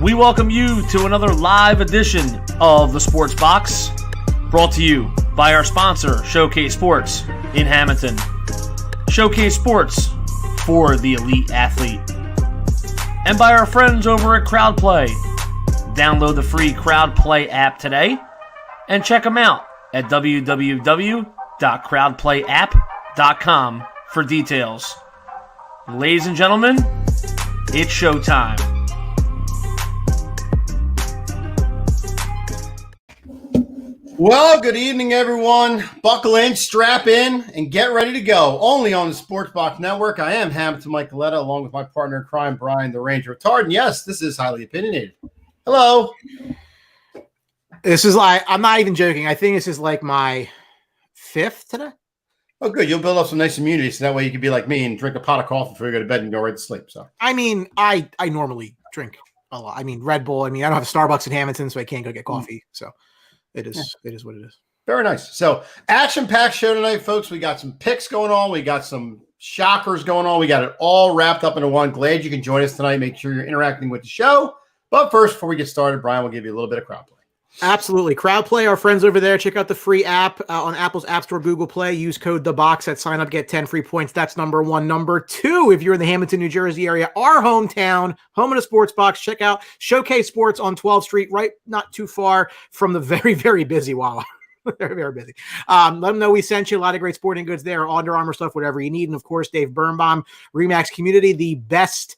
We welcome you to another live edition of the Sports Box, brought to you by our sponsor, Showcase Sports in Hamilton. Showcase Sports for the elite athlete. And by our friends over at CrowdPlay. Download the free CrowdPlay app today and check them out at www.crowdplayapp.com for details. Ladies and gentlemen, it's showtime. Well, good evening, everyone. Buckle in, strap in, and get ready to go. Only on the Sports Box Network. I am Hamilton Mike Galletta, along with my partner in crime, Brian the Ranger Attard. And yes, this is highly opinionated. Hello. This is like, I'm not even joking. I think this is like my fifth today. Oh, good. You'll build up some nice immunity, so that way you can be like me and drink a pot of coffee before you go to bed and go right to sleep. So, I mean, I normally drink a lot. I mean, Red Bull. I mean, I don't have a Starbucks in Hamilton, so I can't go get coffee. So it is what it is. Very nice. So, action-packed show tonight, folks. We got some picks going on. We got some shockers going on. We got it all wrapped up into one. Glad you can join us tonight. Make sure you're interacting with the show. But first, before we get started, Brian will give you a little bit of CrowdPlay. Absolutely. CrowdPlay, our friends over there. Check out the free app on Apple's App Store, Google Play. Use code THEBOX at sign up, get 10 free points. That's number one. Number two, if you're in the Hamilton, New Jersey area, our hometown, home of the Sports Box, check out Showcase Sports on 12th Street, right not too far from the very, very busy Wawa. Very, very busy. Let them know we sent you. A lot of great sporting goods there, Under Armour stuff, whatever you need. And, of course, Dave Birnbaum, ReMax Community, the best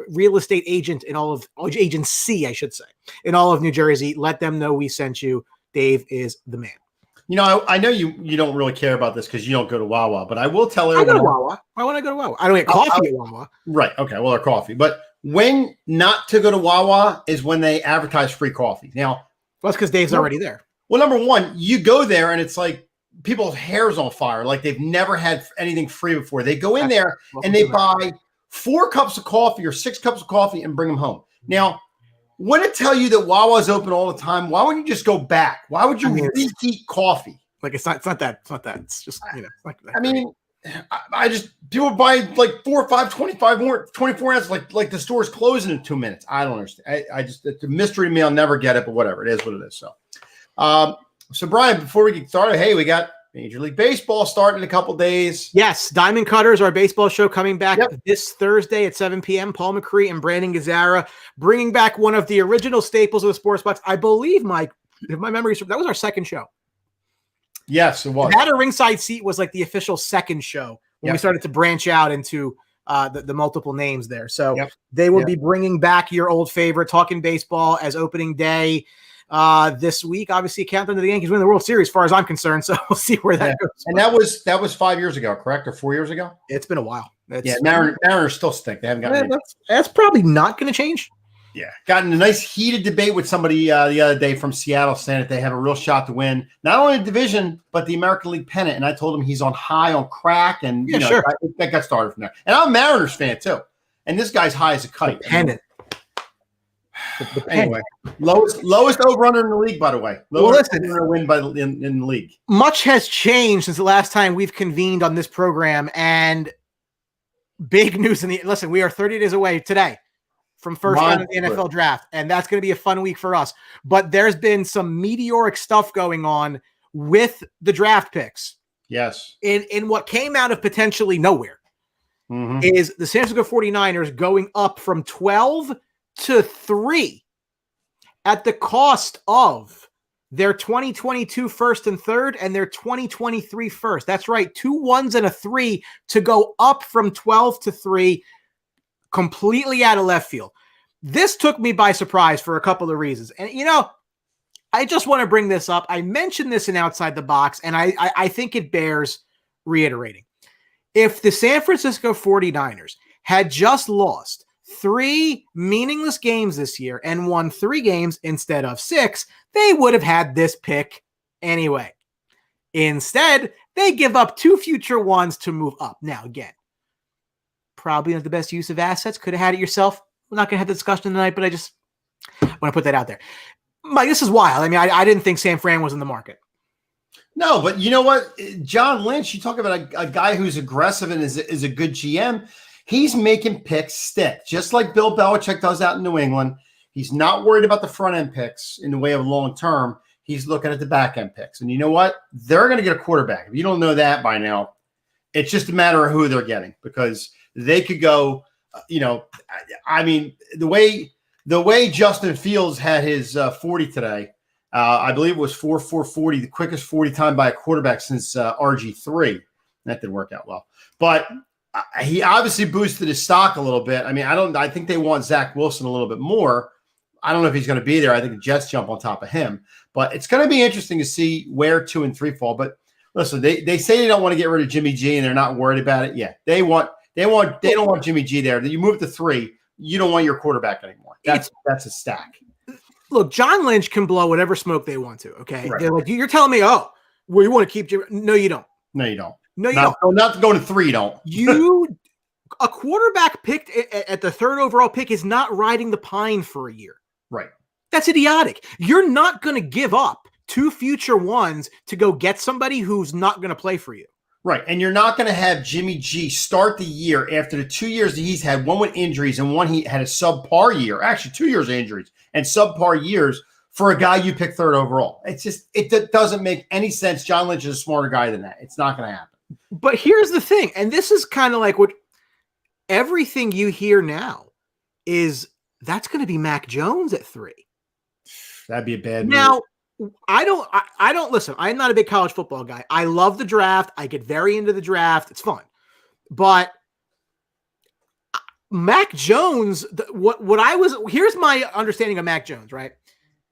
real estate agent in all of agency, I should say, in all of New Jersey. Let them know we sent you. Dave is the man. You know, I know you don't really care about this because you don't go to Wawa, but I will tell everyone. I go to Wawa. Why would I go to Wawa? I don't get coffee at Wawa. Right. Okay. Well, our coffee. But when not to go to Wawa is when they advertise free coffee. Now, well, that's because Dave's already there. Well, number one, you go there and it's like people's hair's on fire. Like they've never had anything free before. They go in there and they buy 4 cups of coffee or 6 cups of coffee and bring them home. Now, when it tell you that Wawa's open all the time, why wouldn't you just go back? Why would you reheat coffee? Like it's not that. It's just, you know, like that. I mean, I just people buy like 4 or 5, 25 more, 24 ounces, like the store's closing in 2 minutes. I don't understand. I just, it's a mystery to me. I'll never get it, but whatever. It is what it is. So Brian, before we get started, hey, we got Major League Baseball starting in a couple days. Yes, Diamond Cutters, our baseball show, coming back this Thursday at 7 p.m. Paul McCree and Brandon Gazzara bringing back one of the original staples of the Sports Box. I believe, Mike, if my memory serves, that was our second show. Yes, it was. That a ringside seat was like the official second show when we started to branch out into the multiple names there. So they will be bringing back your old favorite, Talking Baseball, as opening day. This week, obviously, countdown to the Yankees win the World Series, as far as I'm concerned. So we'll see where that goes. And that was 5 years ago, correct, or 4 years ago? It's been a while. Mariners still stink. They haven't gotten. That's probably not going to change. Yeah, got in a nice heated debate with somebody the other day from Seattle, saying that they have a real shot to win not only the division but the American League pennant. And I told him he's on high on crack, and that got started from there. And I'm a Mariners fan too, and this guy's high as a kite. The pennant. Anyway, lowest over-under in the league, by the way. Lowest win in the league. Much has changed since the last time we've convened on this program, and big news listen, we are 30 days away today from first round of the NFL draft, and that's going to be a fun week for us. But there's been some meteoric stuff going on with the draft picks. Yes. In what came out of potentially nowhere is the San Francisco 49ers going up from 12 to 3 at the cost of their 2022 first and third and their 2023 first. That's right. 2 1s and a 3 to go up from 12 to 3, completely out of left field. This took me by surprise for a couple of reasons. And, you know, I just want to bring this up. I mentioned this in Outside the Box, and I think it bears reiterating. If the San Francisco 49ers had just lost 3 meaningless games this year and won 3 games instead of 6, they would have had this pick anyway. Instead, they give up 2 future ones to move up. Now, again, probably not the best use of assets. Could have had it yourself. We're not going to have the discussion tonight, but I just want to put that out there. Mike, this is wild. I mean, I didn't think San Fran was in the market. No, but you know what? John Lynch, you talk about a guy who's aggressive and is a good GM. He's making picks stick, just like Bill Belichick does out in New England. He's not worried about the front end picks in the way of long term. He's looking at the back end picks. And you know what? They're going to get a quarterback. If you don't know that by now, it's just a matter of who they're getting, because they could go, I mean, the way Justin Fields had his 40 today, I believe it was 4.40, the quickest 40 time by a quarterback since RG3. That didn't work out well. But he obviously boosted his stock a little bit. I mean, I think they want Zach Wilson a little bit more. I don't know if he's going to be there. I think the Jets jump on top of him. But it's going to be interesting to see where 2 and 3 fall. But listen, they say they don't want to get rid of Jimmy G, and they're not worried about it. Yeah, they don't want Jimmy G there. You move to 3, you don't want your quarterback anymore. That's a stack. Look, John Lynch can blow whatever smoke they want to. Okay, right. They're like, you're telling me, you want to keep Jimmy? No, you don't. No, you don't. No, you don't. Not going to 3, you don't. A quarterback picked at the 3rd overall pick is not riding the pine for a year. Right. That's idiotic. You're not going to give up 2 future ones to go get somebody who's not going to play for you. Right. And you're not going to have Jimmy G start the year after the 2 years that he's had, one with injuries and one he had a subpar year. Actually, 2 years of injuries and subpar years for a guy you picked 3rd overall. It doesn't make any sense. John Lynch is a smarter guy than that. It's not going to happen. But here's the thing, and this is kind of like what everything you hear now is that's going to be Mac Jones at 3. That'd be a bad move. Now, I don't listen. I'm not a big college football guy. I love the draft. I get very into the draft. It's fun. But Mac Jones, here's my understanding of Mac Jones, right?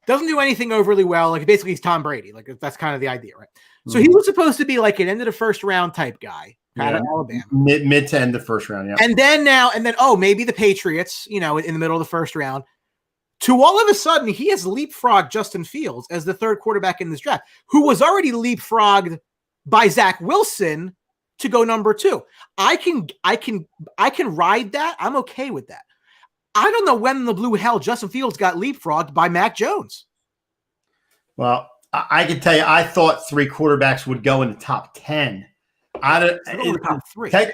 Doesn't do anything overly well. Like basically he's Tom Brady. Like that's kind of the idea, right? So he was supposed to be like an end of the first round type guy out of Alabama. Mid to end the first round, yeah. And then maybe the Patriots, in the middle of the first round. To all of a sudden, he has leapfrogged Justin Fields as the 3rd quarterback in this draft, who was already leapfrogged by Zach Wilson to go number 2. I can ride that. I'm okay with that. I don't know when in the blue hell Justin Fields got leapfrogged by Mac Jones. Well, I can tell you, I thought 3 quarterbacks would go in the top 10. Top 3. I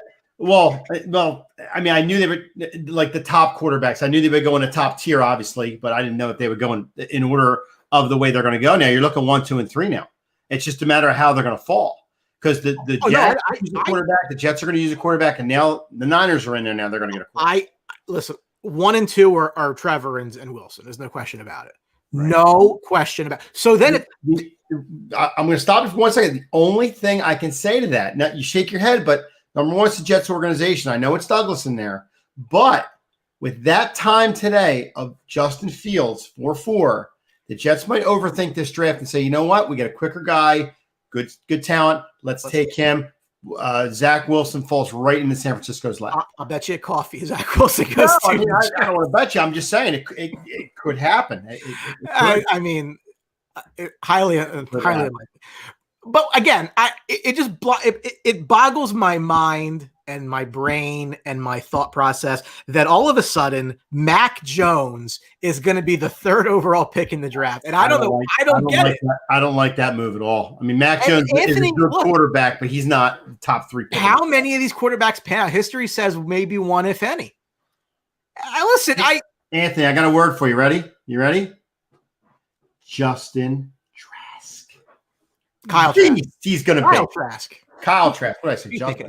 mean, I knew they were like the top quarterbacks. I knew they would go in the top tier, obviously, but I didn't know if they would go in order of the way they're going to go. Now you're looking 1, 2, and 3 now. It's just a matter of how they're going to fall, because the Jets use a quarterback, the Jets are going to use a quarterback, and now the Niners are in there. Now they're going to get a quarterback. Listen. 1 and 2 are Trevor and Wilson. There's no question about it. Right. No question about it. So then I'm going to stop you for 1 second. The only thing I can say to that, now you shake your head, but number 1, it's the Jets organization. I know it's Douglas in there, but with that time today of Justin Fields 4-4, the Jets might overthink this draft and say, you know what? We got a quicker guy, good talent. Let's take him. Zach Wilson falls right into San Francisco's lap. I'll bet you a coffee. Zach Wilson goes. No, I don't want to bet you. I'm just saying it could happen. It could. Highly unlikely. But again, it boggles my mind and my brain and my thought process that all of a sudden Mac Jones is going to be the 3rd overall pick in the draft, and I don't get it. I don't like that move at all. I mean, Mac Jones is a good quarterback, but he's not top 3. How many of these quarterbacks pan out? History says maybe 1, if any. Anthony, I got a word for you. Ready? You ready? Justin Trask. Kyle Trask. He's going to be Kyle Trask. Kyle Trask. What did I say? Justin.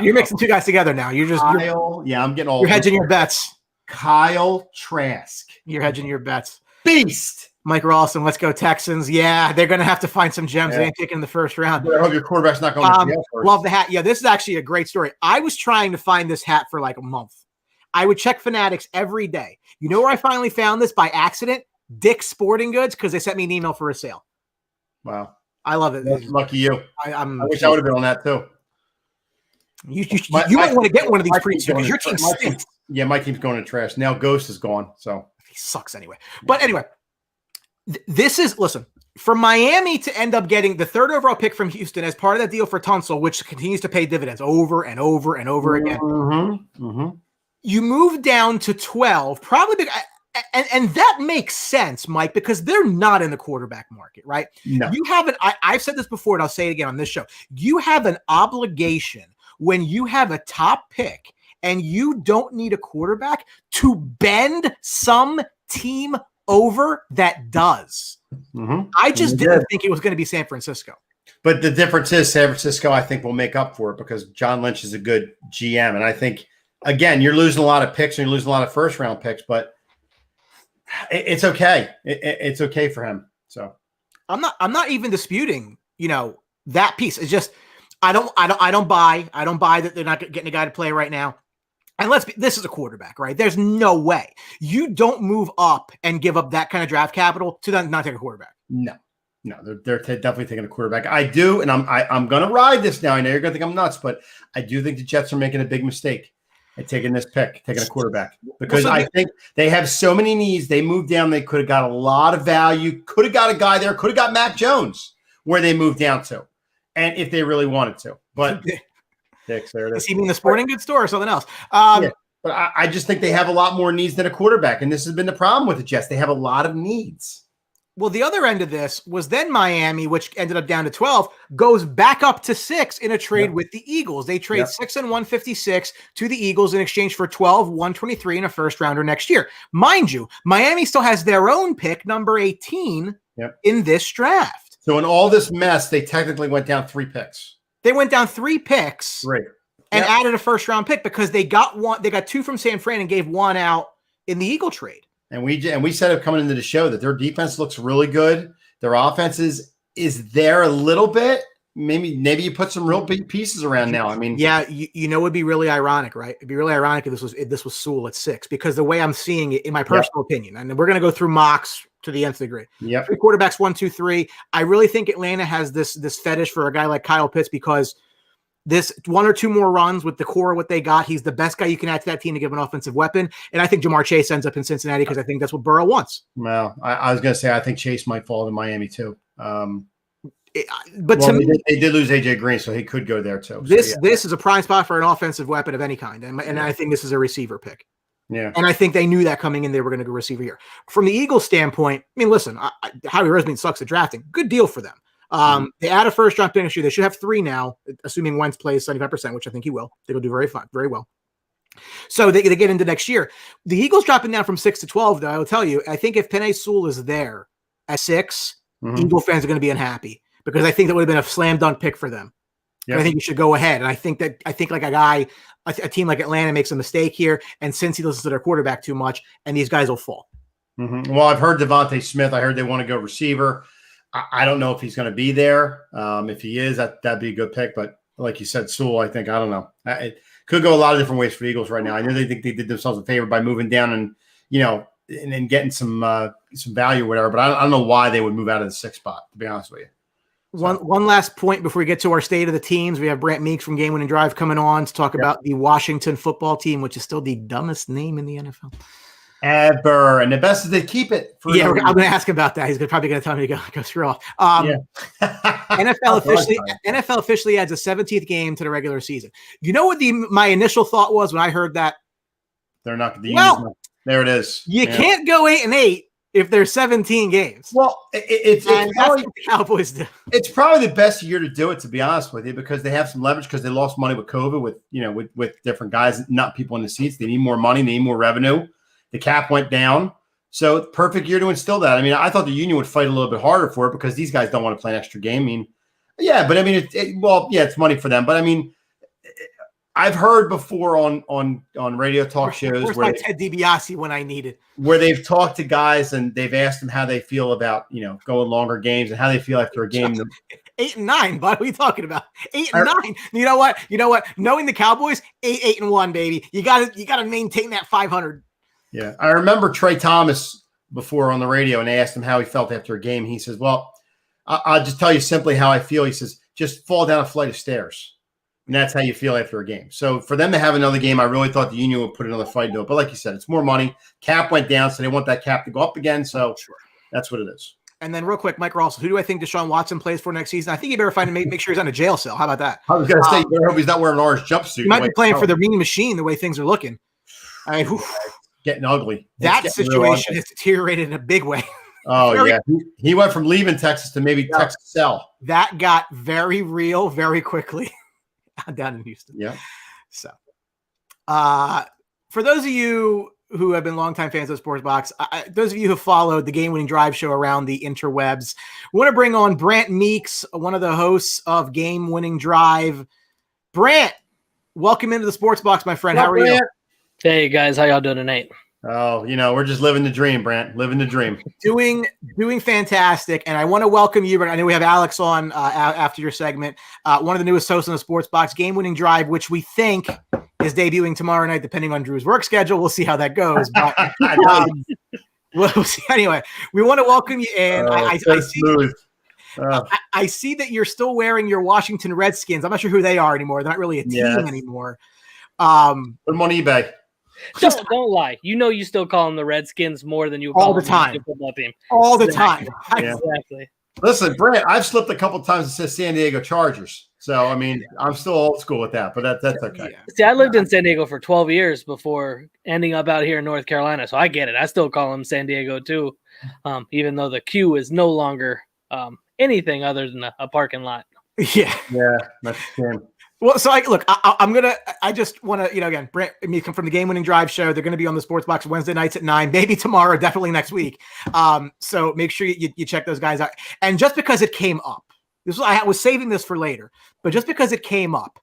You're mixing 2 guys together now. I'm getting all. You're hedging your bets. Kyle Trask. You're hedging your bets. Beast. Mike Rawlston, let's go Texans. Yeah, they're going to have to find some gems. They ain't taking in the first round. I hope your quarterback's not going to the first. Love the hat. Yeah, this is actually a great story. I was trying to find this hat for like a month. I would check Fanatics every day. You know where I finally found this by accident? Dick's Sporting Goods, because they sent me an email for a sale. Wow. I love it. Lucky you. I wish I would have been on that too. You might want to get one of these pre-soon because your team stinks. Yeah, my team's going to trash. Now Ghost is gone, so he sucks anyway. But anyway, listen, for Miami to end up getting the 3rd overall pick from Houston as part of that deal for Tunsil, which continues to pay dividends over and over and over again. You move down to 12, probably and that makes sense, Mike, because they're not in the quarterback market, right? No. You have I've said this before, and I'll say it again on this show. You have an obligation when you have a top pick and you don't need a quarterback to bend some team over that does. I just didn't think it was going to be San Francisco. But the difference is San Francisco, I think, will make up for it because John Lynch is a good GM. And I think, again, you're losing a lot of picks and you're losing a lot of first-round picks, but it's okay. It's okay for him. So I'm not even disputing, that piece. It's just I don't buy that they're not getting a guy to play right now. And this is a quarterback, right? There's no way you don't move up and give up that kind of draft capital to not take a quarterback. No, they're definitely taking a quarterback. I do, and I'm going to ride this now. I know you're going to think I'm nuts, but I do think the Jets are making a big mistake at taking this pick, taking a quarterback, because I think they have so many needs. They moved down. They could have got a lot of value. Could have got a guy there. Could have got Mac Jones where they moved down to, and if they really wanted to, but. Picks, there it is. You mean the sporting goods store or something else? But I just think they have a lot more needs than a quarterback, and this has been the problem with the Jets. They have a lot of needs. Well, the other end of this was then Miami, which ended up down to 12, goes back up to 6 in a trade with the Eagles. They trade 6 and 156 to the Eagles in exchange for 12, 123 and a first rounder next year. Mind you, Miami still has their own pick, number 18, in this draft. So in all this mess, they technically went down 3 picks. They went down 3 picks and added a first round pick because they got 2 from San Fran and gave 1 out in the Eagle trade. And we said it coming into the show that their defense looks really good. Their offense is there a little bit. Maybe you put some real big pieces around now. I mean, it would be really ironic, right? It'd be really ironic if this was Sewell at 6, because the way I'm seeing it, in my personal opinion, and we're going to go through mocks to the nth degree. 3 quarterbacks, 1, 2, 3. I really think Atlanta has this fetish for a guy like Kyle Pitts because this 1 or 2 more runs with the core of what they got. He's the best guy you can add to that team to give an offensive weapon. And I think Jamar Chase ends up in Cincinnati because I think that's what Burrow wants. Well, I was going to say I think Chase might fall to Miami too. They did lose AJ Green, so he could go there too. This is a prime spot for an offensive weapon of any kind, and I think this is a receiver pick. Yeah, and I think they knew that coming in. They were going to go receiver here. From the Eagles' standpoint, I mean, listen, Howie Roseman sucks at drafting. Good deal for them. They add a first round pick next year. They should have 3 now, assuming Wentz plays 75%, which I think he will. They will do very well. So they get into next year. The Eagles dropping down from 6 to 12, though. I will tell you, I think if Penei Sewell is there at 6, Eagle fans are going to be unhappy because I think that would have been a slam dunk pick for them. Yep. I think you should go ahead. And I think like a team like Atlanta makes a mistake here, and since he listens to their quarterback too much, and these guys will fall. Well, I've heard Devontae Smith. I heard they want to go receiver. I don't know if he's going to be there. If he is, that'd be a good pick. But like you said, Sewell, I don't know. It could go a lot of different ways for the Eagles right now. I know they think they did themselves a favor by moving down and getting some value or whatever. But I don't know why they would move out of the 6th spot, to be honest with you. One last point before we get to our state of the teams. We have Brant Meeks from Game Winning Drive coming on to talk about the Washington football team, which is still the dumbest name in the NFL ever. And the best is they keep it. I'm going to ask him about that. He's probably going to tell me to go screw off. NFL officially adds a 17th game to the regular season. You know what my initial thought was when I heard that? They're not going to use there it is. You can't go 8-8 if there's 17 games. Well, it's probably what the Cowboys do. It's probably the best year to do it, to be honest with you, because they have some leverage because they lost money with COVID with different guys, not people in the seats. They need more money. They need more revenue. The cap went down. So perfect year to instill that. I mean, I thought the union would fight a little bit harder for it because these guys don't want to play an extra game. I mean, it's money for them. But I mean, I've heard before on radio talk shows where Ted DiBiase when I need it, where they've talked to guys and they've asked them how they feel about going longer games and how they feel after a game. 8 and 9, but what are we talking about? 8 and 9. You know what? Knowing the Cowboys, 8 and 1, baby. You gotta maintain that 500. Yeah, I remember Trey Thomas before on the radio, and they asked him how he felt after a game. He says, "Well, I'll just tell you simply how I feel." He says, "Just fall down a flight of stairs." And that's how you feel after a game. So for them to have another game, I really thought the union would put another fight into it. But like you said, it's more money. Cap went down, so they want that cap to go up again. So that's what it is. And then real quick, Mike Ross, who do I think Deshaun Watson plays for next season? I think you better find and make sure he's on a jail cell. How about that? I was going to say, you better hope he's not wearing an orange jumpsuit. He might be playing for the Mean Machine the way things are looking. I mean, getting ugly. That situation has deteriorated in a big way. Oh, yeah. He went from leaving Texas to maybe Texas cell. That got very real very quickly down in Houston. Yeah. So for those of you who have been longtime fans of Sports Box, those of you who followed the Game Winning Drive show around the interwebs, we want to bring on Brant Meeks, one of the hosts of Game Winning Drive. Brant, welcome into the Sports Box, my friend. How are you? Hey guys, how y'all doing tonight? Oh, we're just living the dream, Brant. Living the dream. Doing fantastic. And I want to welcome you, but I know we have Alex on after your segment. One of the newest hosts on the Sports Box, Game Winning Drive, which we think is debuting tomorrow night, depending on Drew's work schedule. We'll see how that goes. But we'll see. Anyway, we want to welcome you in. I see that you're still wearing your Washington Redskins. I'm not sure who they are anymore. They're not really a team anymore. Put them on eBay. Don't lie. You still call them the Redskins more than you call all the time. Football team. All the time. Yeah. Exactly. Listen, Brant, I've slipped a couple times and says San Diego Chargers. So, I'm still old school with that, but that's okay. Yeah. See, I lived in San Diego for 12 years before ending up out here in North Carolina, so I get it. I still call them San Diego too, even though the Q is no longer anything other than a parking lot. Yeah. Yeah, that's the same. Well, so I just want to, again, Brant Meeks from the Game Winning Drive show. They're going to be on the Sports Box Wednesday nights at 9, maybe tomorrow, definitely next week. So make sure you check those guys out. And just because it came up, I was saving this for later, but just because it came up,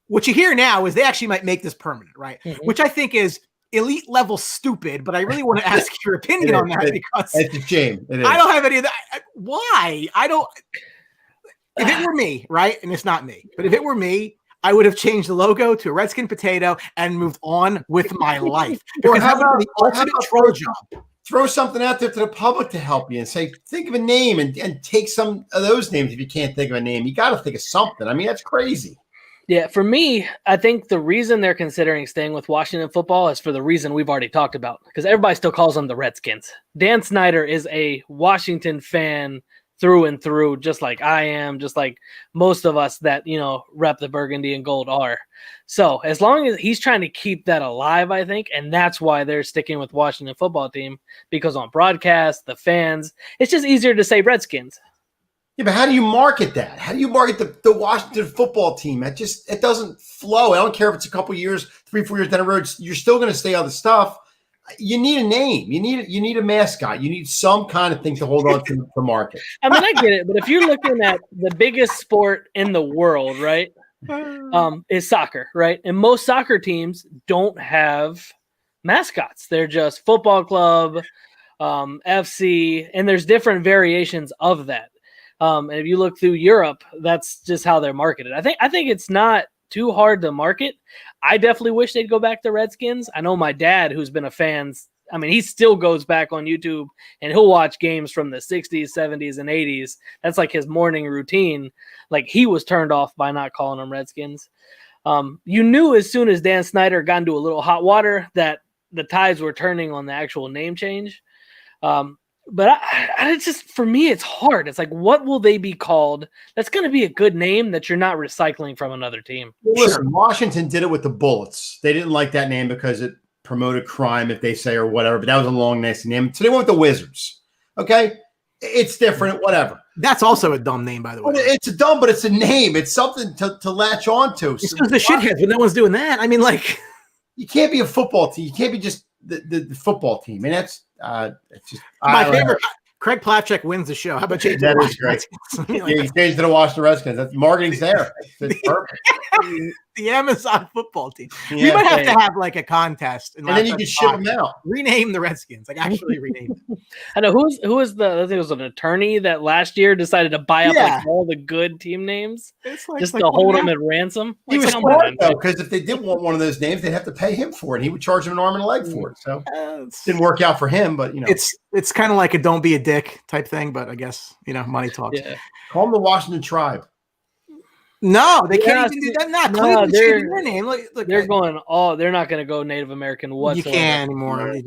what you hear now is they actually might make this permanent, right? Mm-hmm. Which I think is elite level stupid, but I really want to ask your opinion on that because it's a shame. It is. I don't have any of that. Why? If it were me, right? And it's not me, but if it were me, I would have changed the logo to a Redskin potato and moved on with my life. Or how about the ultimate troll job? Throw something out there to the public to help you and say, think of a name and take some of those names. If you can't think of a name, you got to think of something. That's crazy. Yeah, for me, I think the reason they're considering staying with Washington football is for the reason we've already talked about, because everybody still calls them the Redskins. Dan Snyder is a Washington fan through and through, just like I am, just like most of us that, rep the burgundy and gold are. So as long as he's trying to keep that alive, I think, and that's why they're sticking with Washington football team, because on broadcast, the fans, it's just easier to say Redskins. Yeah, but how do you market that? How do you market the Washington football team? It doesn't flow. I don't care if it's a couple years, 3-4 years down the road, you're still going to stay on the stuff. You need a name. You need a mascot. You need some kind of thing to hold on to the market. I get it, but if you're looking at the biggest sport in the world, right, is soccer, right? And most soccer teams don't have mascots. They're just football club, FC, and there's different variations of that. And if you look through Europe, that's just how they're marketed. I think it's not too hard to market. I definitely wish they'd go back to Redskins. I know my dad, who's been a fan, he still goes back on YouTube and he'll watch games from the 60s, 70s, and 80s. That's like his morning routine. Like, he was turned off by not calling them Redskins. You knew as soon as Dan Snyder got into a little hot water that the tides were turning on the actual name change. But it's just, for me, it's hard. It's like, what will they be called? That's going to be a good name that you're not recycling from another team. Well, listen, Washington did it with the Bullets. They didn't like that name because it promoted crime, if they say, or whatever. But that was a long, nasty name. So they went with the Wizards. Okay, it's different. Whatever. That's also a dumb name, by the way. It's but it's a name. It's something to latch on to. It's just the shitheads, but no one's doing that. You can't be a football team. You can't be just the football team, and that's. It's just my favorite. Craig Platchek wins the show. How about you? That is great. He changed to the Washington Redskins. That's marketing's there. It's perfect. The Amazon football team. Yeah, you might have to have like a contest, and then you can ship them out. Rename the Redskins. Actually rename them. I know who is the. I think it was an attorney that last year decided to buy up all the good team names just to hold them at ransom. He was smart though, because if they did want one of those names, they'd have to pay him for it. And he would charge them an arm and a leg for it. So didn't work out for him, but it's kind of like a don't be a dick type thing. But I guess money talks. Yeah. Call them the Washington Tribe. No, they can't even do that. No, they're their name. Look, they're going. They're not going to go Native American whatsoever. You can't anymore. Right.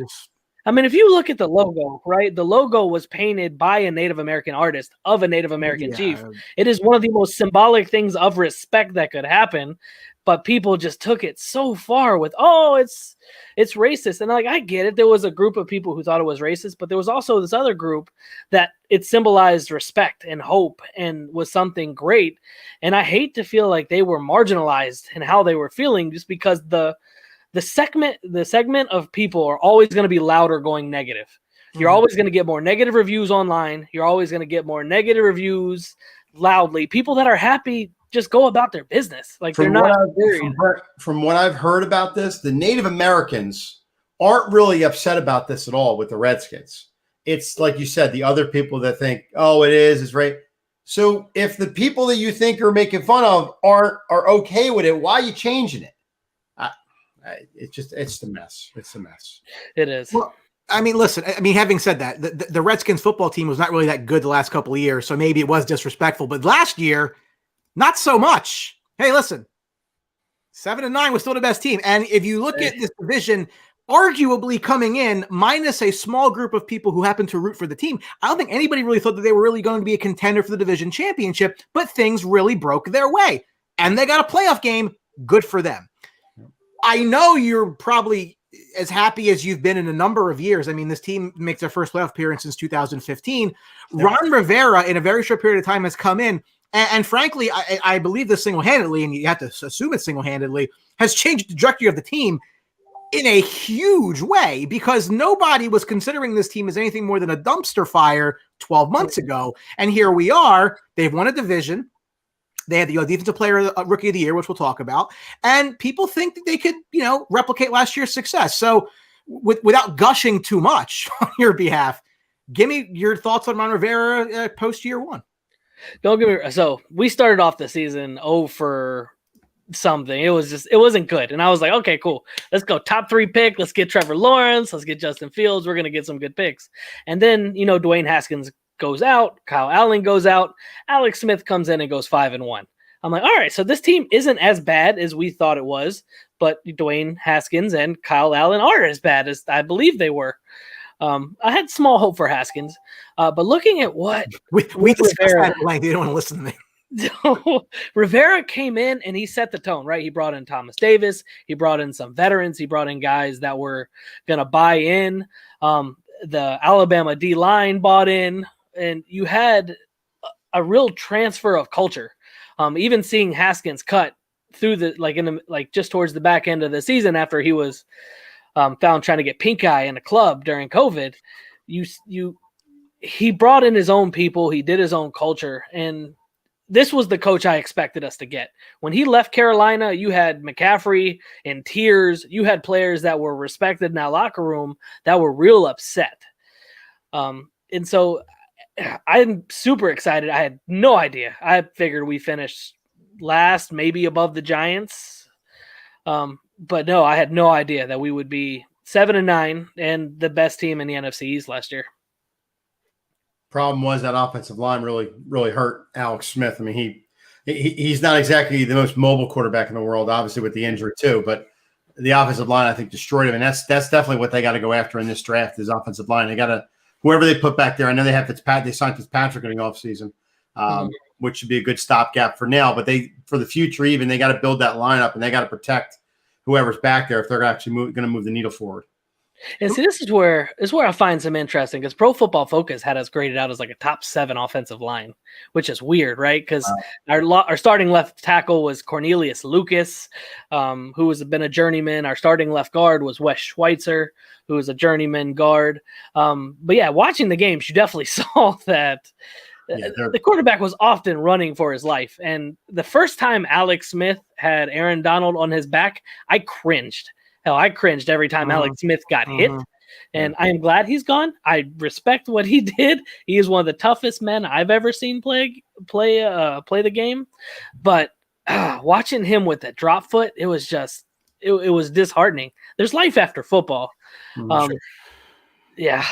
If you look at the logo, right? The logo was painted by a Native American artist of a Native American chief. It is one of the most symbolic things of respect that could happen. But people just took it so far with, it's racist. And I get it. There was a group of people who thought it was racist, but there was also this other group that it symbolized respect and hope and was something great. And I hate to feel like they were marginalized in how they were feeling just because the the segment of people are always going to be louder going negative. You're always going to get more negative reviews online. You're always going to get more negative reviews loudly. People that are happy just go about their business. Like they're not worried. From what I've heard about this, the Native Americans aren't really upset about this at all with the Redskins. It's like you said, the other people that think, oh, it's right. So if the people that you think are making fun of are okay with it, why are you changing it? It's the mess. It's a mess. It is. Well, I mean, listen, having said that, the Redskins football team was not really that good the last couple of years, so maybe it was disrespectful. But last year, not so much. Hey, listen, 7-9 was still the best team. And if you look at this division, arguably coming in, minus a small group of people who happen to root for the team, I don't think anybody really thought that they were really going to be a contender for the division championship, but things really broke their way. And they got a playoff game. Good for them. I know you're probably as happy as you've been in a number of years. I mean, this team makes their first playoff appearance since 2015. Ron Rivera, in a very short period of time, has come in, and frankly, I believe this single-handedly, and you have to assume it single-handedly, has changed the trajectory of the team in a huge way, because nobody was considering this team as anything more than a dumpster fire 12 months ago. And here we are. They've won a division. They had the defensive player, rookie of the year, which we'll talk about. And people think that they could, replicate last year's success. So without gushing too much on your behalf, give me your thoughts on Ron Rivera post year one. Don't get me. So we started off the season for something. It wasn't good. And I was like, okay, cool. Let's go top 3 pick. Let's get Trevor Lawrence. Let's get Justin Fields. We're going to get some good picks. And then, Dwayne Haskins goes out. Kyle Allen goes out. Alex Smith comes in and goes 5-1. I'm like, all right, so this team isn't as bad as we thought it was, but Dwayne Haskins and Kyle Allen are as bad as I believe they were. I had small hope for Haskins, but looking at what we discussed that at length. You don't want to listen to me. Rivera came in and he set the tone, right? He brought in Thomas Davis. He brought in some veterans. He brought in guys that were going to buy in. The Alabama D-line bought in. And you had a real transfer of culture. Even seeing Haskins cut through just towards the back end of the season after he was found trying to get pink eye in a club during COVID, he brought in his own people. He did his own culture, and this was the coach I expected us to get. When he left Carolina, you had McCaffrey in tears. You had players that were respected in that locker room that were real upset. And so I'm super excited. I had no idea. I figured we finished last, maybe above the Giants. But no, I had no idea that we would be 7-9 and the best team in the NFC East last year. Problem was that offensive line really, really hurt Alex Smith. I mean, he's not exactly the most mobile quarterback in the world, obviously with the injury too, but the offensive line, I think, destroyed him. And that's definitely what they got to go after in this draft is offensive line. They got to, whoever they put back there, I know they signed Fitzpatrick in the offseason, which should be a good stopgap for now. But for the future, even they got to build that lineup and they got to protect whoever's back there if they're actually going to move the needle forward. And see, this is where I find some interesting because Pro Football Focus had us graded out as like a top 7 offensive line, which is weird, right? Because our starting left tackle was Cornelius Lucas, who has been a journeyman. Our starting left guard was Wes Schweitzer, who is a journeyman guard. But yeah, watching the games, you definitely saw that the quarterback was often running for his life. And the first time Alex Smith had Aaron Donald on his back, I cringed. Hell, I cringed every time Alex Smith got hit. And I am glad he's gone. I respect what he did. He is one of the toughest men I've ever seen play the game. But watching him with that drop foot, it was just it was disheartening. There's life after football. Yeah.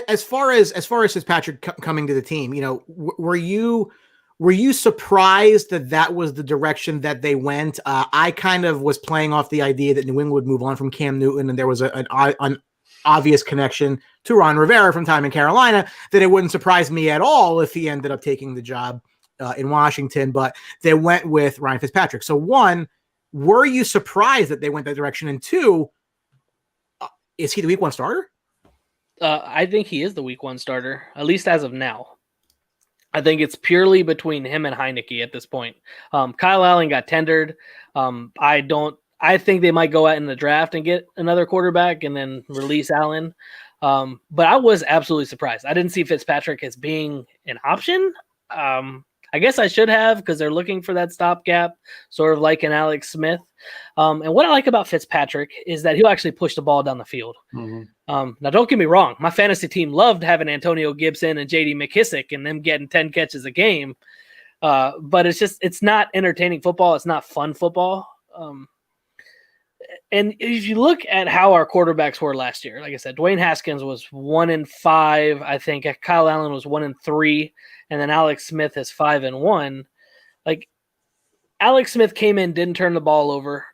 As far as Fitzpatrick coming to the team, were you surprised that was the direction that they went? I kind of was playing off the idea that New England would move on from Cam Newton, and there was an obvious connection to Ron Rivera from time in Carolina, that it wouldn't surprise me at all if he ended up taking the job in Washington, but they went with Ryan Fitzpatrick. So one, were you surprised that they went that direction? And two, is he the week 1 starter? I think he is the week 1 starter, at least as of now. I think it's purely between him and Heineke at this point. Kyle Allen got tendered. I I think they might go out in the draft and get another quarterback and then release Allen. But I was absolutely surprised. I didn't see Fitzpatrick as being an option. I guess I should have, because they're looking for that stopgap, sort of like an Alex Smith. And what I like about Fitzpatrick is that he'll actually push the ball down the field. Now, don't get me wrong. My fantasy team loved having Antonio Gibson and J.D. McKissick and them getting 10 catches a game. But it's not entertaining football. It's not fun football. And if you look at how our quarterbacks were last year, like I said, Dwayne Haskins was 1-5. I think Kyle Allen was 1-3, and then Alex Smith is 5-1. Like, Alex Smith came in, didn't turn the ball over,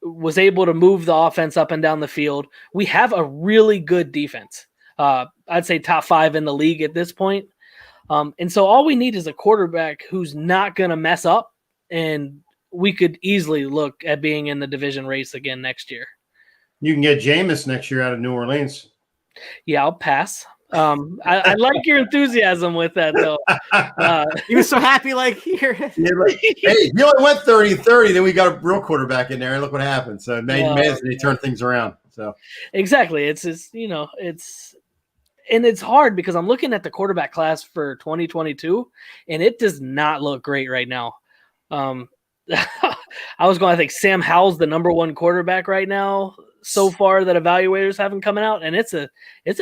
was able to move the offense up and down the field. We have a really good defense. I'd say top 5 in the league at this point. And so all we need is a quarterback who's not going to mess up, and we could easily look at being in the division race again next year. You can get Jameis next year out of New Orleans. Yeah, I'll pass. I like your enthusiasm with that, though. He was so happy, like, here. Hey, he only went 30-30, then we got a real quarterback in there, and look what happened. So they turned things around. So exactly. It's hard because I'm looking at the quarterback class for 2022, and it does not look great right now. I was going to think Sam Howell's the number 1 quarterback right now so far that evaluators haven't coming out, and it's a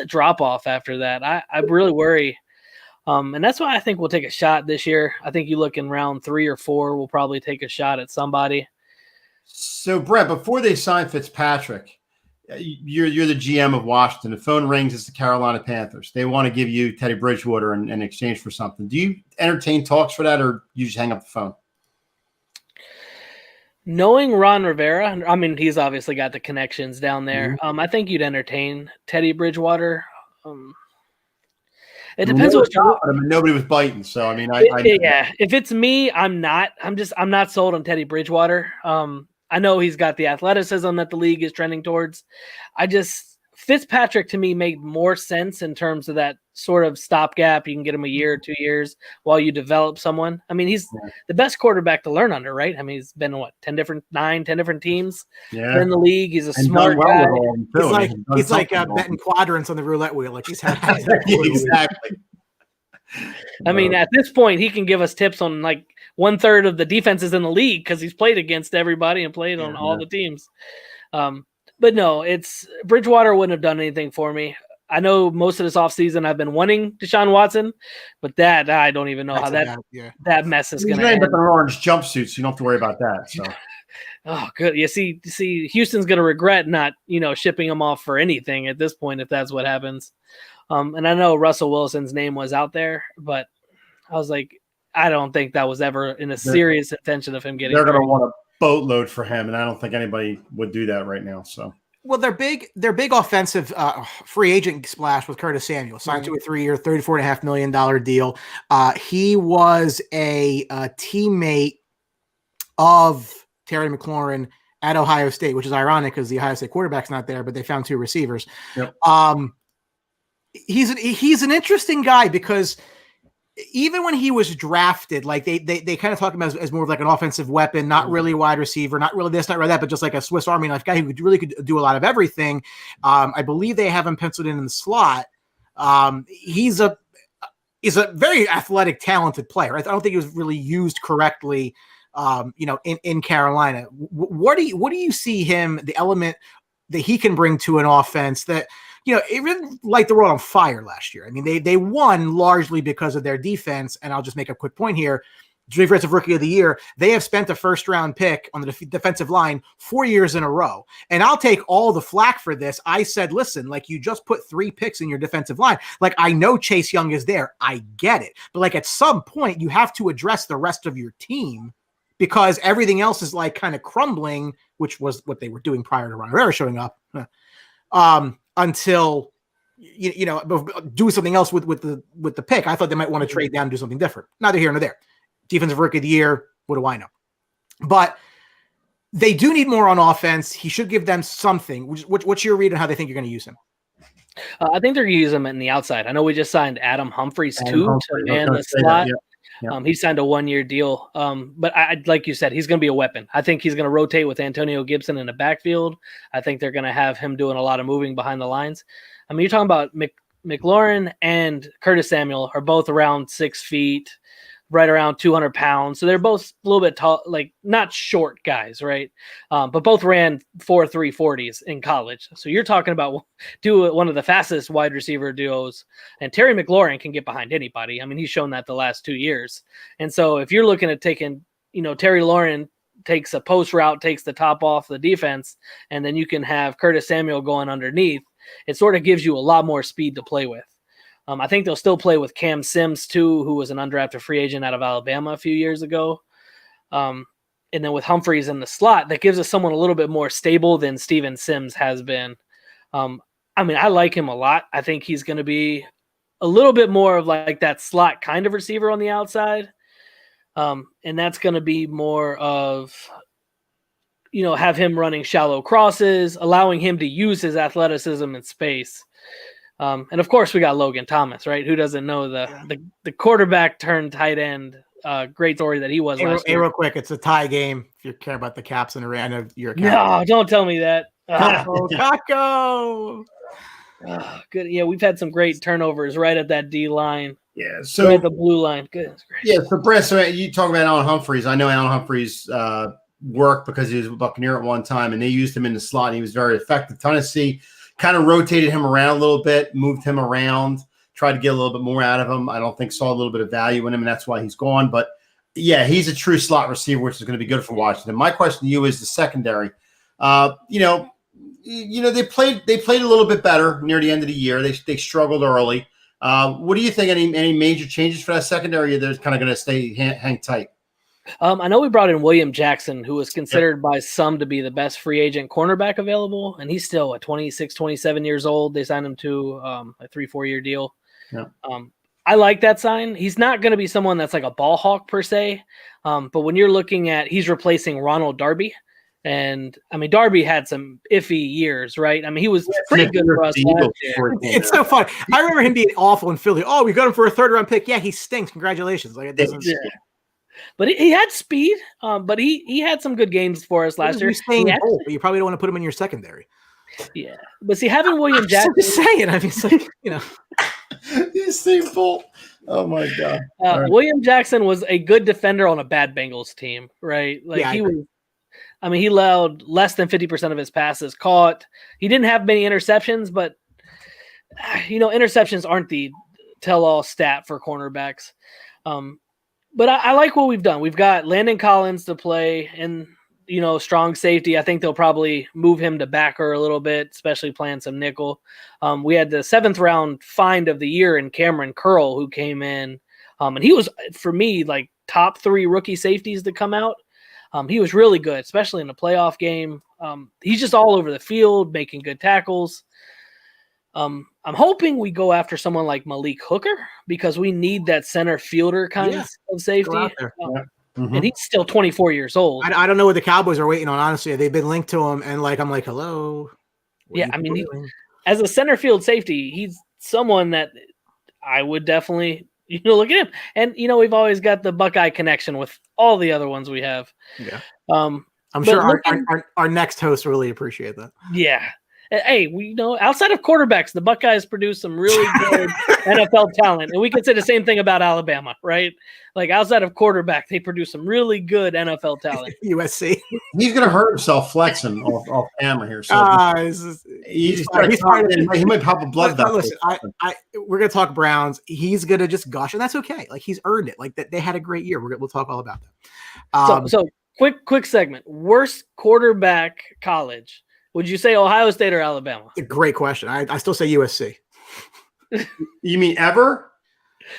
drop off after that. I really worry, and that's why I think we'll take a shot this year. I think you look in round 3 or 4, we'll probably take a shot at somebody. So Brent, before they sign Fitzpatrick, you're the GM of Washington. The phone rings. It's the Carolina Panthers. They want to give you Teddy Bridgewater in exchange for something. Do you entertain talks for that, or you just hang up the phone? Knowing Ron Rivera, I mean, he's obviously got the connections down there. I think you'd entertain Teddy Bridgewater. It depends what nobody was biting, so I mean, yeah. If it's me, I'm not sold on Teddy Bridgewater. I know he's got the athleticism that the league is trending towards. Fitzpatrick to me made more sense in terms of that sort of stopgap. You can get him a year or 2 years while you develop someone. I mean, he's the best quarterback to learn under, right? I mean, he's been 10 different teams in the league. He's a smart guy. He's like betting quadrants on the roulette wheel. Like he's had exactly. I mean, at this point, he can give us tips on like 1/3 of the defenses in the league because he's played against everybody and played on all the teams. But no, Bridgewater wouldn't have done anything for me. I know most of this offseason I've been wanting Deshaun Watson, but that I don't even know how that mess is going to end. But they're orange jumpsuits, you don't have to worry about that. So, oh, good. You see, Houston's going to regret not, shipping him off for anything at this point if that's what happens. And I know Russell Wilson's name was out there, but I was like, I don't think that was ever in a serious intention of him getting. They're going to want a boatload for him, and I don't think anybody would do that right now. So. Well, their big offensive free agent splash with Curtis Samuel signed to a 3-year, $34.5 million deal. He was a teammate of Terry McLaurin at Ohio State, which is ironic because the Ohio State quarterback's not there, but they found 2 receivers. Yep. He's an interesting guy because even when he was drafted, like they kind of talk about as more of like an offensive weapon, not really a wide receiver, not really this, not really that, but just like a Swiss Army knife guy who could do a lot of everything. I believe they have him penciled in the slot. He's a very athletic, talented player. I don't think he was really used correctly, in Carolina. What do you see him, the element that he can bring to an offense that, it really light the world on fire last year. I mean, they won largely because of their defense. And I'll just make a quick point here. Defensive Rookie of the Year, they have spent a first-round pick on the defensive line 4 years in a row. And I'll take all the flack for this. I said, listen, like you just put 3 picks in your defensive line. Like I know Chase Young is there. I get it. But like at some point, you have to address the rest of your team because everything else is like kind of crumbling, which was what they were doing prior to Ron Rivera showing up. Until do something else with the pick. I thought they might want to trade down and do something different. Neither here nor there. Defensive Rookie of the Year, what do I know? But they do need more on offense. He should give them something. What's your read on how they think you're going to use him? I think they're going to use him in the outside. I know we just signed Adam Humphries too to man the slot. Yeah. He signed a 1-year deal. But like you said, he's going to be a weapon. I think he's going to rotate with Antonio Gibson in the backfield. I think they're going to have him doing a lot of moving behind the lines. I mean, you're talking about McLaurin and Curtis Samuel are both around 6 feet, right around 200 pounds. So they're both a little bit tall, like not short guys, right? But both ran 4.3 40s in college. So you're talking about one of the fastest wide receiver duos. And Terry McLaurin can get behind anybody. I mean, he's shown that the last 2 years. And so if you're looking at taking, Terry Lauren takes a post route, takes the top off the defense, and then you can have Curtis Samuel going underneath, it sort of gives you a lot more speed to play with. I think they'll still play with Cam Sims, too, who was an undrafted free agent out of Alabama a few years ago. And then with Humphreys in the slot, that gives us someone a little bit more stable than Steven Sims has been. I mean, I like him a lot. I think he's going to be a little bit more of like that slot kind of receiver on the outside. And that's going to be more of, have him running shallow crosses, allowing him to use his athleticism in space. And of course we got Logan Thomas, right? Who doesn't know the quarterback turned tight end, great story that he was last year. Real quick, it's a tie game. If you care about the Caps and I know you're a Cap. No, don't tell me that. Taco. Good. Yeah, we've had some great turnovers right at that D line. Yeah, so right at the blue line. Good. Yeah, so Brent, so you talk about Alan Humphreys. I know Alan Humphreys worked because he was a Buccaneer at one time, and they used him in the slot, and he was very effective. Tennessee kind of rotated him around a little bit, moved him around, tried to get a little bit more out of him. I don't think saw a little bit of value in him, and that's why he's gone. But, yeah, he's a true slot receiver, which is going to be good for Washington. My question to you is the secondary. They played a little bit better near the end of the year. They struggled early. What do you think? Any major changes for that secondary? They're kind of going to stay hang tight. I know we brought in William Jackson, who was considered by some to be the best free agent cornerback available, and he's still 26, 27 years old. They signed him to a 3-4 year deal. Yeah. I like that sign. He's not going to be someone that's like a ball hawk per se, but when you're looking at, he's replacing Ronald Darby, and I mean Darby had some iffy years, right? I mean he was pretty good for us last year. It's so funny. I remember him being awful in Philly. Oh, we got him for a 3rd round pick. Yeah, he stinks. Congratulations. Like it doesn't. Yeah. But he had speed, but he had some good games for us last year. But you probably don't want to put him in your secondary. Yeah, but see, having William Jackson, just saying. I mean, it's like he's Steve Bolt. Oh my God! Right. William Jackson was a good defender on a bad Bengals team, right? Like he was. I mean, he allowed less than 50% of his passes caught. He didn't have many interceptions, but interceptions aren't the tell-all stat for cornerbacks. But I like what we've done. We've got Landon Collins to play and, strong safety. I think they'll probably move him to backer a little bit, especially playing some nickel. We had the 7th round find of the year in Cameron Curl, who came in. And he was, for me, like top 3 rookie safeties to come out. He was really good, especially in the playoff game. He's just all over the field, making good tackles. I'm hoping we go after someone like Malik Hooker because we need that center fielder kind of safety. And he's still 24 years old. I don't know what the Cowboys are waiting on, honestly. They've been linked to him, and I'm like, hello. Yeah, I mean, as a center field safety, he's someone that I would definitely, look at him. And, we've always got the Buckeye connection with all the other ones we have. Yeah. I'm sure our next host really appreciate that. Yeah. Hey, outside of quarterbacks, the Buckeyes produce some really good NFL talent, and we could say the same thing about Alabama, right? Like outside of quarterback, they produce some really good NFL talent. USC. He's going to hurt himself flexing off camera here. So he might pop a blood vessel. Listen, we're going to talk Browns. He's going to just gush, and that's okay. Like he's earned it. Like that, they had a great year. We'll talk all about that. So quick segment. Worst quarterback college. Would you say Ohio State or Alabama? A great question. I still say USC. You mean ever?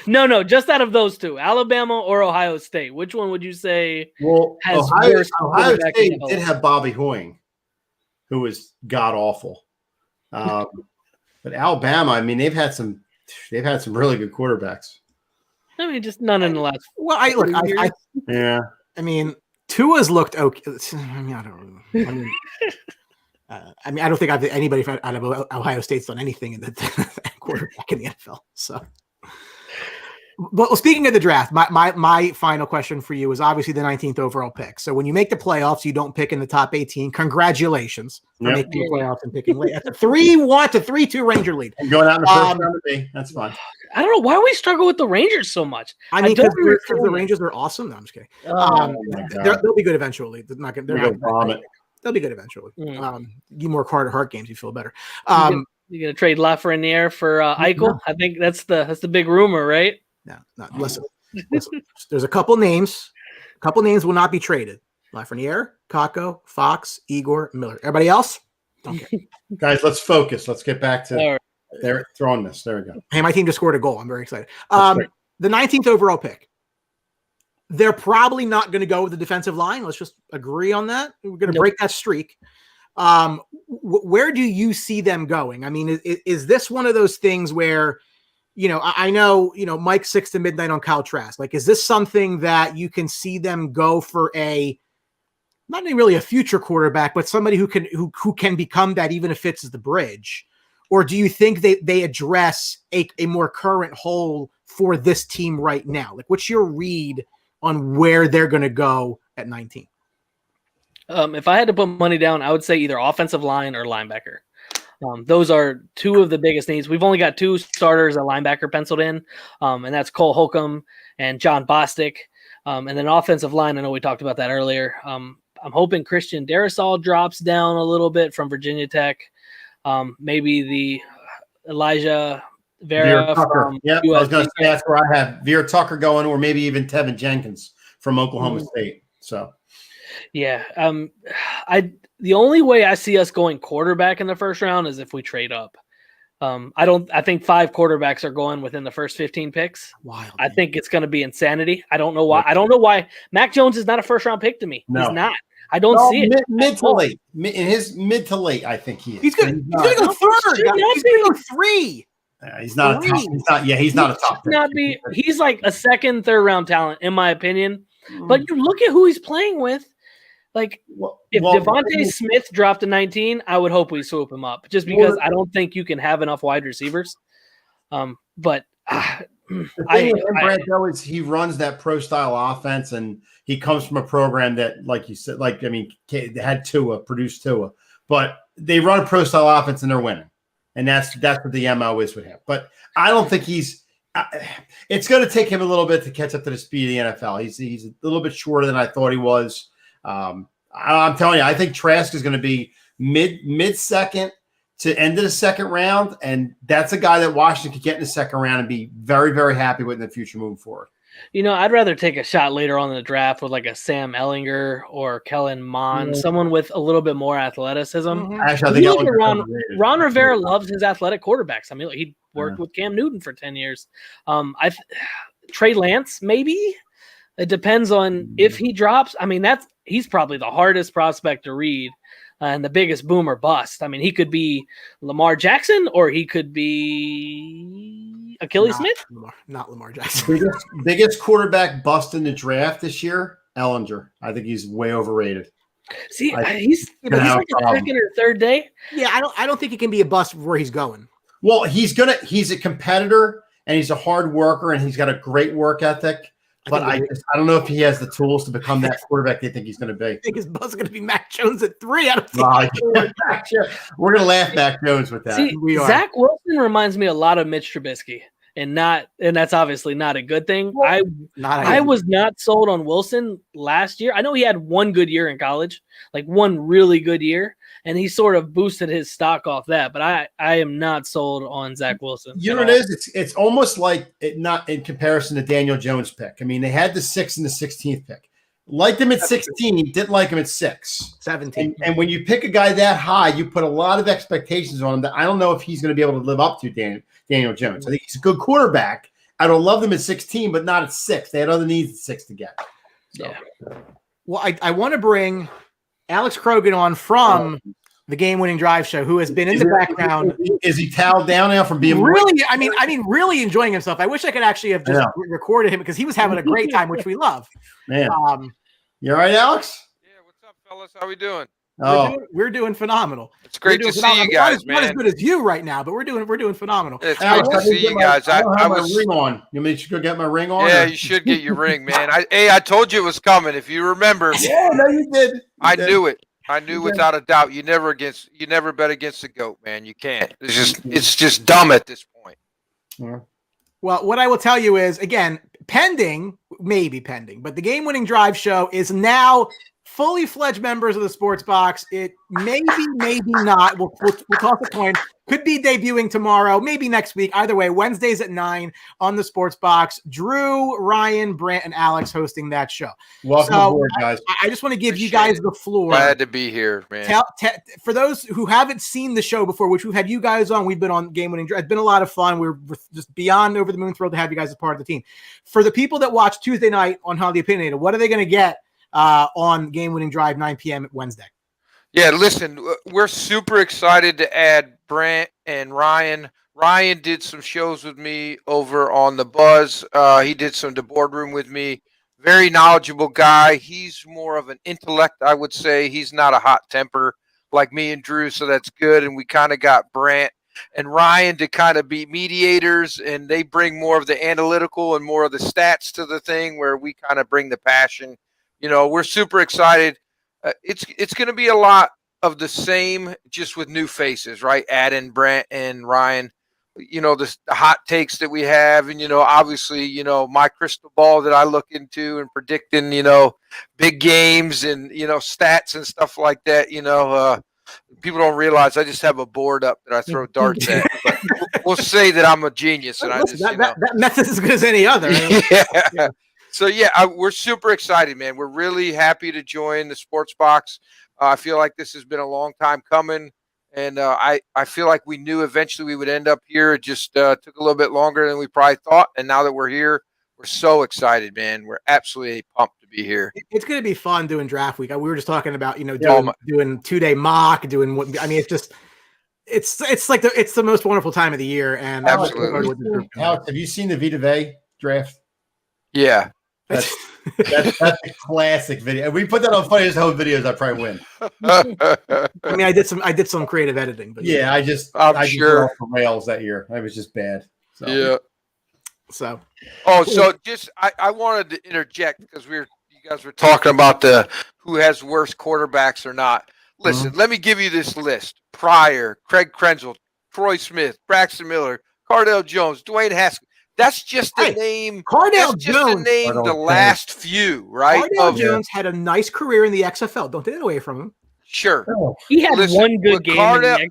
No, just out of those two, Alabama or Ohio State. Which one would you say has Ohio State did have Bobby Hoying, who was god awful. But Alabama, I mean, they've had some really good quarterbacks. I mean, just none in the last. Well, I mean, Tua's looked okay. I mean, I don't know. I don't think anybody out of Ohio State's done anything in the quarterback in the NFL. So, But speaking of the draft, my final question for you is obviously the 19th overall pick. So when you make the playoffs, you don't pick in the top 18. Congratulations for making the playoffs and picking late. That's a 3-1 to 3-2 Ranger lead. And going out in the first round to me. That's fine. I don't know why we struggle with the Rangers so much. I mean, because the Rangers are awesome. No, I'm just kidding. They'll be good eventually. They'll be good eventually. You more Carter-Hart games, you feel better. You're gonna trade Lafreniere for Eichel? No. I think that's the big rumor, right? No. Listen. There's a couple names. A couple names will not be traded. Lafreniere, Kakko, Fox, Igor, Miller. Everybody else? Okay. Guys, let's focus. Let's get back to they're throwing this. There we go. Hey, my team just scored a goal. I'm very excited. The 19th overall pick. They're probably not going to go with the defensive line. Let's just agree on that. We're going to break that streak. Where do you see them going? I mean, is this one of those things where, I know, Mike 6 to midnight on Kyle Trask. Like, is this something that you can see them go for not really a future quarterback, but somebody who can become that even if it's the bridge? Or do you think they address a more current hole for this team right now? Like, what's your read on where they're going to go at 19? If I had to put money down, I would say either offensive line or linebacker. Those are two of the biggest needs. We've only got two starters at linebacker penciled in, and that's Cole Holcomb and John Bostic. And then offensive line, I know we talked about that earlier. I'm hoping Christian Darrisaw drops down a little bit from Virginia Tech. Maybe the Elijah Vera from I was going to say that's where I have Vera Tucker going, or maybe even Tevin Jenkins from Oklahoma State. So, yeah, the only way I see us going quarterback in the first round is if we trade up. I think 5 quarterbacks are going within the first 15 picks. Wild. I think it's going to be insanity. I don't know why. I don't know why Mac Jones is not a first round pick to me. No. He's not. I don't see it. Mid to late. In his mid to late, I think he is. He's going to go 3rd. He's going to go 3. He's not a top. He's not a top. He's like a 2nd, 3rd round talent, in my opinion. But you look at who he's playing with. Like, if Devontae Smith dropped to 19, I would hope we swoop him up, just because I don't think you can have enough wide receivers. But the thing with Brant, though, is he runs that pro style offense, and he comes from a program that, like you said, they had Tua, produced Tua, but they run a pro style offense and they're winning, and that's what the MO is with him. But I don't think he's. It's going to take him a little bit to catch up to the speed of the NFL. He's a little bit shorter than I thought he was. I'm telling you, I think Trask is going to be mid second to end of the second round, and that's a guy that Washington could get in the second round and be very, very happy with in the future moving forward. I'd rather take a shot later on in the draft with like a Sam Ellinger or Kellen Mond, someone with a little bit more athleticism. Actually, I think Ron Rivera loves his athletic quarterbacks. I mean, he worked with Cam Newton for 10 years. Trey Lance, maybe. It depends on if he drops. I mean, he's probably the hardest prospect to read and the biggest boom or bust. I mean, he could be Lamar Jackson or he could be Achilles Smith. Not Lamar Jackson. Biggest quarterback bust in the draft this year, Ellinger. I think he's way overrated. See, he's like a 2nd or 3rd day. Yeah, I don't think he can be a bust where he's going. Well, he's a competitor and he's a hard worker and he's got a great work ethic. But I don't know if he has the tools to become that quarterback they think he's going to be. I think his buzz is going to be Mac Jones at 3. We're going to laugh Mac Jones with that. See, Zach Wilson reminds me a lot of Mitch Trubisky, and that's obviously not a good thing. I was not sold on Wilson last year. I know he had one good year in college, like one really good year, and he sort of boosted his stock off that. But I am not sold on Zach Wilson. You know what it is? It's almost like not in comparison to Daniel Jones' pick. I mean, they had the 6th and the 16th pick. Liked him at 16, didn't like him at 6. 17. And when you pick a guy that high, you put a lot of expectations on him that I don't know if he's going to be able to live up to Daniel Jones. I think he's a good quarterback. I don't love them at 16, but not at 6. They had other needs at 6 to get. So. Yeah. Well, I want to bring Alex Croghan on from the Game-Winning Drive Show, who has been in the background. Is he towed down now from being really? I mean, really enjoying himself. I wish I could actually have just recorded him because he was having a great time, which we love. Man, you all right, Alex? Yeah. What's up, fellas? How we doing? We're doing phenomenal. It's great to see you guys, man. Not as good as you right now, but we're doing phenomenal. It's great to see you guys. I don't have my ring on. You mean you should go get my ring on? Yeah, you should get your ring, man. I told you it was coming. If you remember. Yeah, no, you did. I knew it. I knew without a doubt. You never bet against the GOAT, man. You can't. It's just dumb at this point. Yeah. Well, what I will tell you is, again, maybe pending, but the game-winning drive show is now fully fledged members of the Sports Box. It maybe not. We'll toss a coin. Could be debuting tomorrow, maybe next week. Either way, Wednesdays at 9 on the Sports Box. Drew, Ryan, Brant, and Alex hosting that show. Welcome aboard, guys. I just want to give you guys the floor. Glad to be here, man. For those who haven't seen the show before, which we've had you guys on, we've been on Game Winning Drive. It's been a lot of fun. We're just beyond over the moon thrilled to have you guys as part of the team. For the people that watch Tuesday night on How the Opinionated, what are they going to get on Game Winning Drive 9 p.m. at Wednesday? Yeah, listen, we're super excited to add Brant and Ryan. Ryan did some shows with me over on The Buzz. He did some The Boardroom with me. Very knowledgeable guy. He's more of an intellect, I would say. He's not a hot temper like me and Drew, so that's good. And we kind of got Brant and Ryan to kind of be mediators, and they bring more of the analytical and more of the stats to the thing, where we kind of bring the passion. You know, we're super excited. It's going to be a lot of the same, just with new faces, right? Add in Brant and Ryan. You know, the hot takes that we have, and, you know, obviously, you know, my crystal ball that I look into and predicting, you know, big games and, you know, stats and stuff like that. You know, people don't realize I just have a board up that I throw darts at. But we'll say that I'm a genius, and that method's as good as any other. Yeah. So, yeah, we're super excited, man. We're really happy to join the Sports Box. I feel like this has been a long time coming, and I feel like we knew eventually we would end up here. It just took a little bit longer than we probably thought, and now that we're here, we're so excited, man. We're absolutely pumped to be here. It's going to be fun doing draft week. We were just talking about, you know, doing 2-day mock, doing what – I mean, it's just – it's like it's the most wonderful time of the year. And absolutely. Alex, have you seen the Vita Vey draft? Yeah. That's a classic video. We put that on Funniest Home Videos. I probably win. I mean, I did some creative editing, but yeah, I just sure. Just off the rails that year. I was just bad. So. Yeah. So. Oh, so just I wanted to interject because you guys were talking about who has worse quarterbacks or not. Listen, let me give you this list: Pryor, Craig Krenzel, Troy Smith, Braxton Miller, Cardale Jones, Dwayne Haskins. That's just the name. Cardale Jones. The last few, right? Cardale Jones had a nice career in the XFL. Don't take it away from him. Sure. He had one good game.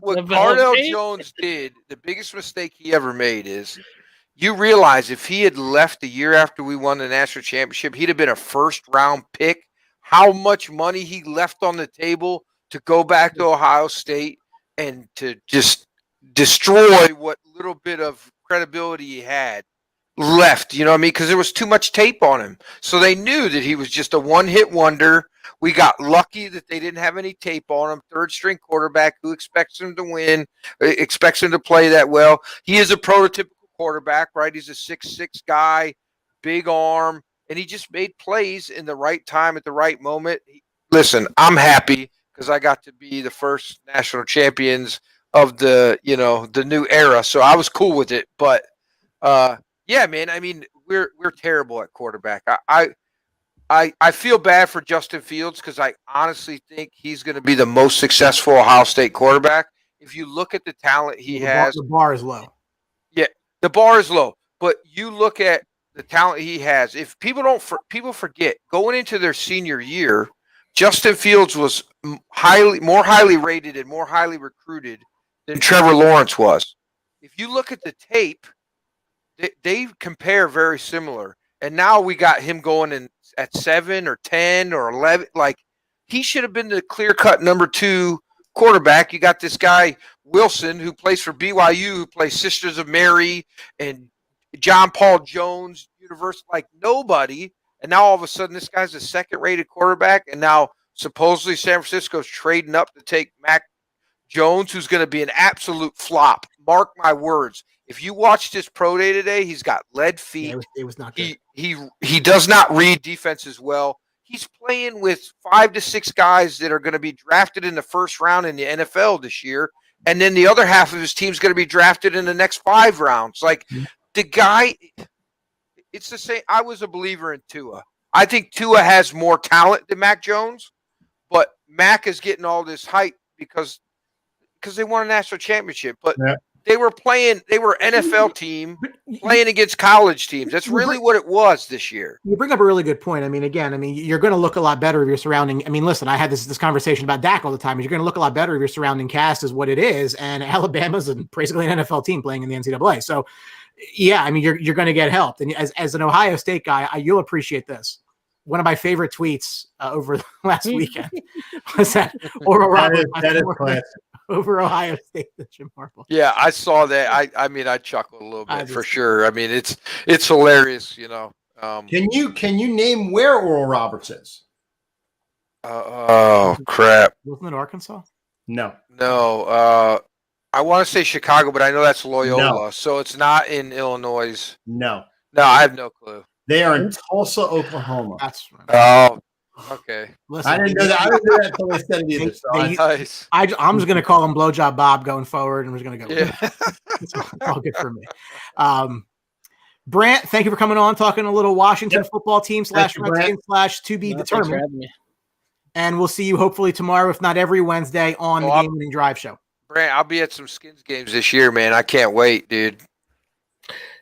What Cardale Jones did, the biggest mistake he ever made is, you realize if he had left a year after we won the national championship, he'd have been a first-round pick. How much money he left on the table to go back to Ohio State and to just destroy what little bit of credibility he had left, you know what I mean? Because there was too much tape on him. So they knew that he was just a one-hit wonder. We got lucky that they didn't have any tape on him. Third-string quarterback who expects him to win, expects him to play that well. He is a prototypical quarterback, right? He's a 6'6" guy, big arm, and he just made plays in the right time at the right moment. Listen, I'm happy because I got to be the first national champions of the new era. So I was cool with it. But yeah, man, I mean, we're terrible at quarterback. I feel bad for Justin Fields because I honestly think he's going to be the most successful Ohio State quarterback. If you look at the talent he has, the bar is low. Yeah, the bar is low. But you look at the talent he has. If people forget, going into their senior year, Justin Fields was more highly rated and more highly recruited than Trevor Lawrence was. If you look at the tape, they compare very similar. And now we got him going in at 7 or 10 or 11. Like, he should have been the clear-cut number 2 quarterback. You got this guy, Wilson, who plays for BYU, who plays Sisters of Mary and John Paul Jones University, like nobody. And now all of a sudden this guy's a second-rated quarterback. And now supposedly San Francisco's trading up to take Mac Jones, who's going to be an absolute flop. Mark my words. If you watched his pro day today, he's got lead feet. Yeah, it was not good. He does not read defenses well. he's playing with 5 to 6 guys that are going to be drafted in the first round in the NFL this year. And then the other half of his team's going to be drafted in the next 5 rounds. Like the guy, it's the same. I was a believer in Tua. I think Tua has more talent than Mac Jones, but Mac is getting all this hype because they won a national championship. But they were NFL team playing against college teams. That's really what it was this year. You bring up a really good point. I mean, again, you're going to look a lot better if your surrounding. I mean, listen, I had this conversation about Dak all the time. You're going to look a lot better if your surrounding cast is what it is. And Alabama's basically an NFL team playing in the NCAA. So, yeah, I mean, you're going to get helped. And as an Ohio State guy, you'll appreciate this. One of my favorite tweets over the last weekend was that Oral Roberts over Ohio State, the Jim Harbaugh. Yeah, I saw that. I mean, I chuckled a little bit for sure. I mean, it's hilarious, you know. Can you name where Oral Roberts is? Oh crap! Wasn't it Arkansas? No. I want to say Chicago, but I know that's Loyola, No. so it's not in Illinois. No, I have no clue. They are in Tulsa, Oklahoma. That's right. Oh, okay. Listen, I didn't know that. I didn't know that until they said it either. So Nice. I'm just going to call him Blowjob Bob going forward, and we're just going to go. Yeah. It's all good for me. Brant, thank you for coming on, talking a little Washington football team / Redskins / to be determined. And we'll see you hopefully tomorrow, if not every Wednesday, on the Game Winning Drive show. Brant, I'll be at some Skins games this year, man. I can't wait, dude.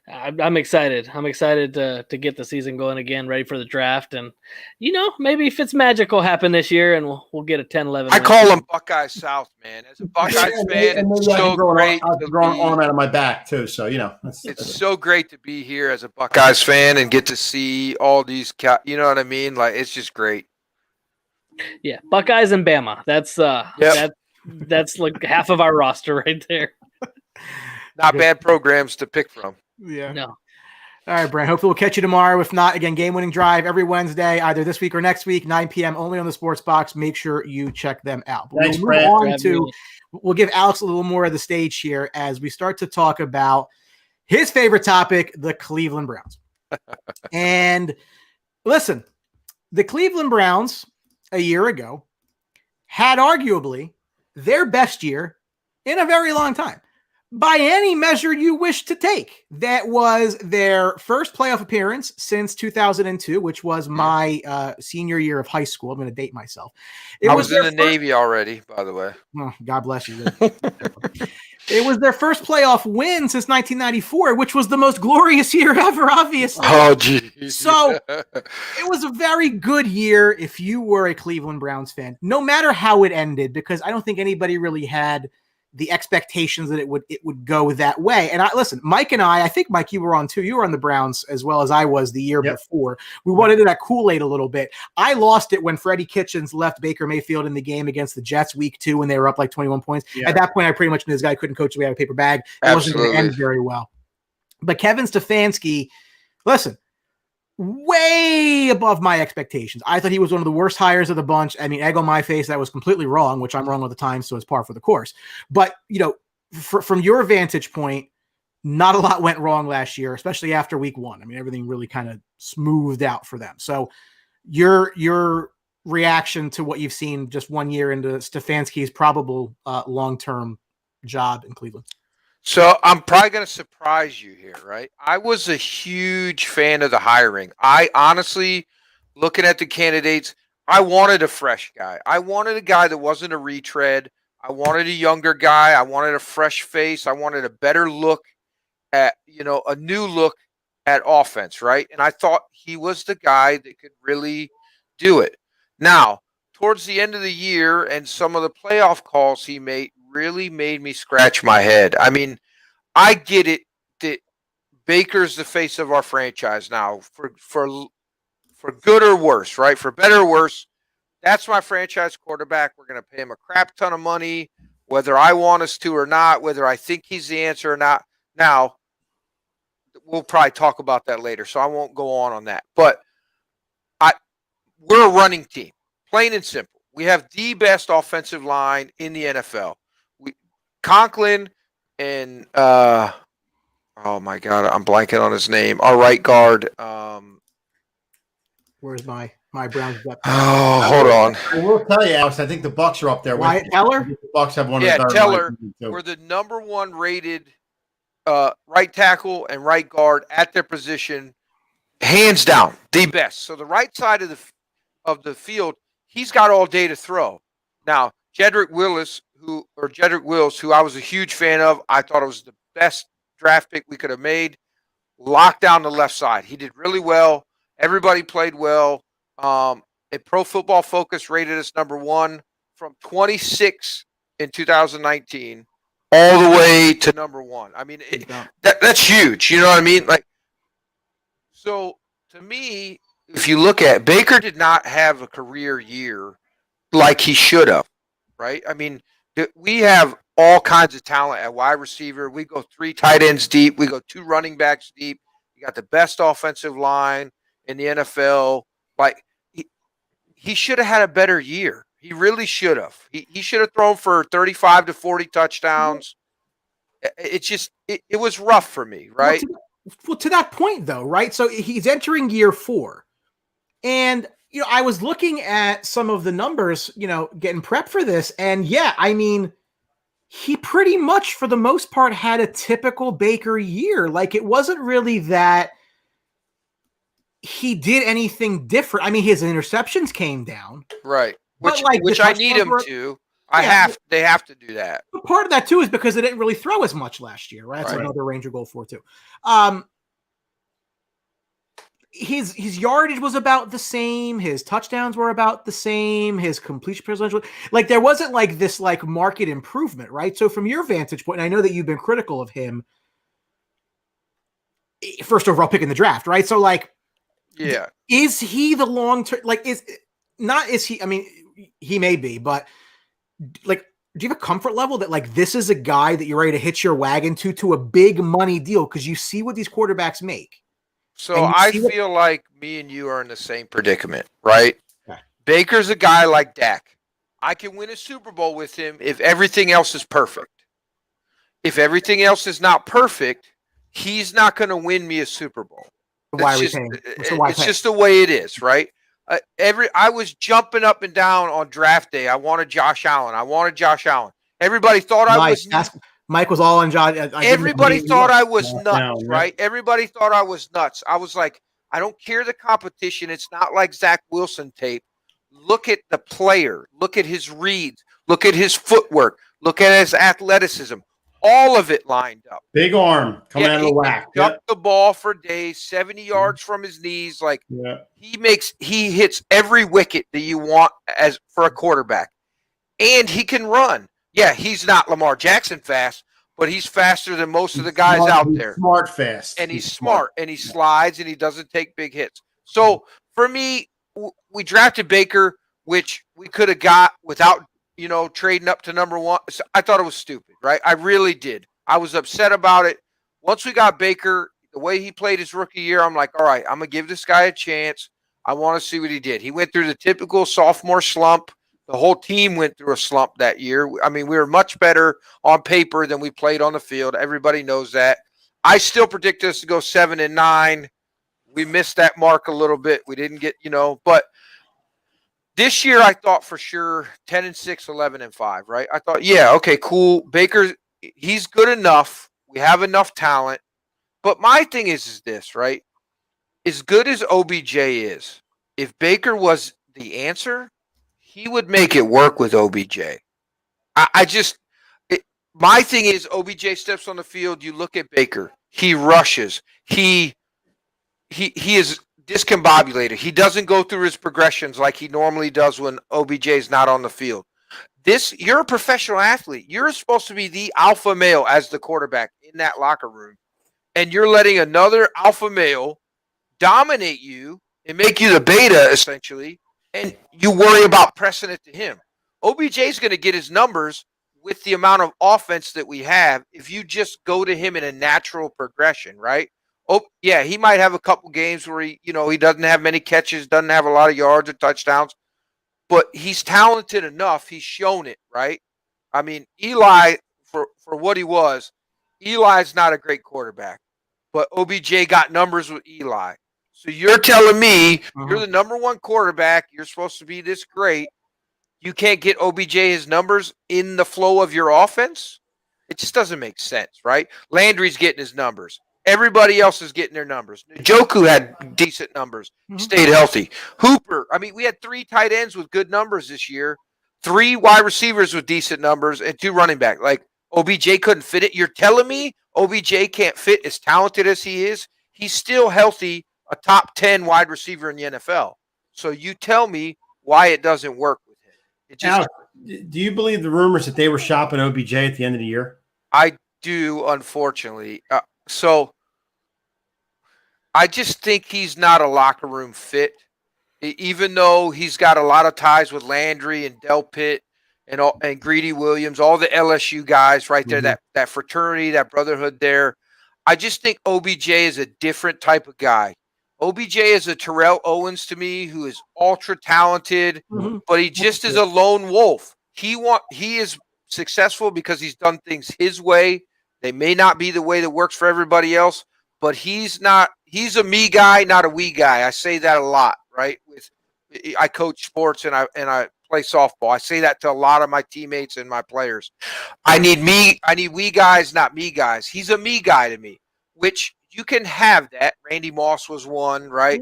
I'm excited. I'm excited to get the season going again, ready for the draft. And, maybe Fitzmagic will happen this year and we'll get a 10-11. I call them Buckeye South, man. As a Buckeyes fan, it's so great. I've grown an arm out of my back, too. So, it's so great to be here as a Buckeyes fan and get to see all these, you know what I mean? Like, it's just great. Yeah, Buckeyes and Bama. That's like half of our roster right there. Not bad programs to pick from. Yeah. No. All right, Brent. Hopefully we'll catch you tomorrow. If not, again, Game Winning Drive every Wednesday, either this week or next week, 9 p.m. only on the Sports Box. Make sure you check them out. But Thanks, we'll give Alex a little more of the stage here as we start to talk about his favorite topic, the Cleveland Browns. And listen, the Cleveland Browns a year ago had arguably their best year in a very long time. By any measure you wish to take. That was their first playoff appearance since 2002, which was my senior year of high school. I'm going to date myself. I was in the Navy already, by the way. Oh, God bless you. It was their first playoff win since 1994, which was the most glorious year ever, obviously. Oh, geez. So it was a very good year if you were a Cleveland Browns fan, no matter how it ended, because I don't think anybody really had the expectations that it would go that way. And Mike and I think, Mike, you were on too. You were on the Browns as well as I was the year before. We wanted that Kool-Aid a little bit. I lost it when Freddie Kitchens left Baker Mayfield in the game against the Jets week 2 when they were up like 21 points. Yeah. At that point, I pretty much knew this guy couldn't coach the way out of a paper bag. It wasn't going to end very well. But Kevin Stefanski, listen, way above my expectations. I thought he was one of the worst hires of the bunch. I mean, egg on my face, that was completely wrong, which I'm wrong all the time, so it's par for the course. But, from your vantage point, not a lot went wrong last year, especially after week 1. I mean, everything really kind of smoothed out for them. So your reaction to what you've seen just 1 year into Stefanski's probable long-term job in Cleveland? So I'm probably going to surprise you here, right? I was a huge fan of the hiring. I honestly, looking at the candidates, I wanted a fresh guy. I wanted a guy that wasn't a retread. I wanted a younger guy. I wanted a fresh face. I wanted a better look at, a new look at offense, right? And I thought he was the guy that could really do it. Now, towards the end of the year and some of the playoff calls he made really made me scratch my head. I mean, I get it that Baker's the face of our franchise now for good or worse, right? For better or worse, that's my franchise quarterback. We're going to pay him a crap ton of money, whether I want us to or not, whether I think he's the answer or not. Now, we'll probably talk about that later, so I won't go on that. But we're a running team, plain and simple. We have the best offensive line in the NFL. Conklin and oh my God, I'm blanking on his name. Our right guard. Where's my My Browns. Oh, hold on. I will tell you, Alex. I think the Bucks are up there. Wyatt Teller? The Bucks have one Yeah, of the better Teller lines too. were the number one rated right tackle and right guard at their position, hands down, the best. So the right side of the field, he's got all day to throw. Now, Jedrick Wills, who I was a huge fan of, I thought it was the best draft pick we could have made. Locked down the left side. He did really well. Everybody played well. Pro Football Focus rated us number one from 26 in 2019 all the way to number one. I mean, that's huge. You know what I mean? Like, so to me, if you look at Baker did not have a career year like he should have, right? I mean, we have all kinds of talent at wide receiver. We go 3 tight ends deep. We go 2 running backs deep. You got the best offensive line in the NFL. Like, he should have had a better year. He really should have. He should have thrown for 35 to 40 touchdowns. It was rough for me, right? Well, to that point, though, right? So he's entering year 4. And, I was looking at some of the numbers, getting prepped for this. And, yeah, I mean, he pretty much, for the most part, had a typical Baker year. Like, it wasn't really that he did anything different. I mean, his interceptions came down. Right. Which I need him to. They have to do that. But part of that, too, is because they didn't really throw as much last year, right? That's another Ranger goal for, too. His yardage was about the same. His touchdowns were about the same. His completion percentage, like, there wasn't like this like market improvement, right? So from your vantage point, and I know that you've been critical of him, first overall pick in the draft, right? So like, yeah, is he the long term? Like, is he? I mean, he may be, but like, do you have a comfort level that like this is a guy that you're ready to hitch your wagon to a big money deal because you see what these quarterbacks make? So I feel like me and you are in the same predicament, right? Okay. Baker's a guy like Dak. I can win a Super Bowl with him if everything else is perfect. If everything else is not perfect, he's not going to win me a Super Bowl. It's just the way it is, right? I was jumping up and down on draft day. I wanted Josh Allen. Everybody thought I was. Mike was all on Josh. Everybody thought I was nuts, right? Everybody thought I was nuts. I was like, I don't care the competition. It's not like Zach Wilson tape. Look at the player. Look at his reads. Look at his footwork. Look at his athleticism. All of it lined up. Big arm coming out of the whack. He ducked the ball for days, 70 yards from his knees. Like, he hits every wicket that you want as for a quarterback. And he can run. Yeah, he's not Lamar Jackson fast, but he's faster than most of the guys out there. Smart fast. And he's smart, and he slides, and he doesn't take big hits. So, for me, we drafted Baker, which we could have got without, trading up to number one. So I thought it was stupid, right? I really did. I was upset about it. Once we got Baker, the way he played his rookie year, I'm like, all right, I'm going to give this guy a chance. I want to see what he did. He went through the typical sophomore slump. The whole team went through a slump that year. I mean, we were much better on paper than we played on the field. Everybody knows that. I still predict us to go 7-9. We missed that mark a little bit. We didn't get, but this year I thought for sure 10-6, 11-5, right? I thought, yeah, okay, cool. Baker, he's good enough. We have enough talent. But my thing is this, right? As good as OBJ is, if Baker was the answer, he would make it work with OBJ. My thing is OBJ steps on the field. You look at Baker. He rushes. He is discombobulated. He doesn't go through his progressions like he normally does when OBJ is not on the field. You're a professional athlete. You're supposed to be the alpha male as the quarterback in that locker room. And you're letting another alpha male dominate you and make you the beta, essentially. And you worry about pressing it to him. OBJ is going to get his numbers with the amount of offense that we have if you just go to him in a natural progression, right? Oh, yeah, he might have a couple games where he doesn't have many catches, doesn't have a lot of yards or touchdowns, but he's talented enough. He's shown it, right? I mean, Eli, for what he was, Eli's not a great quarterback, but OBJ got numbers with Eli. So you're telling me you're the number one quarterback. You're supposed to be this great. You can't get OBJ his numbers in the flow of your offense? It just doesn't make sense, right? Landry's getting his numbers. Everybody else is getting their numbers. Njoku had decent numbers. Stayed healthy. Hooper, I mean, we had 3 tight ends with good numbers this year, 3 wide receivers with decent numbers, and 2 running back. Like, OBJ couldn't fit it. You're telling me OBJ can't fit as talented as he is? He's still healthy, a top 10 wide receiver in the NFL. So you tell me why it doesn't work with him. It just, Alex, do you believe the rumors that they were shopping OBJ at the end of the year? I do, unfortunately. So I just think he's not a locker room fit, even though he's got a lot of ties with Landry and Del Pitt and Greedy Williams, all the LSU guys right there, that fraternity, that brotherhood there. I just think OBJ is a different type of guy. OBJ is a Terrell Owens to me, who is ultra talented, but he just is a lone wolf. He is successful because he's done things his way. They may not be the way that works for everybody else, but he's a me guy, not a we guy. I say that a lot, right? I coach sports and I play softball. I say that to a lot of my teammates and my players. I need we guys, not me guys. He's a me guy to me, which you can have that. Randy Moss was one, right?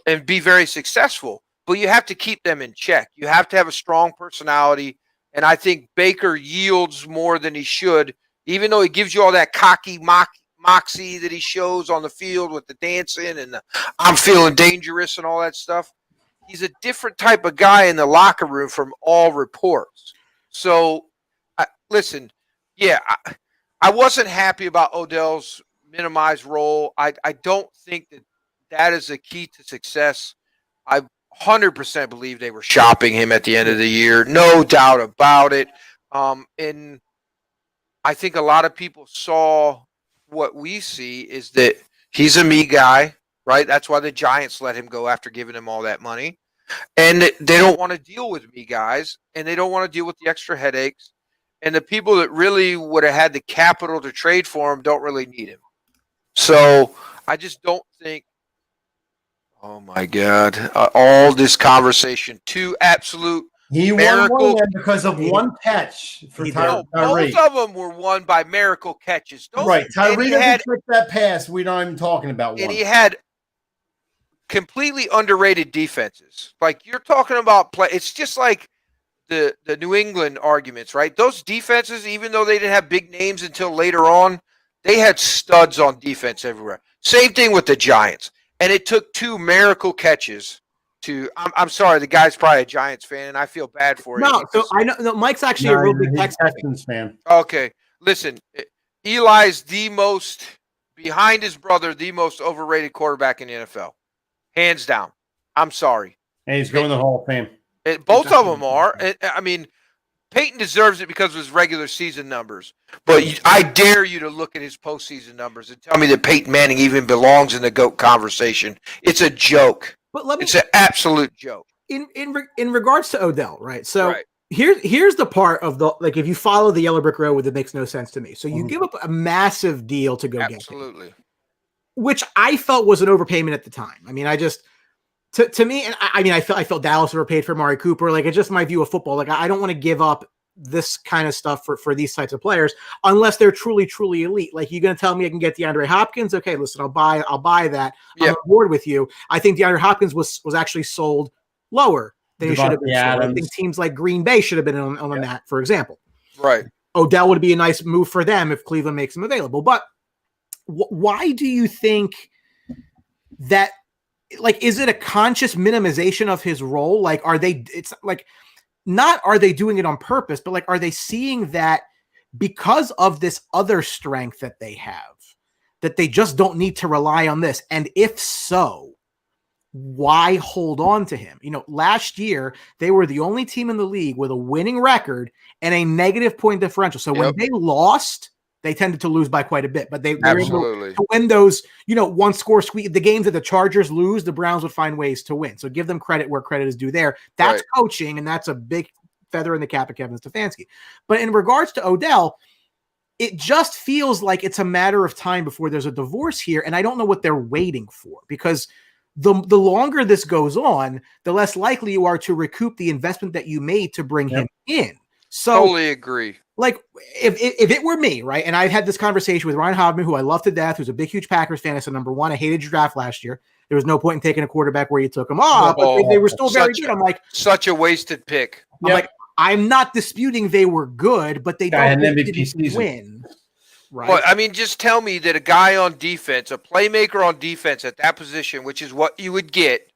And be very successful, but you have to keep them in check. You have to have a strong personality. And I think Baker yields more than he should, even though he gives you all that cocky moxie that he shows on the field with the dancing and I'm feeling dangerous and all that stuff. He's a different type of guy in the locker room from all reports. So, listen, I wasn't happy about Odell's minimized role. I don't think that is the key to success. I 100% believe they were shopping him at the end of the year. No doubt about it. And I think a lot of people saw what we see is that he's a me guy, right? That's why the Giants let him go after giving him all that money. And they don't want to deal with me guys, and they don't want to deal with the extra headaches. And the people that really would have had the capital to trade for him don't really need him. So I just don't think, oh my God, all this conversation, 2 absolute He won because of one catch for Tyree. Both of them were won by miracle catches. Right. Tyree doesn't trick that pass. We're not even talking about one. And he had completely underrated defenses. Like you're talking about play. It's just like the New England arguments, right? Those defenses, even though they didn't have big names until later on, they had studs on defense everywhere. Same thing with the Giants. And it took 2 miracle catches to – I'm sorry, the guy's probably a Giants fan, and I feel bad for him. No, so I know no, Mike's actually a real big Texans fan. Okay. Listen, Eli's the most – behind his brother, the most overrated quarterback in the NFL. Hands down. I'm sorry. And he's going to the Hall of Fame. Both of them are. I mean, Peyton deserves it because of his regular season numbers. But I dare you to look at his postseason numbers and tell me that Peyton Manning even belongs in the GOAT conversation. It's a joke. But it's an absolute joke. In regards to Odell, right? So here's the part of the like if you follow the yellow brick road, it makes no sense to me. So you give up a massive deal to go get him. Absolutely. Which I felt was an overpayment at the time. I mean, I just to me, and I felt Dallas overpaid for Amari Cooper. Like it's just my view of football. Like I don't want to give up this kind of stuff for these types of players unless they're truly elite. Like you're going to tell me I can get DeAndre Hopkins? Okay, listen, I'll buy that. I'm on board with you. I think DeAndre Hopkins was actually sold lower than he should have been. I think teams like Green Bay should have been on the mat, for example. Right. Odell would be a nice move for them if Cleveland makes him available, but why do you think that, like, is it a conscious minimization of his role? Like, are they doing it on purpose, but like, are they seeing that because of this other strength that they have, that they just don't need to rely on this? And if so, why hold on to him? You know, last year they were the only team in the league with a winning record and a negative point differential. So when they lost, they tended to lose by quite a bit, but they were able to win those, one score squeak. The games that the Chargers lose, the Browns would find ways to win. So give them credit where credit is due there. That's coaching, and that's a big feather in the cap of Kevin Stefanski. But in regards to Odell, it just feels like it's a matter of time before there's a divorce here, and I don't know what they're waiting for, because the longer this goes on, the less likely you are to recoup the investment that you made to bring him in. So totally agree. Like if it were me, right, and I've had this conversation with Ryan Hodman, who I love to death, who's a big, huge Packers fan. I said, number one, I hated your draft last year. There was no point in taking a quarterback where you took him off, but they were still very good. I'm like, such a wasted pick. I'm like, I'm not disputing they were good, but they didn't win. Right. Well, I mean, just tell me that a guy on defense, a playmaker on defense at that position, which is what you would get,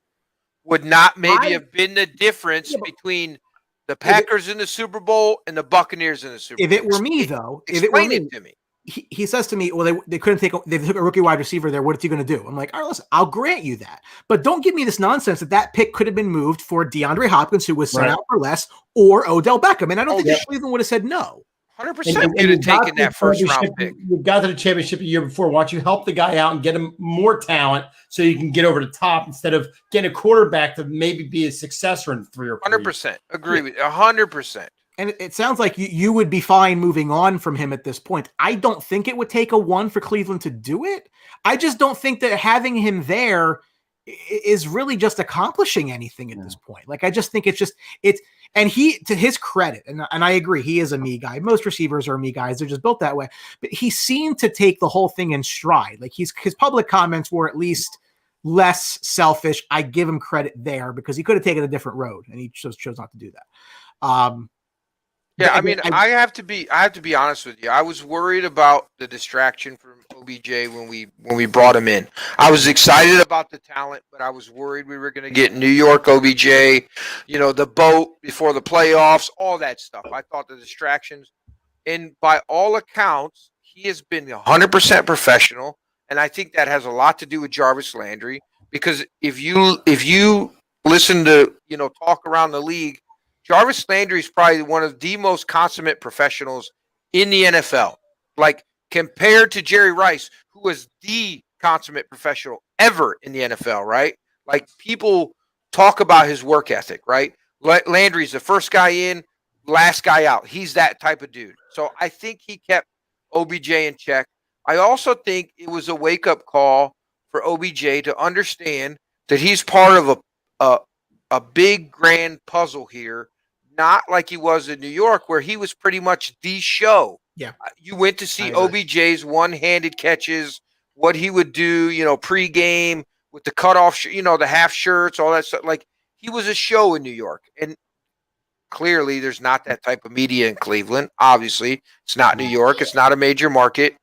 would not maybe have been the difference between the Packers in the Super Bowl and the Buccaneers in the Super Bowl. If it were me, though, explain it to me. He says to me, well, they couldn't they took a rookie wide receiver there. What is he going to do? I'm like, all right, listen, I'll grant you that. But don't give me this nonsense that pick could have been moved for DeAndre Hopkins, who was sent out for less, or Odell Beckham. And I don't think that Cleveland would have said no. 100% you'd have taken that first round pick. You got to the championship a year before. Why don't you help the guy out and get him more talent so you can get over the top instead of getting a quarterback to maybe be a successor in 3 or 4 years. 100%. Agree with you. 100%. And it sounds like you would be fine moving on from him at this point. I don't think it would take a 1 for Cleveland to do it. I just don't think that having him there is really just accomplishing anything at this point. Like, I just think and he, to his credit, and I agree, he is a me guy. Most receivers are me guys. They're just built that way. But he seemed to take the whole thing in stride. Like, his public comments were at least less selfish. I give him credit there because he could have taken a different road, and he chose not to do that. Yeah, I mean, I have to be honest with you. I was worried about the distraction from OBJ when we brought him in. I was excited about the talent, but I was worried we were going to get New York OBJ, the boat before the playoffs, all that stuff. I thought the distractions, and by all accounts, he has been 100% professional, and I think that has a lot to do with Jarvis Landry, because if you listen to talk around the league, Jarvis Landry is probably one of the most consummate professionals in the NFL. Like, compared to Jerry Rice, who was the consummate professional ever in the NFL, right? Like, people talk about his work ethic, right? Landry's the first guy in, last guy out. He's that type of dude. So I think he kept OBJ in check. I also think it was a wake-up call for OBJ to understand that he's part of a big, grand puzzle here. Not like he was in New York, where he was pretty much the show. Yeah. You went to see OBJ's one-handed catches, what he would do, pregame with the cutoff, the half shirts, all that stuff. Like, he was a show in New York. And clearly there's not that type of media in Cleveland. Obviously, it's not New York. It's not a major market.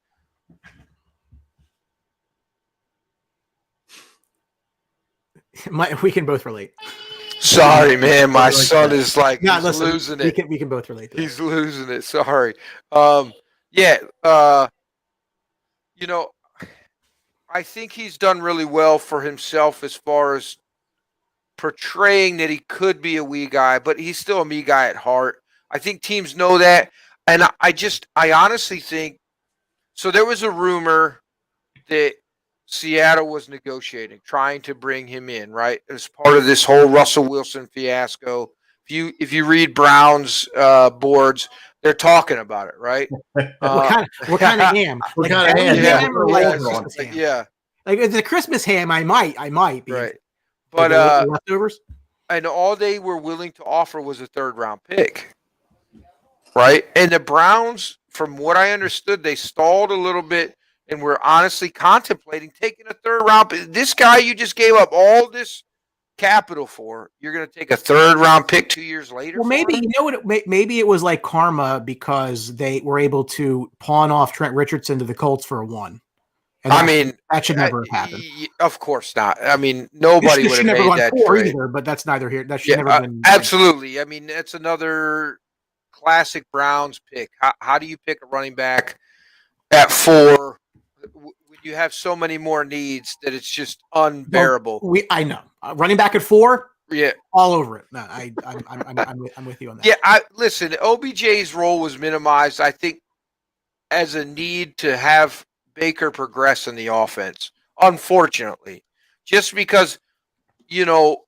We can both relate. Sorry, man. My son is losing it. We can both relate to that. He's losing it. Sorry. I think he's done really well for himself as far as portraying that he could be a we guy, but he's still a me guy at heart. I think teams know that. And I honestly think, so there was a rumor that Seattle was negotiating, trying to bring him in, right? As part of this whole Russell Wilson fiasco. If you read Brown's boards, they're talking about it, right? What kind of ham? What kind of ham? Yeah. Like, if it's a Christmas ham, I might be. Right. But leftovers. And all they were willing to offer was a 3rd round pick. Right? And the Browns, from what I understood, they stalled a little bit and were honestly contemplating taking a 3rd round. This guy you just gave up all this capital for, you're going to take a 3rd round pick 2 years later? Well, maybe maybe it was like karma because they were able to pawn off Trent Richardson to the Colts for a 1. And that should never have happened. Of course not. I mean, nobody would have made that trade either. But that's neither here. That should never have been. Absolutely. I mean, that's another classic Browns pick. How do you pick a running back at 4? You have so many more needs that it's just unbearable. Well, I know. Running back at 4, yeah, all over it. No, I'm with you on that. Yeah, listen. OBJ's role was minimized, I think, as a need to have Baker progress in the offense. Unfortunately, just because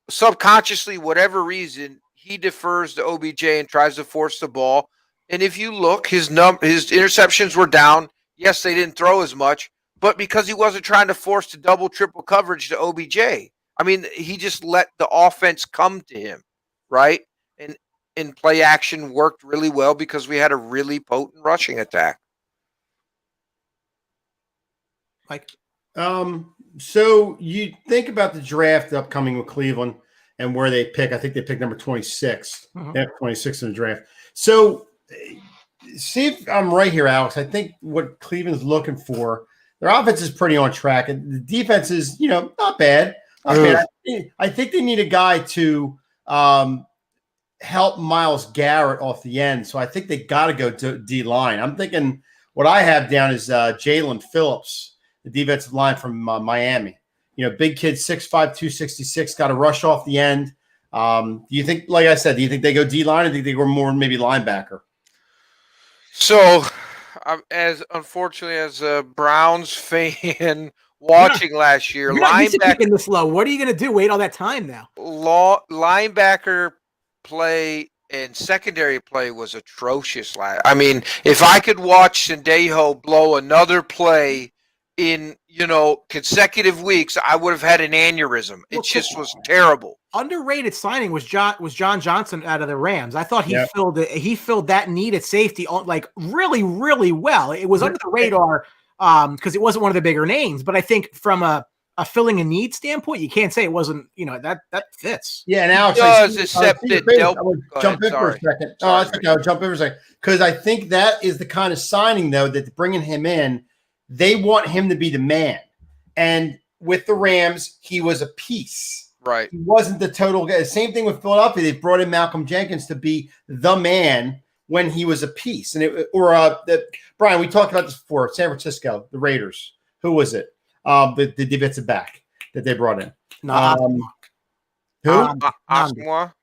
subconsciously, whatever reason, he defers to OBJ and tries to force the ball. And if you look, his interceptions were down. Yes, they didn't throw as much, but because he wasn't trying to force the double, triple coverage to OBJ. I mean, he just let the offense come to him, right? And in play action worked really well because we had a really potent rushing attack. Like, so you think about the draft upcoming with Cleveland and where they pick. I think they pick number 26. They have 26 in the draft. So see if I'm right here, Alex. I think what Cleveland's looking for, their offense is pretty on track. And the defense is, not bad. I think they need a guy to help Myles Garrett off the end. So I think they got to go to D-line. I'm thinking what I have down is Jalen Phillips, the defensive line from Miami. Big kid, 6'5", 266, got to rush off the end. Do you think, like I said, do you think they go D-line or do you think they go more maybe linebacker? So, unfortunately, as a Browns fan watching last year, linebacker this low. What are you going to do? Wait all that time now. Linebacker play and secondary play was atrocious. I mean, if I could watch Sendejo blow another play in consecutive weeks, I would have had an aneurysm. It just was terrible. Underrated signing was John Johnson out of the Rams. I thought he filled that need at safety like really, really well. It was under the radar because it wasn't one of the bigger names, but I think from a filling a need standpoint, you can't say it wasn't. That fits. Yeah, and Alex, jump in for a second. That's okay. I'll jump in for a second because I think that is the kind of signing though that bringing him in. They want him to be the man. And with the Rams, he was a piece. Right. He wasn't the total guy. Same thing with Philadelphia. They brought in Malcolm Jenkins to be the man when he was a piece. And Brian, we talked about this before. San Francisco, the Raiders. Who was it? The defensive back that they brought in. Who? Asamoah.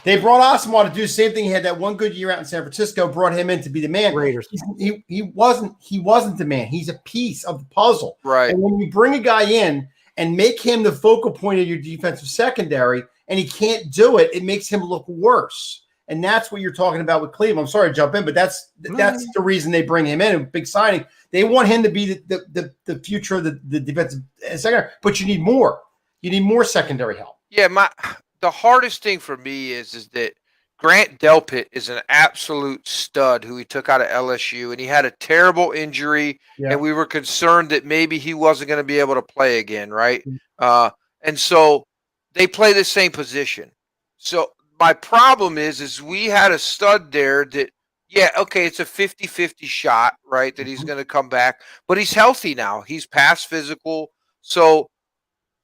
They brought Asamoah to do the same thing. He had that one good year out in San Francisco, brought him in to be the man. Raiders. He wasn't the man. He's a piece of the puzzle. Right. And when you bring a guy in and make him the focal point of your defensive secondary and he can't do it, it makes him look worse. And that's what you're talking about with Cleveland. I'm sorry to jump in, but that's the reason they bring him in. A big signing. They want him to be the future of the defensive secondary, but you need more. You need more secondary help. Yeah, the hardest thing for me is that Grant Delpit is an absolute stud who he took out of LSU, and he had a terrible injury, and we were concerned that maybe he wasn't going to be able to play again, right? And so they play the same position. So my problem is we had a stud there that, it's a 50-50 shot, right, that he's going to come back, but he's healthy now. He's past physical, so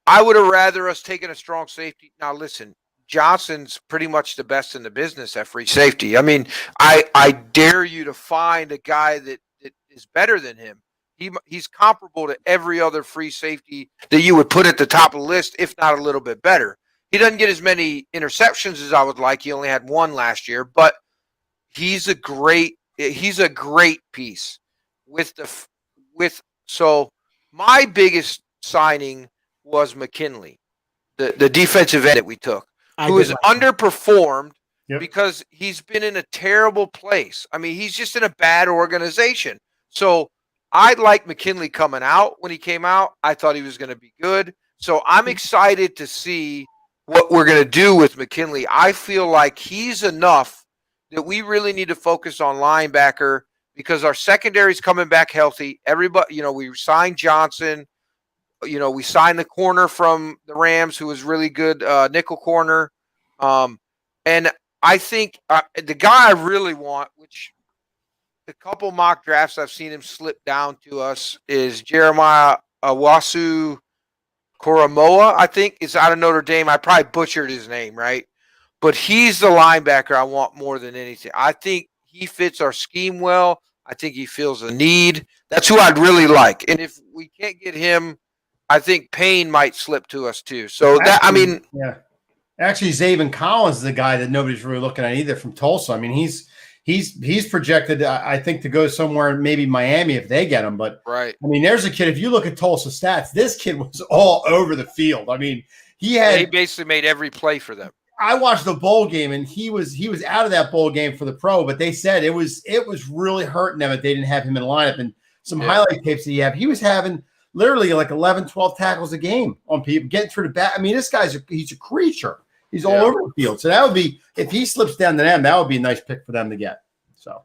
I would have rather us taken a strong safety. Now, listen, Johnson's pretty much the best in the business at free safety. I mean, I dare you to find a guy that is better than him. He's comparable to every other free safety that you would put at the top of the list, if not a little bit better. He doesn't get as many interceptions as I would like. He only had one last year, but he's a great piece. So my biggest signing was McKinley, the defensive end that we took, who is underperformed because he's been in a terrible place. I mean, he's just in a bad organization. So I like McKinley coming out. When he came out, I thought he was going to be good. So I'm excited to see what we're going to do with McKinley. I feel like he's enough that we really need to focus on linebacker because our secondary's coming back healthy. Everybody, we signed Johnson. We signed the corner from the Rams, who was really good, nickel corner. And I think the guy I really want, which the couple mock drafts I've seen him slip down to us, is Jeremiah Awasu Koromoa, I think. It's out of Notre Dame. I probably butchered his name, right? But he's the linebacker I want more than anything. I think he fits our scheme well. I think he feels a need. That's who I'd really like. And if we can't get him, I think Payne might slip to us too. So actually, Zaven Collins is the guy that nobody's really looking at either from Tulsa. I mean, he's projected, I think, to go somewhere, maybe Miami if they get him. But right, I mean, there's a kid. If you look at Tulsa stats, this kid was all over the field. I mean, he basically made every play for them. I watched the bowl game, and he was out of that bowl game for the pro. But they said it was really hurting them that they didn't have him in the lineup. And some highlight tapes that he was having literally like 11, 12 tackles a game on people, getting through the back. I mean, this guy's he's a creature. He's all over the field. So that would be, if he slips down to them, that would be a nice pick for them to get. So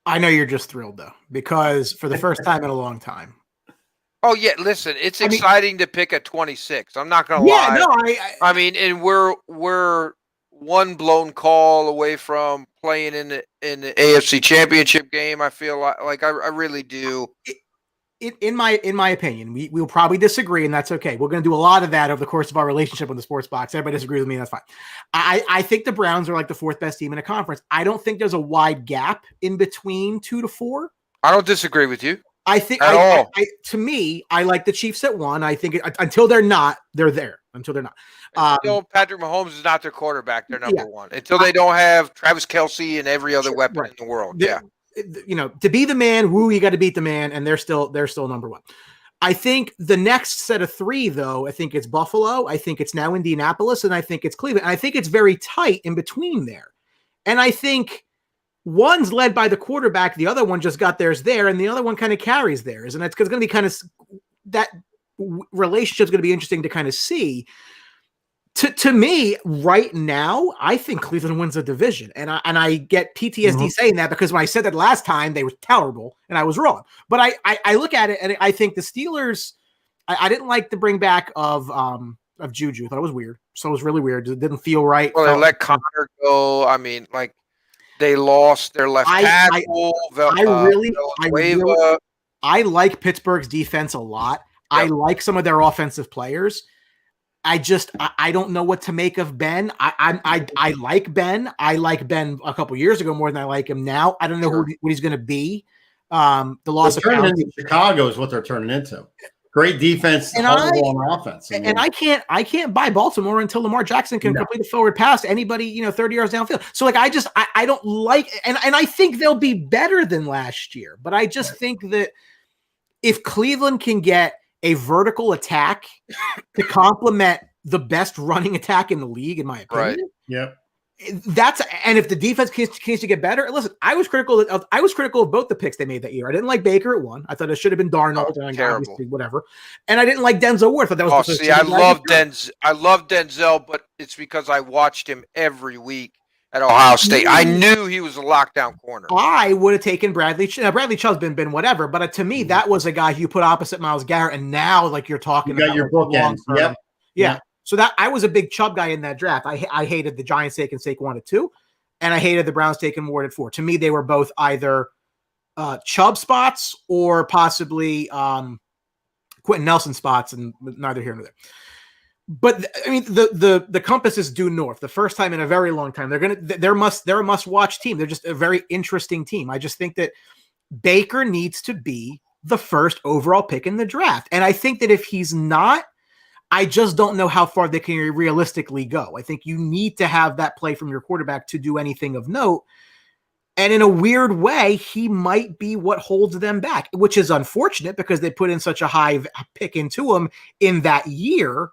I know you're just thrilled though, because for the first time in a long time. Oh yeah, listen, it's exciting to pick at 26. I'm not gonna lie. No, I mean, and we're one blown call away from playing in the AFC Championship game. I feel like I really do. In my opinion, we will probably disagree, and that's okay. We're going to do a lot of that over the course of our relationship on the Sports Box. Everybody disagrees with me, that's fine. I think the Browns are like the fourth best team in the conference. I don't think there's a wide gap in between 2 to 4. I don't disagree with you. I think at all. To me, I like the Chiefs at 1. I think until they're not, they're there. Until they're not. Until Patrick Mahomes is not their quarterback, they're number 1. Until they don't have Travis Kelce and every other weapon in the world. To be the man, you got to beat the man, and they're still number 1. I think the next set of 3, though, I think it's Buffalo, I think it's now Indianapolis, and I think it's Cleveland. And I think it's very tight in between there. And I think one's led by the quarterback, the other one just got theirs there, and the other one kind of carries theirs. And it's going to be kind of that relationship's going to be interesting to kind of see. To me, right now, I think Cleveland wins the division, and I get PTSD saying that, because when I said that last time, they were terrible, and I was wrong. But I look at it, and I think the Steelers. I didn't like the bring back of Juju. I thought it was weird. So it was really weird. It didn't feel right. Well, they let Connor go. I mean, like, they lost their left tackle. I like Pittsburgh's defense a lot. Yep. I like some of their offensive players. I don't know what to make of Ben. I like Ben. I like Ben a couple years ago more than I like him now. I don't know what he's going to be. The loss of Chicago is what they're turning into. Great defense and on offense. I can't buy Baltimore until Lamar Jackson can complete a forward pass to anybody, 30 yards downfield. So I don't like, and I think they'll be better than last year. But I just think that if Cleveland can get a vertical attack to complement the best running attack in the league, in my opinion. Right. Yep. And if the defense continues to get better, listen, I was critical of both the picks they made that year. I didn't like Baker at 1. I thought it should have been Darnold, terrible. Whatever. And I didn't like Denzel Ward. I thought that was I love Denzel, but it's because I watched him every week at Ohio State. I knew he was a lockdown corner. I would have taken Bradley. Bradley Chubb's been whatever, but to me, that was a guy you put opposite Myles Garrett, and now like you're talking about your bookends. Yep. Yeah. So that I was a big Chubb guy in that draft. I hated the Giants taking Saquon at 2, and I hated the Browns taking Ward at 4. To me, they were both either Chubb spots or possibly Quentin Nelson spots, and neither here nor there. But I mean, the compass is due north. The first time in a very long time. They're a must-watch team. They're just a very interesting team. I just think that Baker needs to be the first overall pick in the draft, and I think that if he's not, I just don't know how far they can realistically go. I think you need to have that play from your quarterback to do anything of note. And in a weird way, he might be what holds them back, which is unfortunate because they put in such a high pick into him in that year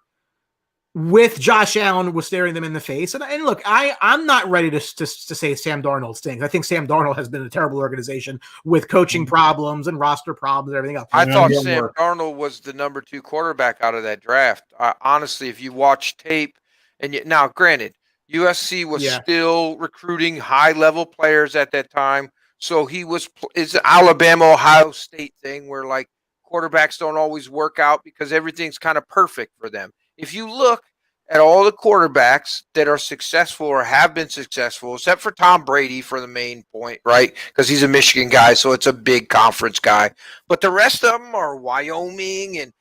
with Josh Allen was staring them in the face. And look, I'm not ready to say Sam Darnold stinks. I think Sam Darnold has been a terrible organization with coaching problems and roster problems and everything else. I thought Sam Darnold was the number 2 quarterback out of that draft. Honestly, if you watch tape, now granted, USC was still recruiting high-level players at that time. So it's an Alabama-Ohio State thing where like quarterbacks don't always work out because everything's kind of perfect for them. If you look at all the quarterbacks that are successful or have been successful, except for Tom Brady for the main point, right? Because he's a Michigan guy, so it's a big conference guy. But the rest of them are Wyoming and,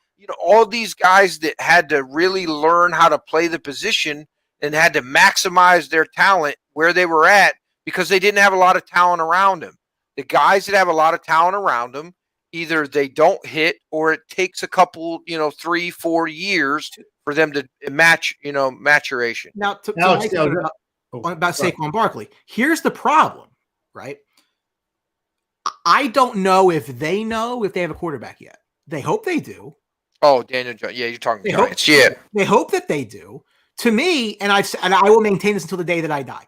all these guys that had to really learn how to play the position and had to maximize their talent where they were at because they didn't have a lot of talent around them. The guys that have a lot of talent around them, either they don't hit or it takes a couple, 3-4 years for them to match, maturation. Now, about Saquon Barkley, here's the problem, right? I don't know if they have a quarterback yet. They hope they do. Oh, Daniel Jones. Yeah, you're talking Giants. They hope that they do. To me, and I will maintain this until the day that I die.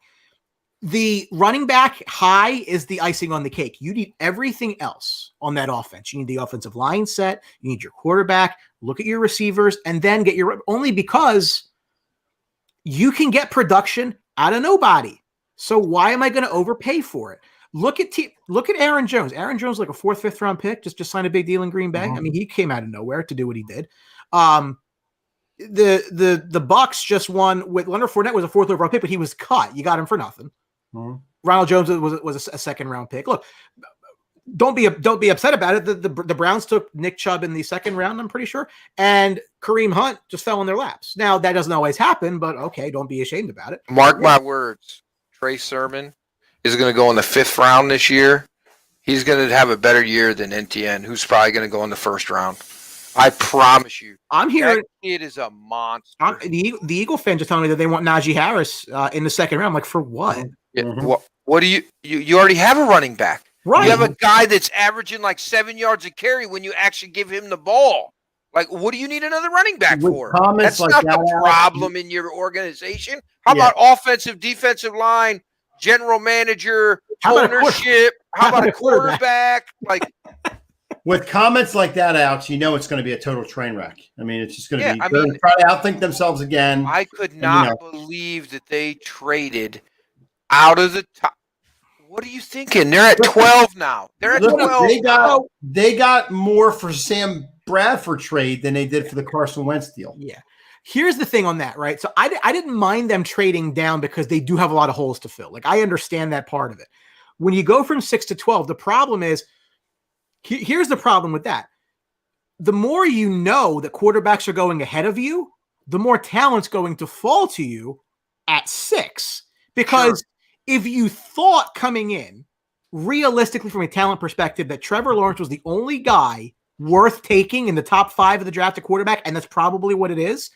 The running back high is the icing on the cake. You need everything else on that offense. You need the offensive line set. You need your quarterback. Look at your receivers, and then get your only because you can get production out of nobody. So why am I going to overpay for it? Look at Aaron Jones. Aaron Jones, like a 4th, 5th round pick, just signed a big deal in Green Bay. I mean, he came out of nowhere to do what he did. The Bucks just won with Leonard Fournette was a 4th overall pick, but he was cut. You got him for nothing. Ronald Jones was a 2nd round pick. Look, don't be upset about it. The Browns took Nick Chubb in the 2nd round, I'm pretty sure, and Kareem Hunt just fell in their laps. Now that doesn't always happen, but okay, don't be ashamed about it. Mark my words, Trey Sermon is going to go in the 5th round this year. He's going to have a better year than NTN, who's probably going to go in the 1st round. I promise you. I'm hearing that kid is a monster. The Eagle fan just telling me that they want Najee Harris in the 2nd round. I'm like, for what? Yeah, what do you already have a running back? Right. You have a guy that's averaging like 7 yards a carry when you actually give him the ball. Like, what do you need another running back for? That's like not the problem in your organization. How about offensive, defensive line, general manager, ownership? How about a quarterback? Like, with comments like that, Alex, you know it's going to be a total train wreck. I mean, it's just going to be. They're going to try to outthink themselves again. I could not believe that they traded out of the top. What are you thinking? They're at 12 now. They're at 12. They got more for Sam Bradford trade than they did for the Carson Wentz deal. Yeah. Here's the thing on that, right? So I didn't mind them trading down because they do have a lot of holes to fill. Like, I understand that part of it. When you go from 6 to 12, the problem is, here's the problem with that. The more you know that quarterbacks are going ahead of you, the more talent's going to fall to you at 6. Because if you thought coming in, realistically from a talent perspective, that Trevor Lawrence was the only guy worth taking in the top 5 of the draft at quarterback, and that's probably what it is,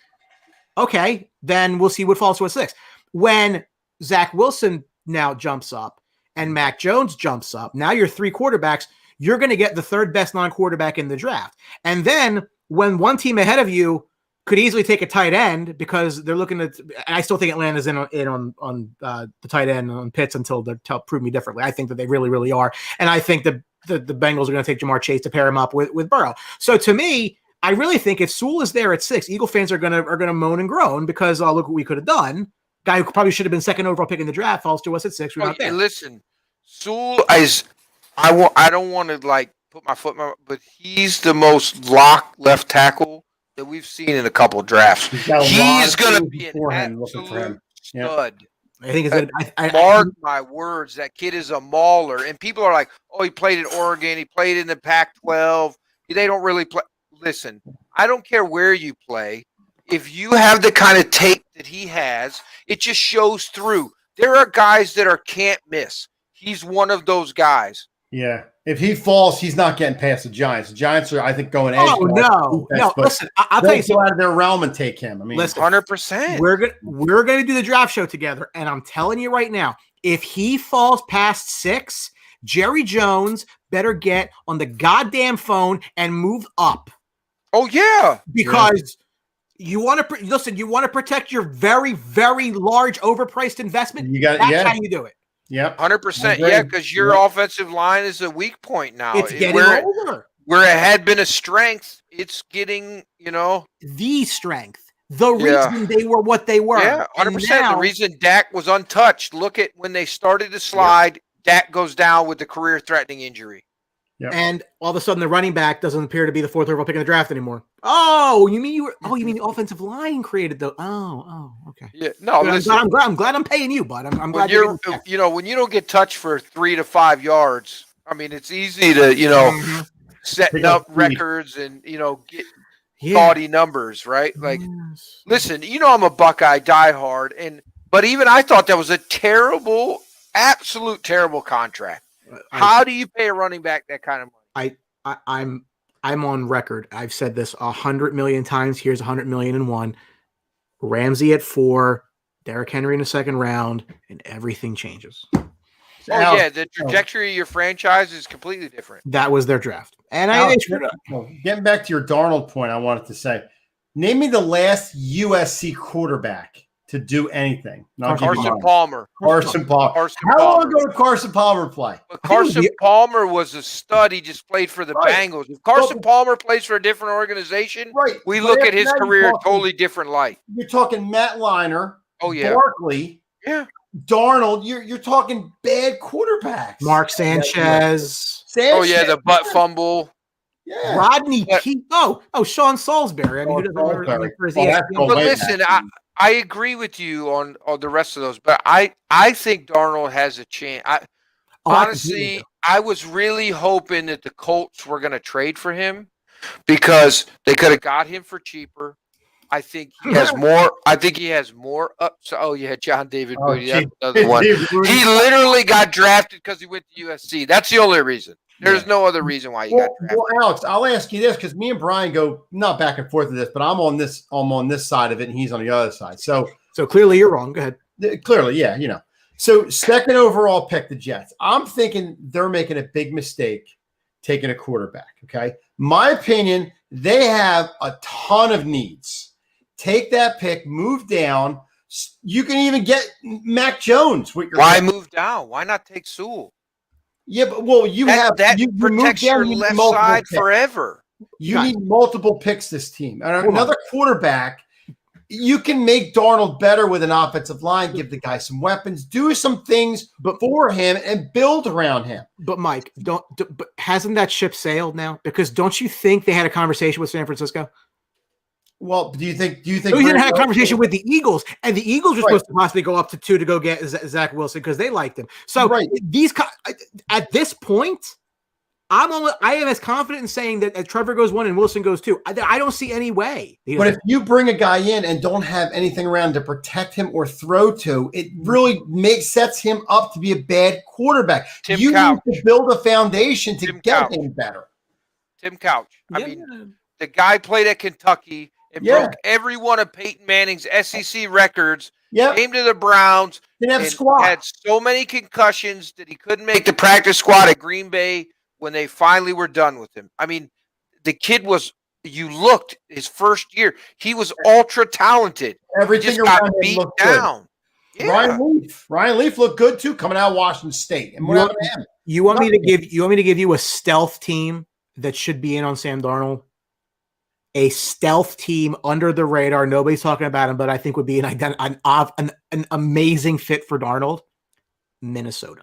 okay, then we'll see what falls to a 6. When Zach Wilson now jumps up and Mac Jones jumps up, now you're 3 quarterbacks, you're going to get the 3rd best non-quarterback in the draft. And then when one team ahead of you could easily take a tight end because they're looking at, and I still think Atlanta's in on the tight end on Pitts until they prove me differently. I think that they really, really are. And I think the Bengals are going to take Jamar Chase to pair him up with Burrow. So to me, I really think if Sewell is there at 6, Eagle fans are going to moan and groan because, oh, look what we could have done. Guy who probably should have been 2nd overall pick in the draft falls to us at 6. We're not there. Listen, Sewell is, I don't want to like put my foot in my, but he's the most locked left tackle that we've seen in a couple drafts. He's going to be an absolute stud. I think it's mark my words, that kid is a mauler. And people are like, oh, he played in Oregon, he played in the Pac-12. They don't really play. Listen, I don't care where you play. If you have the kind of tape that he has, it just shows through. There are guys that are can't miss. He's one of those guys. Yeah. If he falls, he's not getting past the Giants. The Giants are, I think, going edge. Oh, no. Listen, I'll tell you go out of their realm and take him. I mean, listen, 100%. We're gonna do the draft show together, and I'm telling you right now, if he falls past 6, Jerry Jones better get on the goddamn phone and move up. Oh yeah, because you want to listen. You want to protect your very, very large, overpriced investment. That's how you do it. Yep, 100%. Yeah, because your offensive line is a weak point now. It's getting over. Where it had been a strength, it's getting, the strength. The reason they were what they were. Yeah, 100%. The reason Dak was untouched. Look at when they started to slide, Dak goes down with the career-threatening injury. Yep. And all of a sudden, the running back doesn't appear to be the 4th overall pick in the draft anymore. Oh, you mean the offensive line created the? Oh, okay. Yeah, no. Listen, I'm glad I'm paying you, bud. I'm glad you're. When you don't get touched for 3 to 5 yards, I mean, it's easy to setting up records and get gaudy numbers, right? Like, listen, I'm a Buckeye diehard, but even I thought that was a terrible, absolute terrible contract. How do you pay a running back that kind of money? I'm on record. I've said this 100 million times. Here's 100 million and one. Ramsey at 4, Derrick Henry in the 2nd round, and everything changes. The trajectory of your franchise is completely different. That was their draft. And getting back to your Darnold point, I wanted to say, name me the last USC quarterback to do anything. Carson Palmer. Carson Palmer. How long ago did Carson Palmer play? But Carson Palmer was a stud. He just played for the Bengals. If Carson Palmer plays for a different organization, we look at his career in a totally different light. You're talking Matt Leinart. Oh, yeah. Barkley. Yeah. Darnold. You're talking bad quarterbacks. Mark Sanchez. Oh, yeah, the butt fumble. Yeah. Rodney Peete. Oh, Sean Salisbury. I mean, who doesn't remember his ESPN? But listen, I agree with you on the rest of those, but I think Darnold has a chance. Honestly, I was really hoping that the Colts were going to trade for him because they could have got him for cheaper. I think he has more. I think he has more Oh, yeah, John David Booty. That's another one. He literally got drafted because he went to USC. That's the only reason. There's no other reason why he got drafted. Well, Alex, I'll ask you this because me and Brian go not back and forth with this, but I'm on this side of it and he's on the other side. So clearly you're wrong. Go ahead. Clearly, yeah, So second overall pick, the Jets. I'm thinking they're making a big mistake taking a quarterback. Okay, my opinion, they have a ton of needs. Take that pick, move down. You can even get Mac Jones. Why move down? Why not take Sewell? Yeah, but you protects your left side forever. You need multiple picks this team. And another quarterback, you can make Darnold better with an offensive line, give the guy some weapons, do some things for him and build around him. But Mike, but hasn't that ship sailed now? Because don't you think they had a conversation with San Francisco? Well, do you think he didn't have a conversation with the Eagles, and the Eagles were supposed to possibly go up to 2 to go get Zach Wilson because they liked him. So at this point, I am as confident in saying that Trevor goes 1 and Wilson goes 2. I don't see any way. But if you bring a guy in and don't have anything around to protect him or throw to, it really sets him up to be a bad quarterback. You need to build a foundation to get him better. Tim Couch. I mean, the guy played at Kentucky. It broke every one of Peyton Manning's SEC records. Came to the Browns. Didn't have squad. Had so many concussions that he couldn't make the practice squad at Green Bay when they finally were done with him. I mean, the kid was. You looked his first year. He was ultra talented. Everything he just got beat down. Yeah. Ryan Leaf looked good too, coming out of Washington State. And you want me to give you a stealth team that should be in on Sam Darnold? A stealth team under the radar. Nobody's talking about him, but I think would be an amazing fit for Darnold. Minnesota.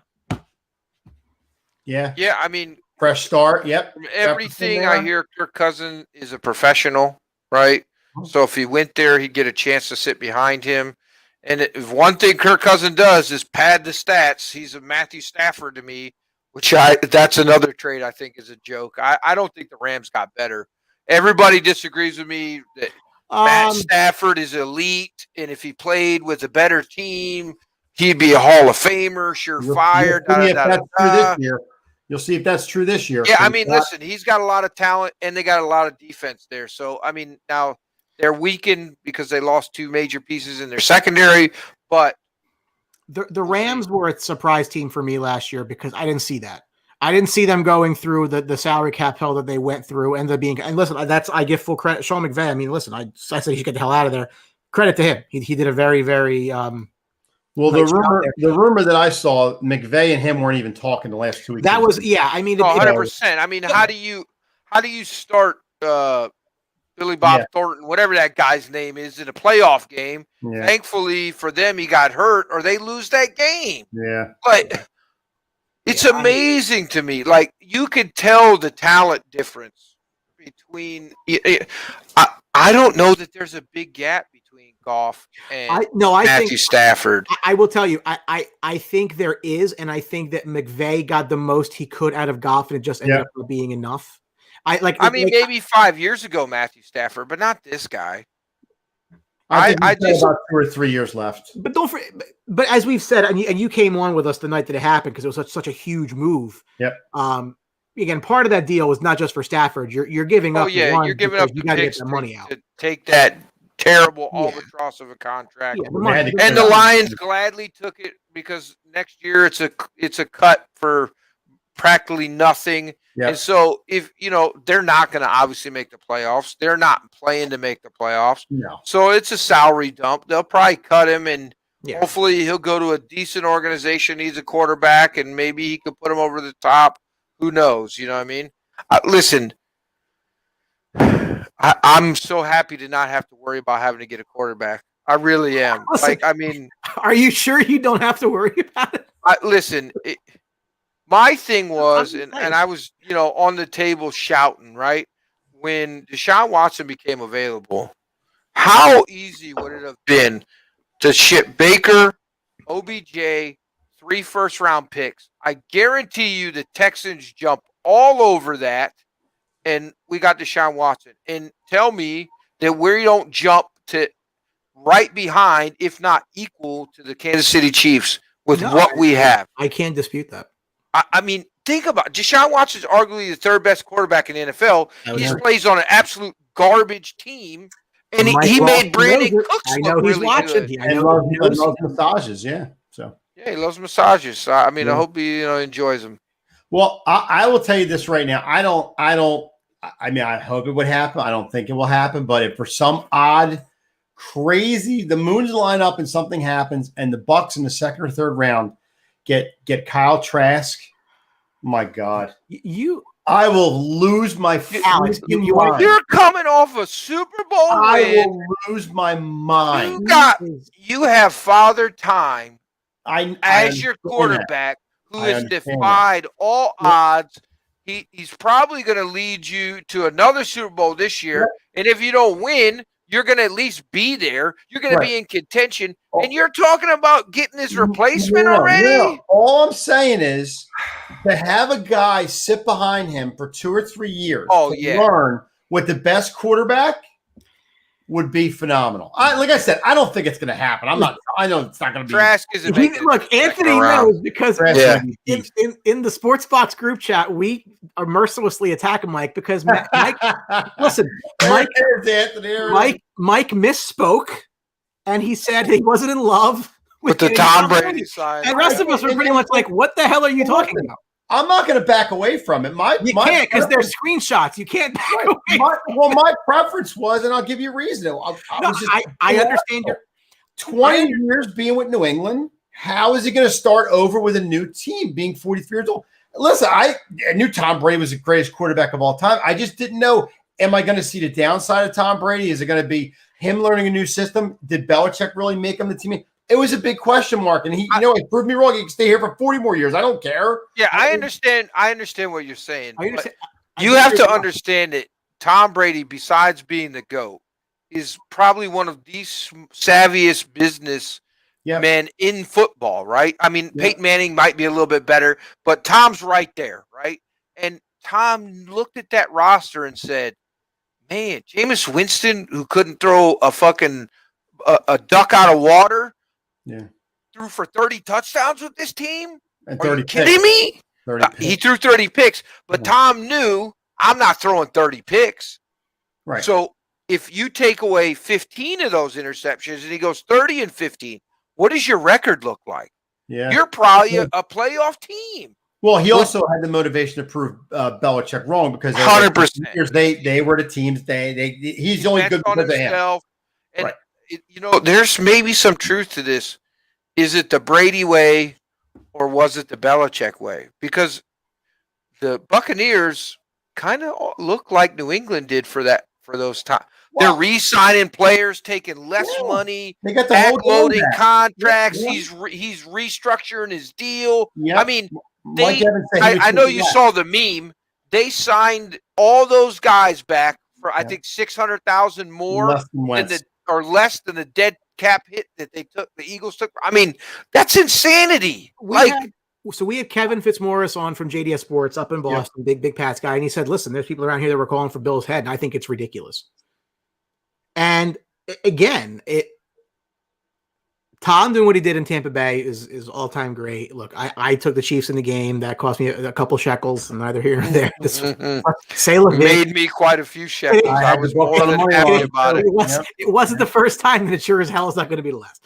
Yeah. Yeah. I mean, fresh start. Yep. From everything I hear, Kirk Cousins is a professional, right? So if he went there, he'd get a chance to sit behind him. And if one thing Kirk Cousins does is pad the stats. He's a Matthew Stafford to me, that's another trade I think is a joke. I don't think the Rams got better. Everybody disagrees with me that Matt Stafford is elite, and if he played with a better team, he'd be a Hall of Famer, surefire. You'll see if that's true this year. Yeah, I mean, listen, he's got a lot of talent, and they got a lot of defense there. So, I mean, now they're weakened because they lost 2 major pieces in their secondary, but the Rams were a surprise team for me last year because I didn't see that. I didn't see them going through the salary cap hell that they went through, and listen, I give full credit. Sean McVay. I mean, listen, I said he should get the hell out of there. Credit to him. He did a very, very well. The rumor that I saw, McVay and him weren't even talking the last 2 weeks. That was I mean, 100%. I mean, how do you start Billy Bob Thornton, whatever that guy's name is, in a playoff game? Yeah. Thankfully for them, he got hurt, or they lose that game. Yeah, but. It's amazing to me. Like, you could tell the talent difference between. I don't know that there's a big gap between Goff and Matthew Stafford. I will tell you, I think there is, and I think that McVay got the most he could out of Goff, and it just ended up being enough. Maybe 5 years ago, Matthew Stafford, but not this guy. I just about 2 or 3 years left. But but as we've said, and you came on with us the night that it happened because it was such a huge move. Yep. Again, part of that deal was not just for Stafford. You're giving up. You're giving up. You got to get the money out to take that terrible albatross of a contract. And the Lions gladly took it because next year it's a cut for practically nothing. Yep. And so if, they're not going to obviously make the playoffs. They're not playing to make the playoffs. No. So it's a salary dump. They'll probably cut him, and hopefully he'll go to a decent organization, needs a quarterback, and maybe he could put him over the top. Who knows? You know what I mean? Listen, I'm so happy to not have to worry about having to get a quarterback. I really am. Listen, are you sure you don't have to worry about it? My thing was, and I was, on the table shouting, right? When Deshaun Watson became available, how easy would it have been to ship Baker, OBJ, 3 first-round picks? I guarantee you the Texans jump all over that, and we got Deshaun Watson. And tell me that we don't jump to right behind, if not equal, to the Kansas City Chiefs with what we have. I can't dispute that. I mean, think about it. Deshaun Watson's arguably the third best quarterback in the NFL. He just plays on an absolute garbage team, and he made Brandon Cooks look really good. He loves massages, So he loves massages. I hope he enjoys them. Well, I will tell you this right now. I hope it would happen. I don't think it will happen. But if for some odd, crazy, the moons line up and something happens, and the Bucks in the second or third round get Kyle Trask, my God, I will lose my Alex, mind. You're coming off a Super Bowl win. I will lose my mind. You have Father Time as your quarterback who has defied all odds. He's probably going to lead you to another Super Bowl this year. And if you don't win, you're going to at least be there. You're going to be in contention. And you're talking about getting his replacement already? Yeah. All I'm saying is to have a guy sit behind him for 2 or 3 years to learn with the best quarterback would be phenomenal. Like I said, I don't think it's going to happen. I know it's not going to be. Trask isn't making Look, Anthony knows because in the Sports Box group chat, we are mercilessly attacking Mike because Mike listen, Mike misspoke and he said he wasn't in love with the Tom Brady sign. And the rest of us were pretty much like, what the hell are you talking about? I'm not going to back away from it. You can't because they're screenshots. You can't back away. My preference was, and I'll give you a reason. I understand your 20 years being with New England. How is he going to start over with a new team being 43 years old? Listen, I knew Tom Brady was the greatest quarterback of all time. I just didn't know, am I going to see the downside of Tom Brady? Is it going to be him learning a new system? Did Belichick really make him the team? It was a big question mark, and he proved me wrong. He can stay here for 40 more years. I don't care. Yeah, I understand. I understand what you're saying. You have to understand that Tom Brady, besides being the GOAT, is probably one of the savviest business men in football, right? I mean, Peyton Manning might be a little bit better, but Tom's right there, right? And Tom looked at that roster and said, man, Jameis Winston, who couldn't throw a fucking a duck out of water, threw for 30 touchdowns with this team? And Are you kidding me? He threw 30 picks, but Tom knew I'm not throwing 30 picks. Right. So if you take away 15 of those interceptions and he goes 30 and 15, what does your record look like? Yeah. You're probably a playoff team. Well, he also had the motivation to prove Belichick wrong because 100%. They were the teams. He's only good because of him. And there's maybe some truth to this. Is it the Brady way or was it the Belichick way? Because the Buccaneers kind of look like New England did for those times. They're re-signing players, taking less money, they got the backloading contracts. Yeah. He's restructuring his deal. Yeah. I mean, I know you saw the meme. They signed all those guys back for I think $600,000 more less than the dead cap hit that they took. The Eagles took. I mean, that's insanity. We had Kevin Fitzmaurice on from JDS Sports up in Boston, big Pats guy, and he said, "Listen, there's people around here that were calling for Bill's head, and I think it's ridiculous." And again, Tom doing what he did in Tampa Bay is all time great. Look, I took the Chiefs in the game. That cost me a couple shekels, neither here nor there. Made me quite a few shekels. I was more than happy about it. It wasn't the first time, and it sure as hell is not going to be the last.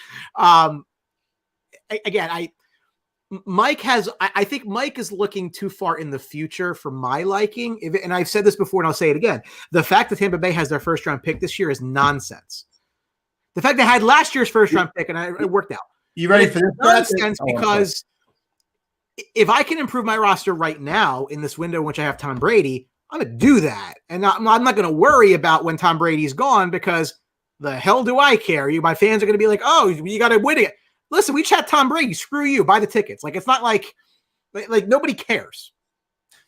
Mike has, I think Mike is looking too far in the future for my liking. And I've said this before and I'll say it again. The fact that Tampa Bay has their first round pick this year is nonsense. The fact they had last year's first round pick and it worked out. You ready for this? Nonsense because if I can improve my roster right now in this window in which I have Tom Brady, I'm going to do that. And I'm not going to worry about when Tom Brady's gone because the hell do I care? My fans are going to be like, oh, you got to win it. Listen, we chat Tom Brady. Screw you. Buy the tickets. Like, it's not like nobody cares.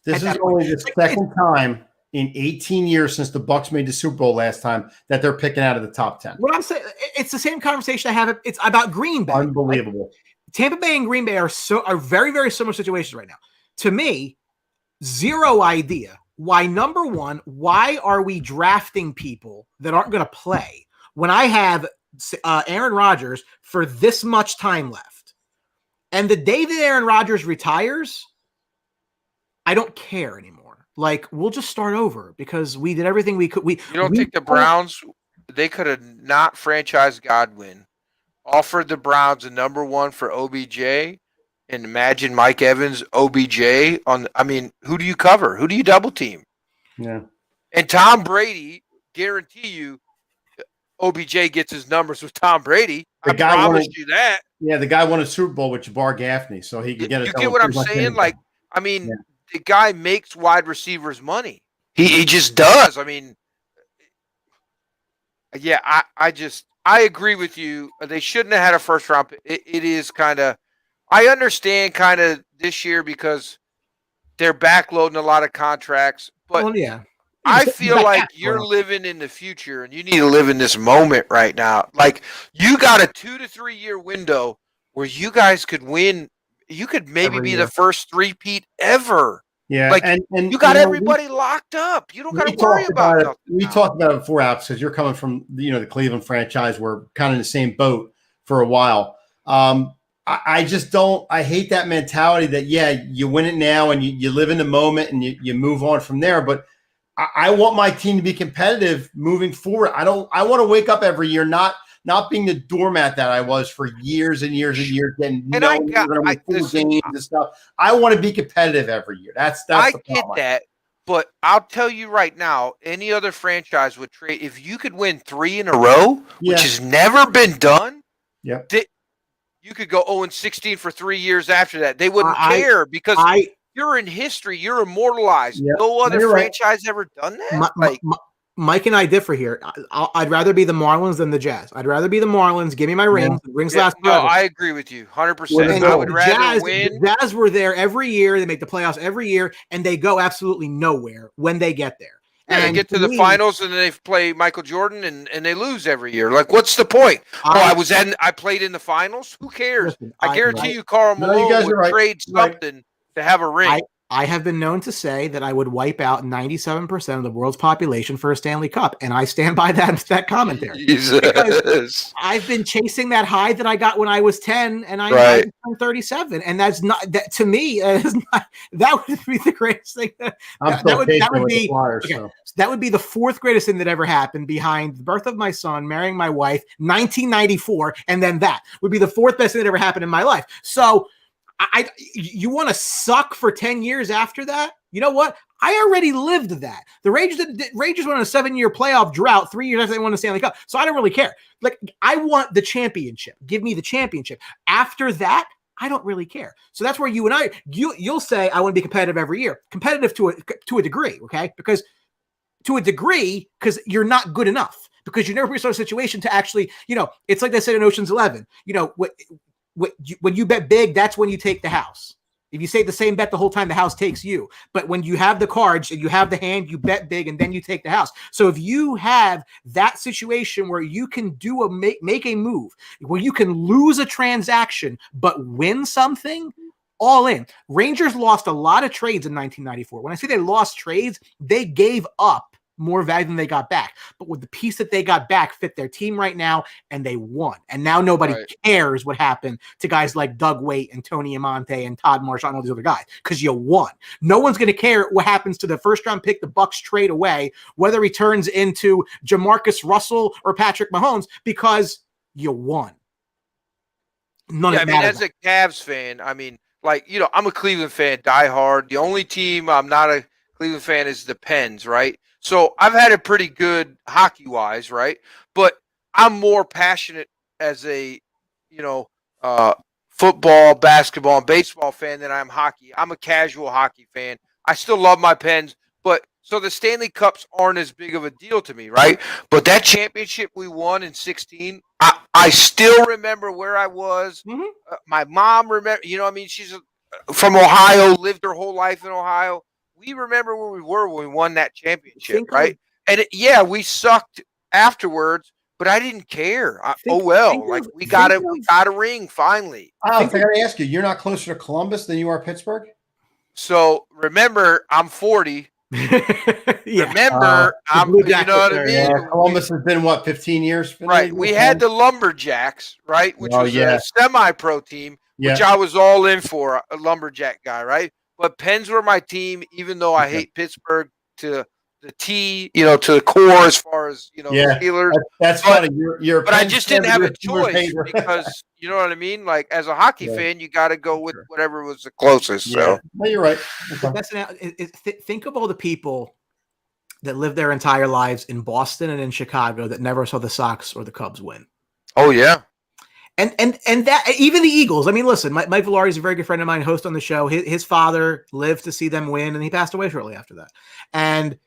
This is only the second time in 18 years since the Bucs made the Super Bowl last time that they're picking out of the top 10. What I'm saying, it's the same conversation I have. It's about Green Bay. Unbelievable. Right? Tampa Bay and Green Bay are very, very similar situations right now. To me, zero idea why, number one, why are we drafting people that aren't going to play when I have Aaron Rodgers for this much time left? And the day that Aaron Rodgers retires, I don't care anymore. Like, we'll just start over because we did everything we could. You don't think the Browns, they could have not franchised Godwin, offered the Browns a number one for OBJ, and imagine Mike Evans, OBJ on. I mean, who do you cover? Who do you double team? Yeah. And Tom Brady, guarantee you, OBJ gets his numbers with Tom Brady. I promise you that. Yeah, the guy won a Super Bowl with Jabbar Gaffney, so he could get it. You get what I'm saying? Like, I mean, the guy makes wide receivers money. He just does. I mean, yeah, I agree with you. They shouldn't have had a first round pick. It is kind of, I understand kind of this year because they're backloading a lot of contracts, but I feel like you're living in the future and you need to live in this moment right now. Like, you got a 2 to 3 year window where you guys could win. You could maybe be the first three-peat ever. Yeah. Like, and you got everybody locked up. You don't got to worry about it. We talked about it before, Alex, because you're coming from, the Cleveland franchise. We're kind of in the same boat for a while. I just don't – I hate that mentality that, you win it now and you live in the moment and you move on from there. But I want my team to be competitive moving forward. I want to wake up every year not being the doormat that I was for years and years and years. And games and stuff. I want to be competitive every year. That's I the get that, but I'll tell you right now, any other franchise would trade if you could win 3 in a row, which has never been done. Yeah, you could go 0-16 for 3 years after that. They wouldn't care because you're in history. You're immortalized. Yep. No other franchise ever done that. Mike and I differ here. I'd rather be the Marlins than the Jazz. I'd rather be the Marlins. Give me my rings. The rings last forever. No, I agree with you 100%. I would rather win. The Jazz were there every year. They make the playoffs every year, and they go absolutely nowhere when they get there. Yeah, and they get to the finals, and then they play Michael Jordan, and they lose every year. Like, what's the point? I played in the finals? Who cares? Listen, I guarantee you Karl Malone would trade something to have a ring. I have been known to say that I would wipe out 97% of the world's population for a Stanley Cup, and I stand by that commentary. Jesus. I've been chasing that high that I got when I was 10, and I'm 37, and that's not that to me. That would be the greatest thing. That would be the fourth greatest thing that ever happened, behind the birth of my son, marrying my wife, 1994, and then that would be the fourth best thing that ever happened in my life. So. You want to suck for 10 years after that? You know what? I already lived that. The Rangers went on a 7-year playoff drought 3 years after they won the Stanley Cup. So I don't really care. Like, I want the championship. Give me the championship. After that, I don't really care. So that's where you and you'll say I want to be competitive every year. Competitive to a degree, okay? Because to a degree, because you're not good enough. Because you never put yourself in a situation to actually, it's like they said in Ocean's 11. When you bet big, that's when you take the house. If you say the same bet the whole time, the house takes you. But when you have the cards and you have the hand, you bet big and then you take the house. So if you have that situation where you can make a move, where you can lose a transaction but win something, all in. Rangers lost a lot of trades in 1994. When I say they lost trades, they gave up more value than they got back. But with the piece that they got back fit their team right now, and they won. And now nobody cares what happened to guys like Doug Waite and Tony Amonte and Todd Marshall and all these other guys, because you won. No one's going to care what happens to the first-round pick the Bucs trade away, whether he turns into Jamarcus Russell or Patrick Mahomes, because you won. As a Cavs fan, like, I'm a Cleveland fan, die hard. The only team I'm not a Cleveland fan is the Pens, right? So I've had it pretty good hockey-wise, right? But I'm more passionate as a, football, basketball, and baseball fan than I'm hockey. I'm a casual hockey fan. I still love my Pens, but so the Stanley Cups aren't as big of a deal to me, right? But that championship we won in 2016, I still remember where I was. My mom remember, she's from Ohio, lived her whole life in Ohio. We remember where we were when we won that championship, right? And we sucked afterwards, but I didn't care. We got a ring finally. I got to ask you, you're not closer to Columbus than you are Pittsburgh? So remember, I'm 40. Remember, you know what I mean? Yeah, Columbus has been, 15 years? Right. We had the Lumberjacks, right? Which was a semi-pro team, which I was all in for, a Lumberjack guy, right? But Pens were my team, even though I hate Pittsburgh to the T, to the core as far as, the Steelers. That's funny. But I just didn't have a choice because, you know what I mean? Like, as a hockey fan, you got to go with whatever was the closest. So, no, you're right. Think of all the people that lived their entire lives in Boston and in Chicago that never saw the Sox or the Cubs win. Oh, yeah. And that even the Eagles. I mean, listen, Mike Valari is a very good friend of mine, host on the show. His father lived to see them win, and he passed away shortly after that. And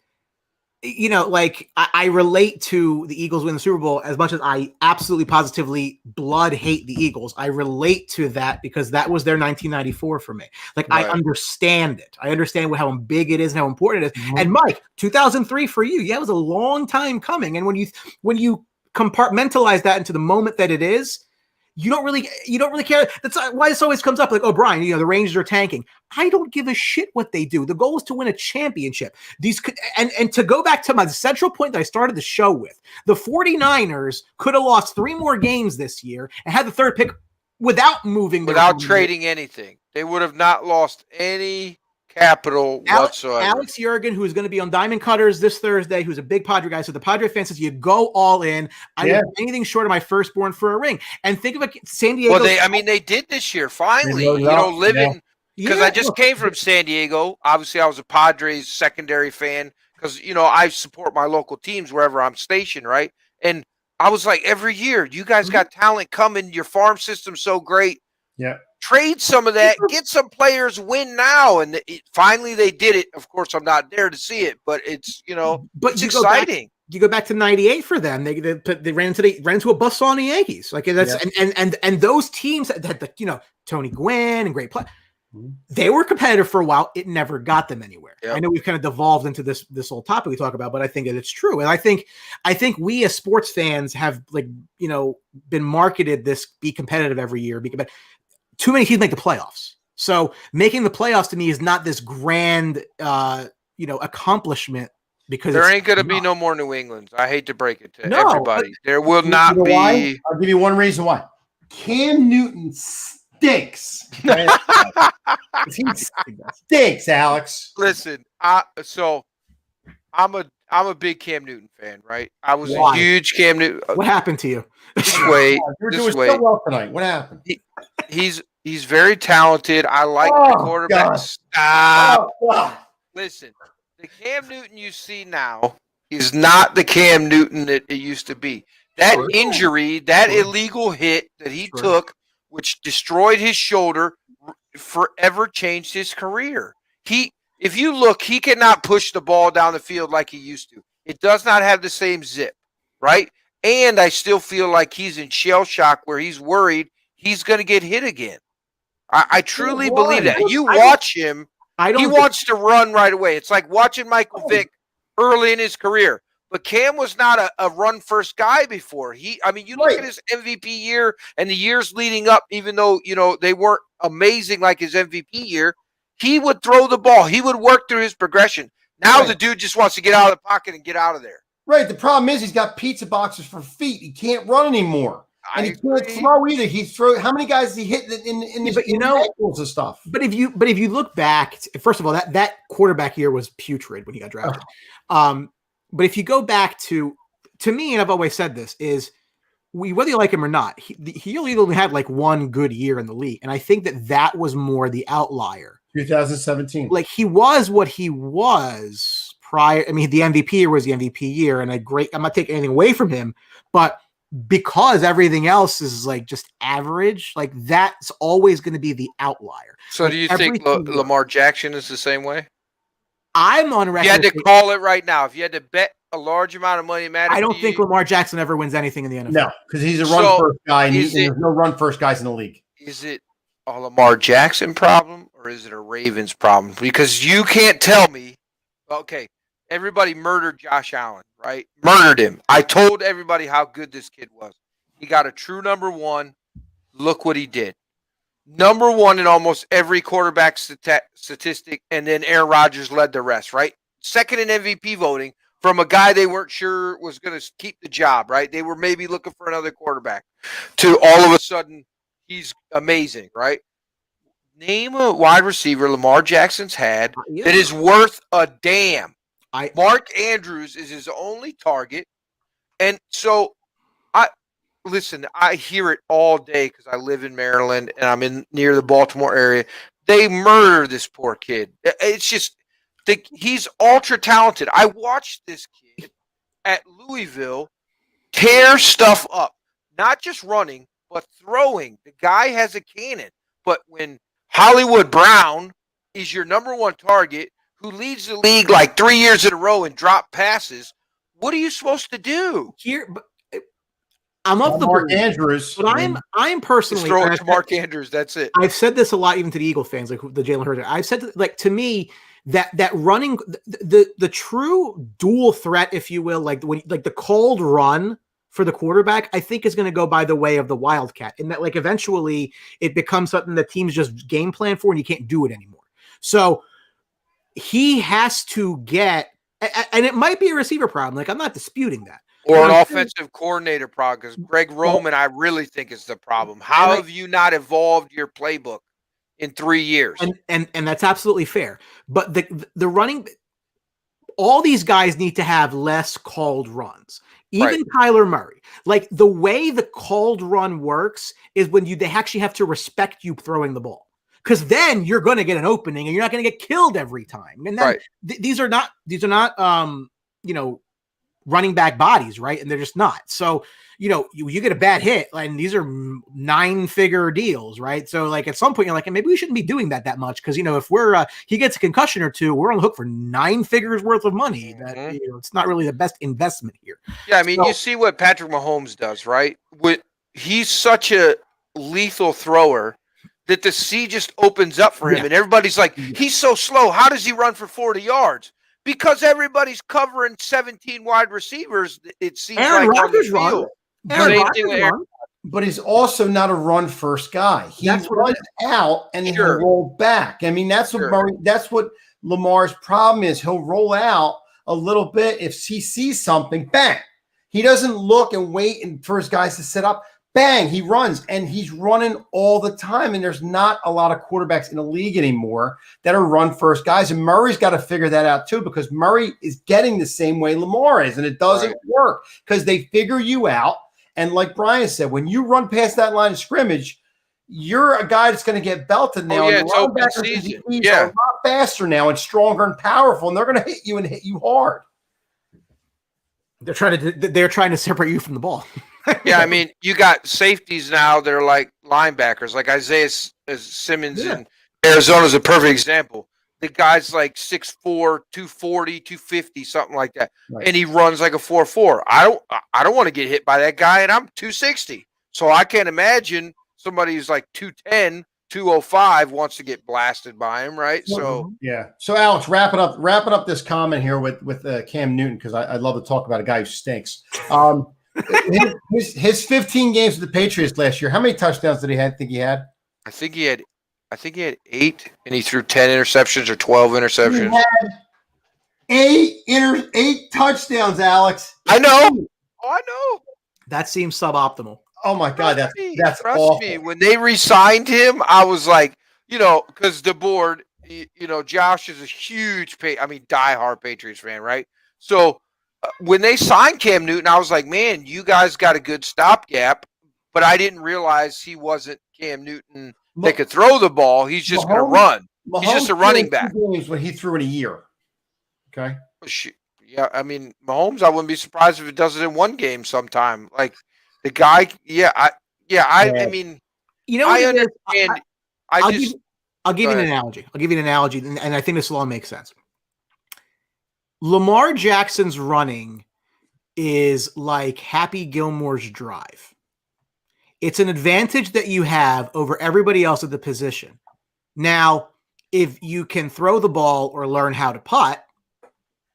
I relate to the Eagles winning the Super Bowl as much as I absolutely positively blood hate the Eagles. I relate to that because that was their 1994 for me. Like, right. I understand it. I understand how big it is and how important it is. Mm-hmm. And Mike, 2003 for you, it was a long time coming. And when you compartmentalize that into the moment that it is, you don't really care. That's why this always comes up like, oh, Brian, the Rangers are tanking. I don't give a shit what they do. The goal is to win a championship. And to go back to my central point that I started the show with, the 49ers could have lost 3 more games this year and had the 3rd pick without trading anything. They would have not lost any capital whatsoever. Alex Croghan, who is going to be on Diamond Cutters this Thursday, who's a big Padre guy. So the Padre fan says you go all in. I don't do anything short of my firstborn for a ring. And think of it, San Diego. Well, they did this year finally. Living because I just came from San Diego. Obviously, I was a Padres secondary fan because I support my local teams wherever I'm stationed, right? And I was like, every year, you guys got talent coming. Your farm system's so great. Yeah. Trade some of that, get some players, win now, and finally they did it. Of course, I'm not there to see it, but it's it's exciting. You go back to '98 for them. They ran into a buzzsaw on the Yankees. Like that's and those teams that had Tony Gwynn and great play. They were competitive for a while. It never got them anywhere. Yep. I know we've kind of devolved into this whole topic we talk about, but I think that it's true. And I think we as sports fans have been marketed this be competitive every year. Too many teams make the playoffs. So making the playoffs to me is not this grand, accomplishment because there ain't going to be no more New Englands. I hate to break it to everybody. There will not be. Why? I'll give you one reason why. Cam Newton stinks. He stinks, Alex. Listen, I'm a big Cam Newton fan, right? I was a huge Cam Newton. What happened to you? Just wait. You're doing so well tonight. What happened? He's very talented. I like the quarterback. God. Stop. Listen, the Cam Newton you see now is not the Cam Newton that it used to be. That injury, that illegal hit that he took, which destroyed his shoulder, forever changed his career. If you look, he cannot push the ball down the field like he used to. It does not have the same zip, right? And I still feel like he's in shell shock where he's worried he's going to get hit again. I truly believe that. You watch him, he wants to run right away. It's like watching Michael Vick early in his career. But Cam was not a run-first guy before. You look at his MVP year and the years leading up, even though, they weren't amazing like his MVP year, he would throw the ball. He would work through his progression. Now the dude just wants to get out of the pocket and get out of there. Right. The problem is he's got pizza boxes for feet. He can't run anymore. And he can't throw either. How many guys is he hitting in his ankles and stuff? But if you look back, first of all, that quarterback year was putrid when he got drafted. But if you go back to me, and I've always said this, is whether you like him or not, he only had like one good year in the league, and I think that was more the outlier. 2017, like he was what he was prior. I mean, the MVP year was the MVP year, and I'm not taking anything away from him, but because everything else is like just average, like that's always going to be the outlier. So like do you think Lamar Jackson is the same way? I'm on record. You had to call it right now. If you had to bet a large amount of money, I don't think Lamar Jackson ever wins anything in the NFL. No, because he's a run-first guy, and there's no run-first guys in the league. Is it a Lamar Jackson problem, or is it a Ravens problem? Because you can't tell me, okay, everybody murdered Josh Allen, right? Murdered him. I told everybody how good this kid was. He got a true number one. Look what he did. Number one in almost every quarterback statistic, and then Aaron Rodgers led the rest, right? Second in MVP voting from a guy they weren't sure was going to keep the job, right? They were maybe looking for another quarterback, to all of a sudden he's amazing, right? Name a wide receiver Lamar Jackson's had that is worth a damn. Mark Andrews is his only target. And so I hear it all day because I live in Maryland and I'm near the Baltimore area. They murder this poor kid. It's just he's ultra talented. I watched this kid at Louisville tear stuff up, not just running, but throwing. The guy has a cannon. But when Hollywood Brown is your number one target, who leads the league like 3 years in a row and drop passes, what are you supposed to do? I'm of the Mark Andrews, but I'm personally just throw it to Mark Andrews. That's it. I've said this a lot, even to the Eagle fans, like the Jalen Hurts. I've said like to me that running the true dual threat, if you will, like the cold run for the quarterback, I think is going to go by the way of the Wildcat, in that like eventually it becomes something that teams just game plan for, and you can't do it anymore. So he has to get, and it might be a receiver problem. Like I'm not disputing that. Or an offensive coordinator problem, because Greg Roman, I really think, is the problem. How have you not evolved your playbook in 3 years? And that's absolutely fair. But the running, all these guys need to have less called runs. Even Kyler Murray. Like the way the called run works is when they actually have to respect you throwing the ball. Because then you're going to get an opening and you're not going to get killed every time. And then these are not running back bodies, right? And they're just not. So, you get a bad hit, and these are 9-figure deals, right? So, like at some point, you're like, maybe we shouldn't be doing that much, because if he gets a concussion or two, we're on the hook for 9 figures worth of money. That it's not really the best investment here. Yeah, I mean, you see what Patrick Mahomes does, right? He's such a lethal thrower that the sea just opens up for him, and everybody's like, he's so slow. How does he run for 40 yards? Because everybody's covering 17 wide receivers, it seems Aaron like Rodgers on the field. But he's also not a run-first guy. He runs out and he'll roll back. I mean, that's what Lamar's problem is. He'll roll out a little bit. If he sees something, bang. He doesn't look and wait for his guys to set up. Bang, he runs, and he's running all the time. And there's not a lot of quarterbacks in the league anymore that are run-first guys. And Murray's got to figure that out too, because Murray is getting the same way Lamar is, and it doesn't work because they figure you out. And like Brian said, when you run past that line of scrimmage, you're a guy that's going to get belted now. It's open season. Are a lot faster now and stronger and powerful, and they're going to hit you and hit you hard. They're trying to separate you from the ball. Yeah, I mean, you got safeties now that are like linebackers, like Isaiah Simmons in Arizona is a perfect example. The guy's like 6'4", 240, 250, something like that, and he runs like a 4.4. I don't want to get hit by that guy, and I'm 260, so I can't imagine somebody who's like 210, 205 wants to get blasted by him, right? So So Alex, wrapping up this comment here with Cam Newton, because I'd love to talk about a guy who stinks. His 15 games with the Patriots last year, how many touchdowns did he think he had? I think he had 8, and he threw 10 interceptions or 12 interceptions. He had 8 touchdowns, Alex. I know. That seems suboptimal. Oh my God, that's trust awful. me. When they re-signed him, I was like, because the board, Josh is a huge diehard Patriots fan, right? So when they signed Cam Newton, I was like, man, you guys got a good stopgap. But I didn't realize he wasn't Cam Newton that could throw the ball. He's just going to run. He's just a running back. Games when he threw in a year. Okay. Yeah, I mean, Mahomes, I wouldn't be surprised if it does it in one game sometime. Like the guy, I mean, you know, I understand. I'll give you an analogy. And I think this will all make sense. Lamar Jackson's running is like Happy Gilmore's drive. It's an advantage that you have over everybody else at the position. Now, if you can throw the ball or learn how to putt,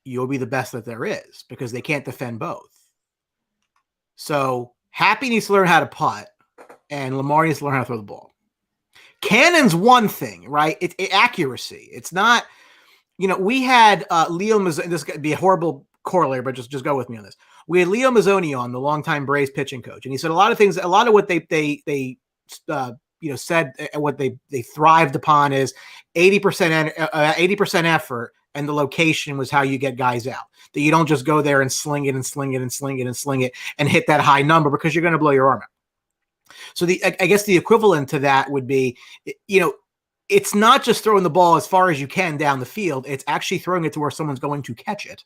you'll be the best that there is because they can't defend both. So Happy needs to learn how to putt and Lamar needs to learn how to throw the ball. Cannon's one thing, right? It's accuracy. It's not, we had Leo Mazzoni. This could be a horrible corollary, but just go with me on this. We had Leo Mazzoni on, the longtime Braves pitching coach, and he said a lot of things. A lot of what they said, what they thrived upon is 80% effort, and the location was how you get guys out. That you don't just go there and sling it and hit that high number because you're going to blow your arm out. So I guess the equivalent to that would be, it's not just throwing the ball as far as you can down the field. It's actually throwing it to where someone's going to catch it,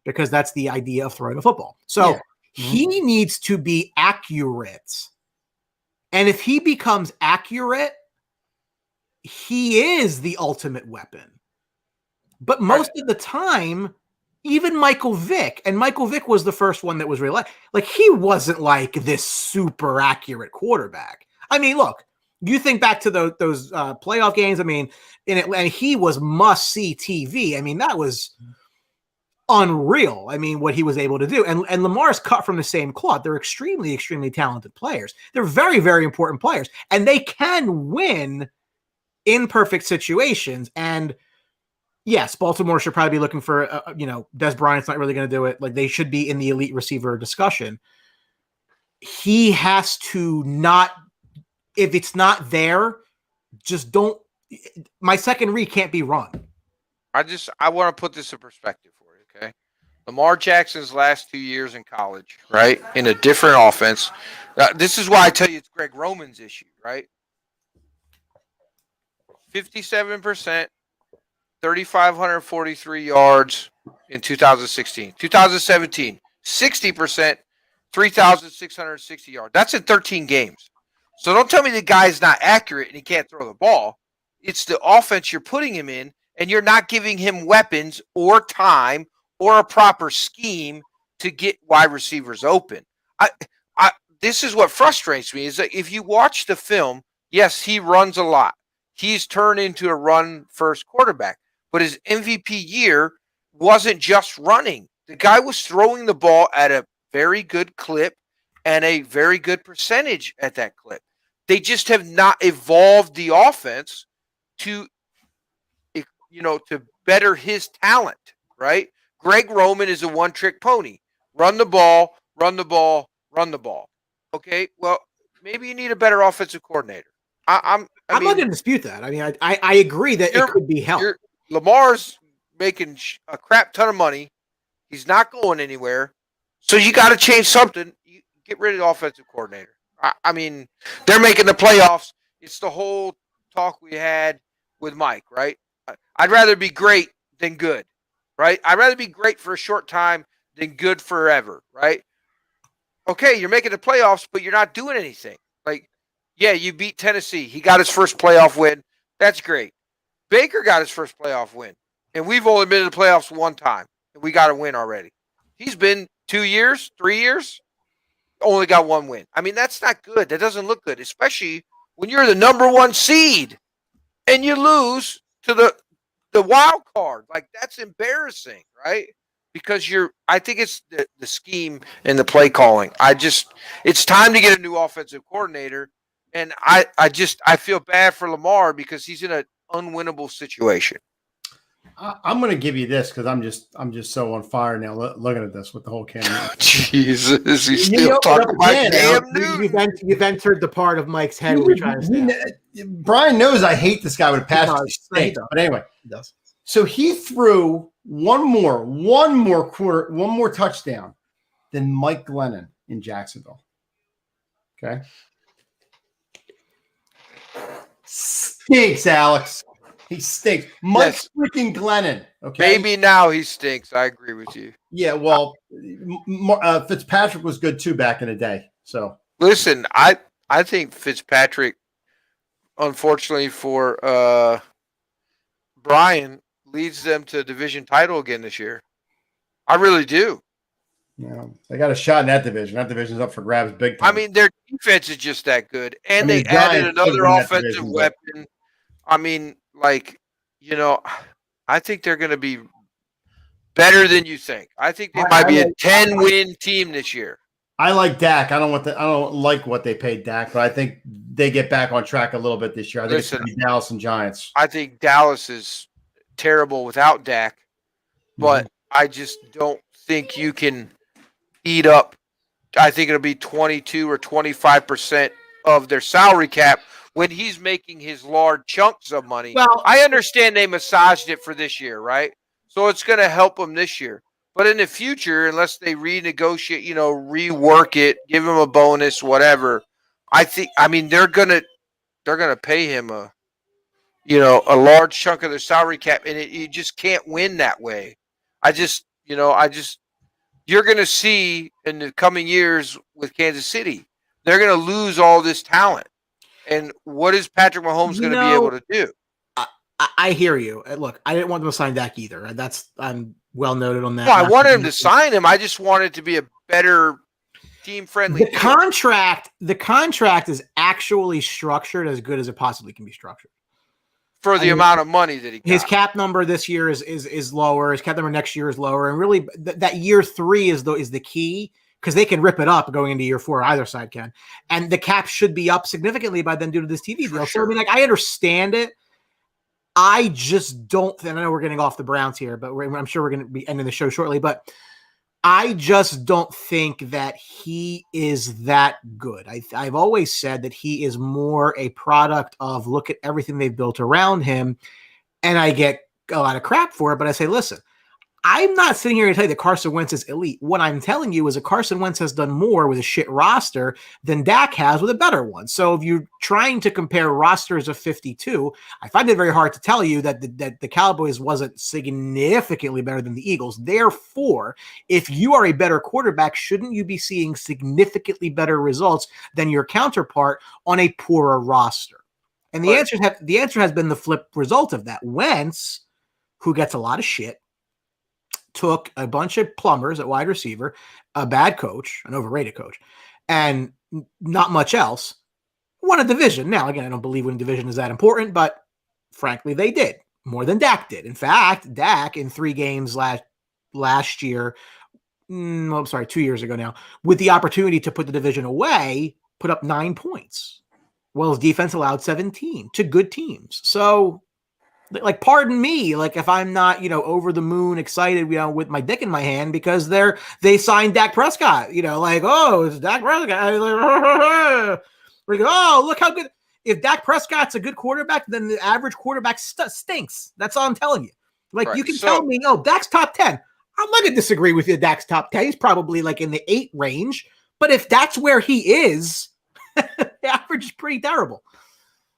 because that's the idea of throwing a football. So he needs to be accurate. And if he becomes accurate, he is the ultimate weapon. But most of the time, even Michael Vick, and Michael Vick was the first one that was real. Like, he wasn't like this super accurate quarterback. I mean, look, you think back to those playoff games. I mean, and he was must-see TV. I mean, that was unreal. I mean, what he was able to do. And Lamar's cut from the same cloth. They're extremely, extremely talented players. They're very, very important players. And they can win in perfect situations. And yes, Baltimore should probably be looking for, Des Bryant's not really going to do it. Like, they should be in the elite receiver discussion. He has to not, if it's not there, just don't, my second read can't be run. I want to put this in perspective for you, okay? Lamar Jackson's last 2 years in college, right, in a different offense. This is why I tell you it's Greg Roman's issue, right? 57%, 3,543 yards in 2016. 2017, 60%, 3,660 yards. That's in 13 games. So don't tell me the guy's not accurate and he can't throw the ball. It's the offense you're putting him in, and you're not giving him weapons or time or a proper scheme to get wide receivers open. This is what frustrates me, is that if you watch the film, yes, he runs a lot. He's turned into a run-first quarterback. But his MVP year wasn't just running. The guy was throwing the ball at a very good clip and a very good percentage at that clip. They just have not evolved the offense to better his talent, right? Greg Roman is a one-trick pony. Run the ball, run the ball, run the ball. Okay, well, maybe you need a better offensive coordinator. I'm not going to dispute that. I mean, I agree that it could be helped. Lamar's making a crap ton of money. He's not going anywhere. So you got to change something. You get rid of the offensive coordinator. I mean, they're making the playoffs. It's the whole talk we had with Mike, right? I'd rather be great than good, right? I'd rather be great for a short time than good forever, right? Okay, you're making the playoffs, but you're not doing anything. Like, yeah, you beat Tennessee. He got his first playoff win. That's great. Baker got his first playoff win, and we've only been in the playoffs one time, and we got a win already. He's been 2 years, 3 years, only got one win. I mean, that's not good. That doesn't look good, especially when you're the number one seed and you lose to the wild card. Like, that's embarrassing, right? Because I think it's the scheme and the play calling. It's time to get a new offensive coordinator, and I feel bad for Lamar because he's in an unwinnable situation. I'm going to give you this because I'm just so on fire now looking at this with the whole camera. Jesus, he's still talking about Cam Newton. You've entered the part of Mike's head we're trying to say. Brian knows I hate this guy with a passion. But anyway, he does. So he threw one more touchdown than Mike Glennon in Jacksonville. Okay. Stinks, Alex. He stinks. Mike freaking Glennon. Okay. Maybe now he stinks. I agree with you. Yeah. Well, Fitzpatrick was good too back in the day. So listen, I think Fitzpatrick, unfortunately for Brian, leads them to a division title again this year. I really do. Yeah, they got a shot in that division. That division's up for grabs big time. I mean, their defense is just that good. And they added another offensive weapon. I mean, like, you know, I think they're going to be better than you think. I think they might be a 10-win team this year. I like Dak. I don't like what they paid Dak, but I think they get back on track a little bit this year. I think it's going to be Dallas and Giants. I think Dallas is terrible without Dak, but I just don't think you can eat up. I think it'll be 22 or 25% of their salary cap when he's making his large chunks of money. Well, I understand they massaged it for this year, right? So it's going to help them this year. But in the future, unless they renegotiate, you know, rework it, give him a bonus, whatever, they're gonna pay him a large chunk of their salary cap, and you just can't win that way. You're going to see in the coming years with Kansas City, they're going to lose all this talent. And what is Patrick Mahomes going to be able to do? I hear you. Look, I didn't want them to sign Dak either. I'm well noted on that. No, I wanted him to sign him. I just wanted it to be a better team-friendly deal. The contract is actually structured as good as it possibly can be structured. For the amount of money that he got. His cap number this year is lower. His cap number next year is lower. And really, that year 3 is the key, because they can rip it up going into year 4. Either side can. And the cap should be up significantly by then due to this TV deal. Sure. So, I mean, like, I understand it. I just don't – I know we're getting off the Browns here, but I'm sure we're going to be ending the show shortly. But I just don't think that he is that good. I've always said that he is more a product of look at everything they've built around him, and I get a lot of crap for it. But I say, listen, I'm not sitting here to tell you that Carson Wentz is elite. What I'm telling you is that Carson Wentz has done more with a shit roster than Dak has with a better one. So if you're trying to compare rosters of 52, I find it very hard to tell you that the Cowboys wasn't significantly better than the Eagles. Therefore, if you are a better quarterback, shouldn't you be seeing significantly better results than your counterpart on a poorer roster? And the answer has been the flip result of that. Wentz, who gets a lot of shit, took a bunch of plumbers at wide receiver, a bad coach, an overrated coach, and not much else, won a division. Now, again, I don't believe winning division is that important, but frankly, they did more than Dak did. In fact, Dak in 3 games last year, 2 years ago now, with the opportunity to put the division away, put up 9 points. Well, his defense allowed 17 to good teams. So, like, pardon me, like, if I'm not, over the moon excited, with my dick in my hand because they signed Dak Prescott, it's Dak Prescott. We go, oh, look how good. If Dak Prescott's a good quarterback, then the average quarterback stinks. That's all I'm telling you. Like, right. You can tell me, Dak's top 10. I'm not going to disagree with you. Dak's top 10. He's probably like in the 8 range. But if that's where he is, the average is pretty terrible.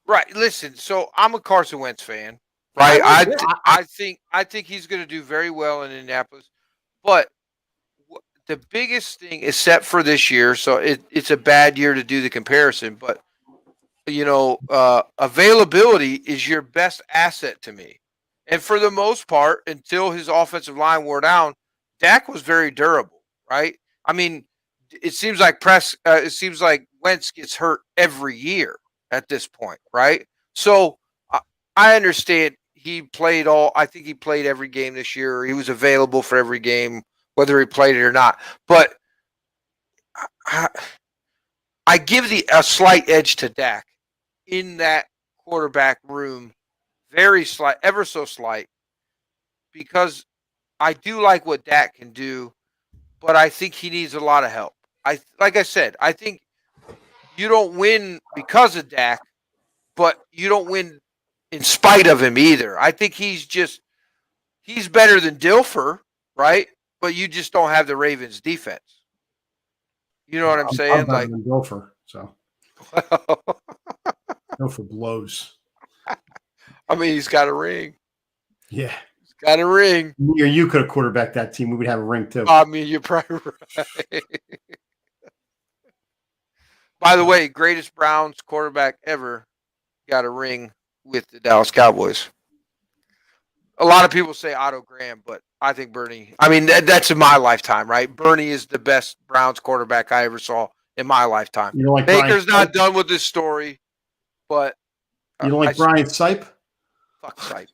Right. Listen, so I'm a Carson Wentz fan. Right, I think he's going to do very well in Indianapolis, but the biggest thing, except for this year, so it's a bad year to do the comparison, but availability is your best asset to me, and for the most part, until his offensive line wore down, Dak was very durable. Right, I mean, it seems like Wentz gets hurt every year at this point, right? So I understand. I think he played every game this year. He was available for every game, whether he played it or not. But I give a slight edge to Dak in that quarterback room, very slight, ever so slight, because I do like what Dak can do, but I think he needs a lot of help. Like I said, I think you don't win because of Dak, but you don't win in spite of him either. I think he's he's better than Dilfer, right? But you just don't have the Ravens defense. You know what I'm saying? I'm better than Dilfer, so Dilfer blows. I mean, he's got a ring. Yeah. He's got a ring. Me or you could have quarterbacked that team. We would have a ring too. I mean, you're probably right. By the way, greatest Browns quarterback ever got a ring with the Dallas Cowboys. A lot of people say Otto Graham, but I think Bernie. I mean, that's in my lifetime, right? Bernie is the best Browns quarterback I ever saw in my lifetime. You don't like Baker's Brian not done with this story, but you don't like Brian Sipe? Fuck Sipe.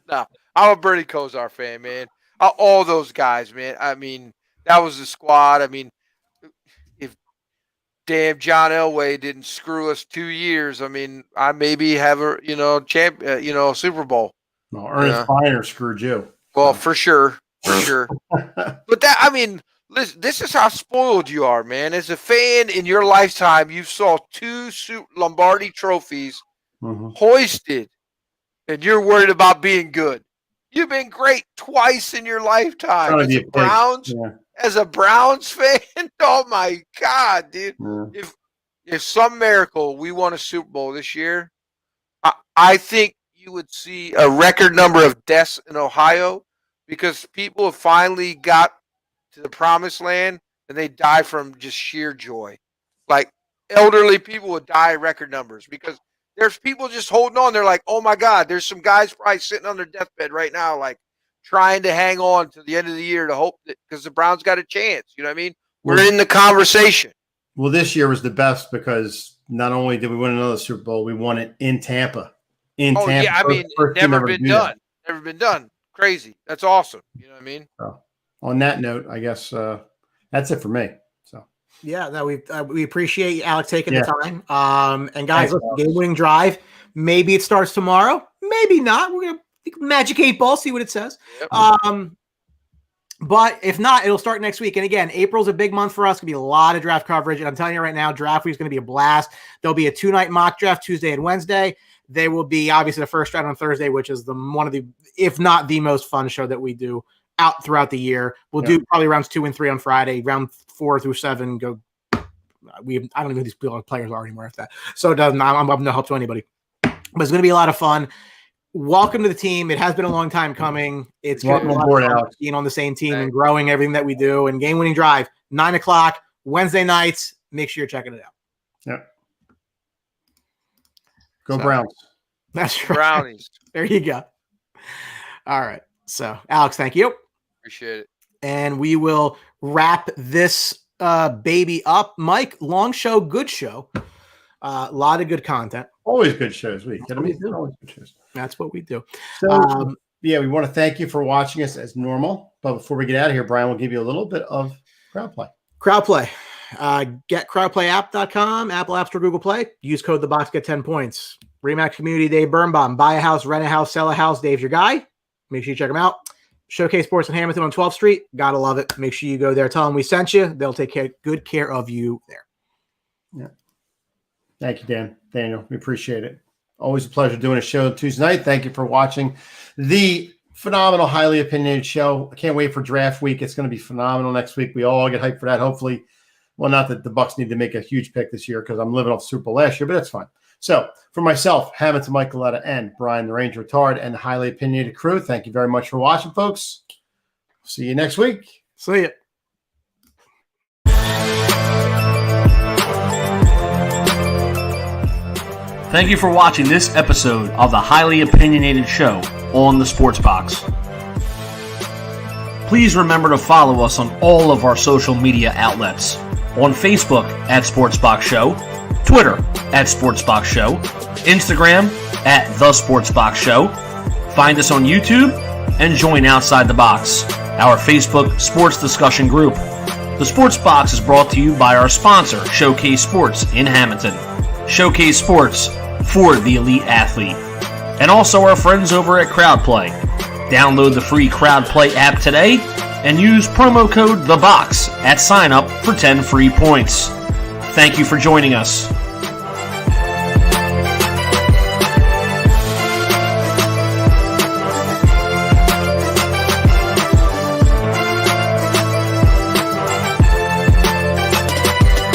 No, I'm a Bernie Kosar fan, man. All those guys, man. I mean, that was the squad. I mean, if damn John Elway didn't screw us 2 years, I mean, I maybe have a Super Bowl. No, Ernest Biner screwed you. Well, for sure. But that, I mean, listen, this is how spoiled you are, man. As a fan in your lifetime, you saw 2 Lombardi trophies hoisted, and you're worried about being good. You've been great twice in your lifetime as a Browns fan. Oh my God, dude! Yeah. If some miracle we won a Super Bowl this year, I think you would see a record number of deaths in Ohio because people have finally got to the promised land and they die from just sheer joy. Like elderly people would die record numbers because there's people just holding on. They're like, oh my God, there's some guys probably sitting on their deathbed right now, like trying to hang on to the end of the year to hope that because the Browns got a chance. You know what I mean? We're in the conversation. Well, this year was the best because not only did we win another Super Bowl, we won it in Tampa. Tampa. Yeah, I mean, never been done. Never been done. Crazy. That's awesome. You know what I mean? So, on that note, I guess that's it for me. So yeah, no, we appreciate Alex taking the time. And guys, game-winning drive. Maybe it starts tomorrow. Maybe not. We're gonna Magic 8 Ball, see what it says. Yep. But if not, it'll start next week. And again, April's a big month for us. It's going to be a lot of draft coverage. And I'm telling you right now, draft week is going to be a blast. There'll be a 2-night mock draft Tuesday and Wednesday. There will be obviously the first round on Thursday, which is one of the, if not the most fun show that we do out throughout the year. We'll do probably rounds 2 and 3 on Friday, round 4 through 7 go. I don't even know who these players are anymore after that. So it doesn't, I'm no help to anybody, but it's going to be a lot of fun. Welcome to the team. It has been a long time coming. It's welcome aboard, Alex. Being on the same team and growing everything that we do. And game winning drive 9:00 Wednesday nights. Make sure you're checking it out. Yep. Go Browns. That's right. Brownies. There you go. All right. So, Alex, thank you. Appreciate it. And we will wrap this baby up. Mike, long show, good show. A lot of good content. Always good shows. Always good shows. That's what we do. So, we want to thank you for watching us as normal. But before we get out of here, Brian will give you a little bit of CrowdPlay. CrowdPlay. Get crowdplayapp.com, Apple App Store, Google Play. Use code The Box, get 10 points. ReMax Community, Dave Birnbaum. Buy a house, rent a house, sell a house. Dave's your guy. Make sure you check him out. Showcase Sports in Hamilton on 12th Street. Gotta love it. Make sure you go there. Tell them we sent you. They'll take good care of you there. Yeah. Thank you, Daniel. We appreciate it. Always a pleasure doing a show Tuesday night. Thank you for watching the phenomenal, highly opinionated show. I can't wait for draft week. It's going to be phenomenal next week. We all get hyped for that. Hopefully, well, not that the Bucs need to make a huge pick this year because I'm living off Super Bowl last year, but that's fine. So for myself, Hamilton, Mike Galletta, and Brian the Ranger Attard, and the highly opinionated crew, thank you very much for watching, folks. See you next week. See ya. Thank you for watching this episode of the Highly Opinionated Show on the Sports Box. Please remember to follow us on all of our social media outlets. On Facebook at SportsBox Show, Twitter at SportsBox Show, Instagram at The SportsBox Show. Find us on YouTube and join Outside the Box, our Facebook sports discussion group. The Sports Box is brought to you by our sponsor, Showcase Sports in Hamilton. Showcase Sports for the elite athlete. And also our friends over at CrowdPlay. Download the free CrowdPlay app today and use promo code THEBOX at sign up for 10 free points. Thank you for joining us.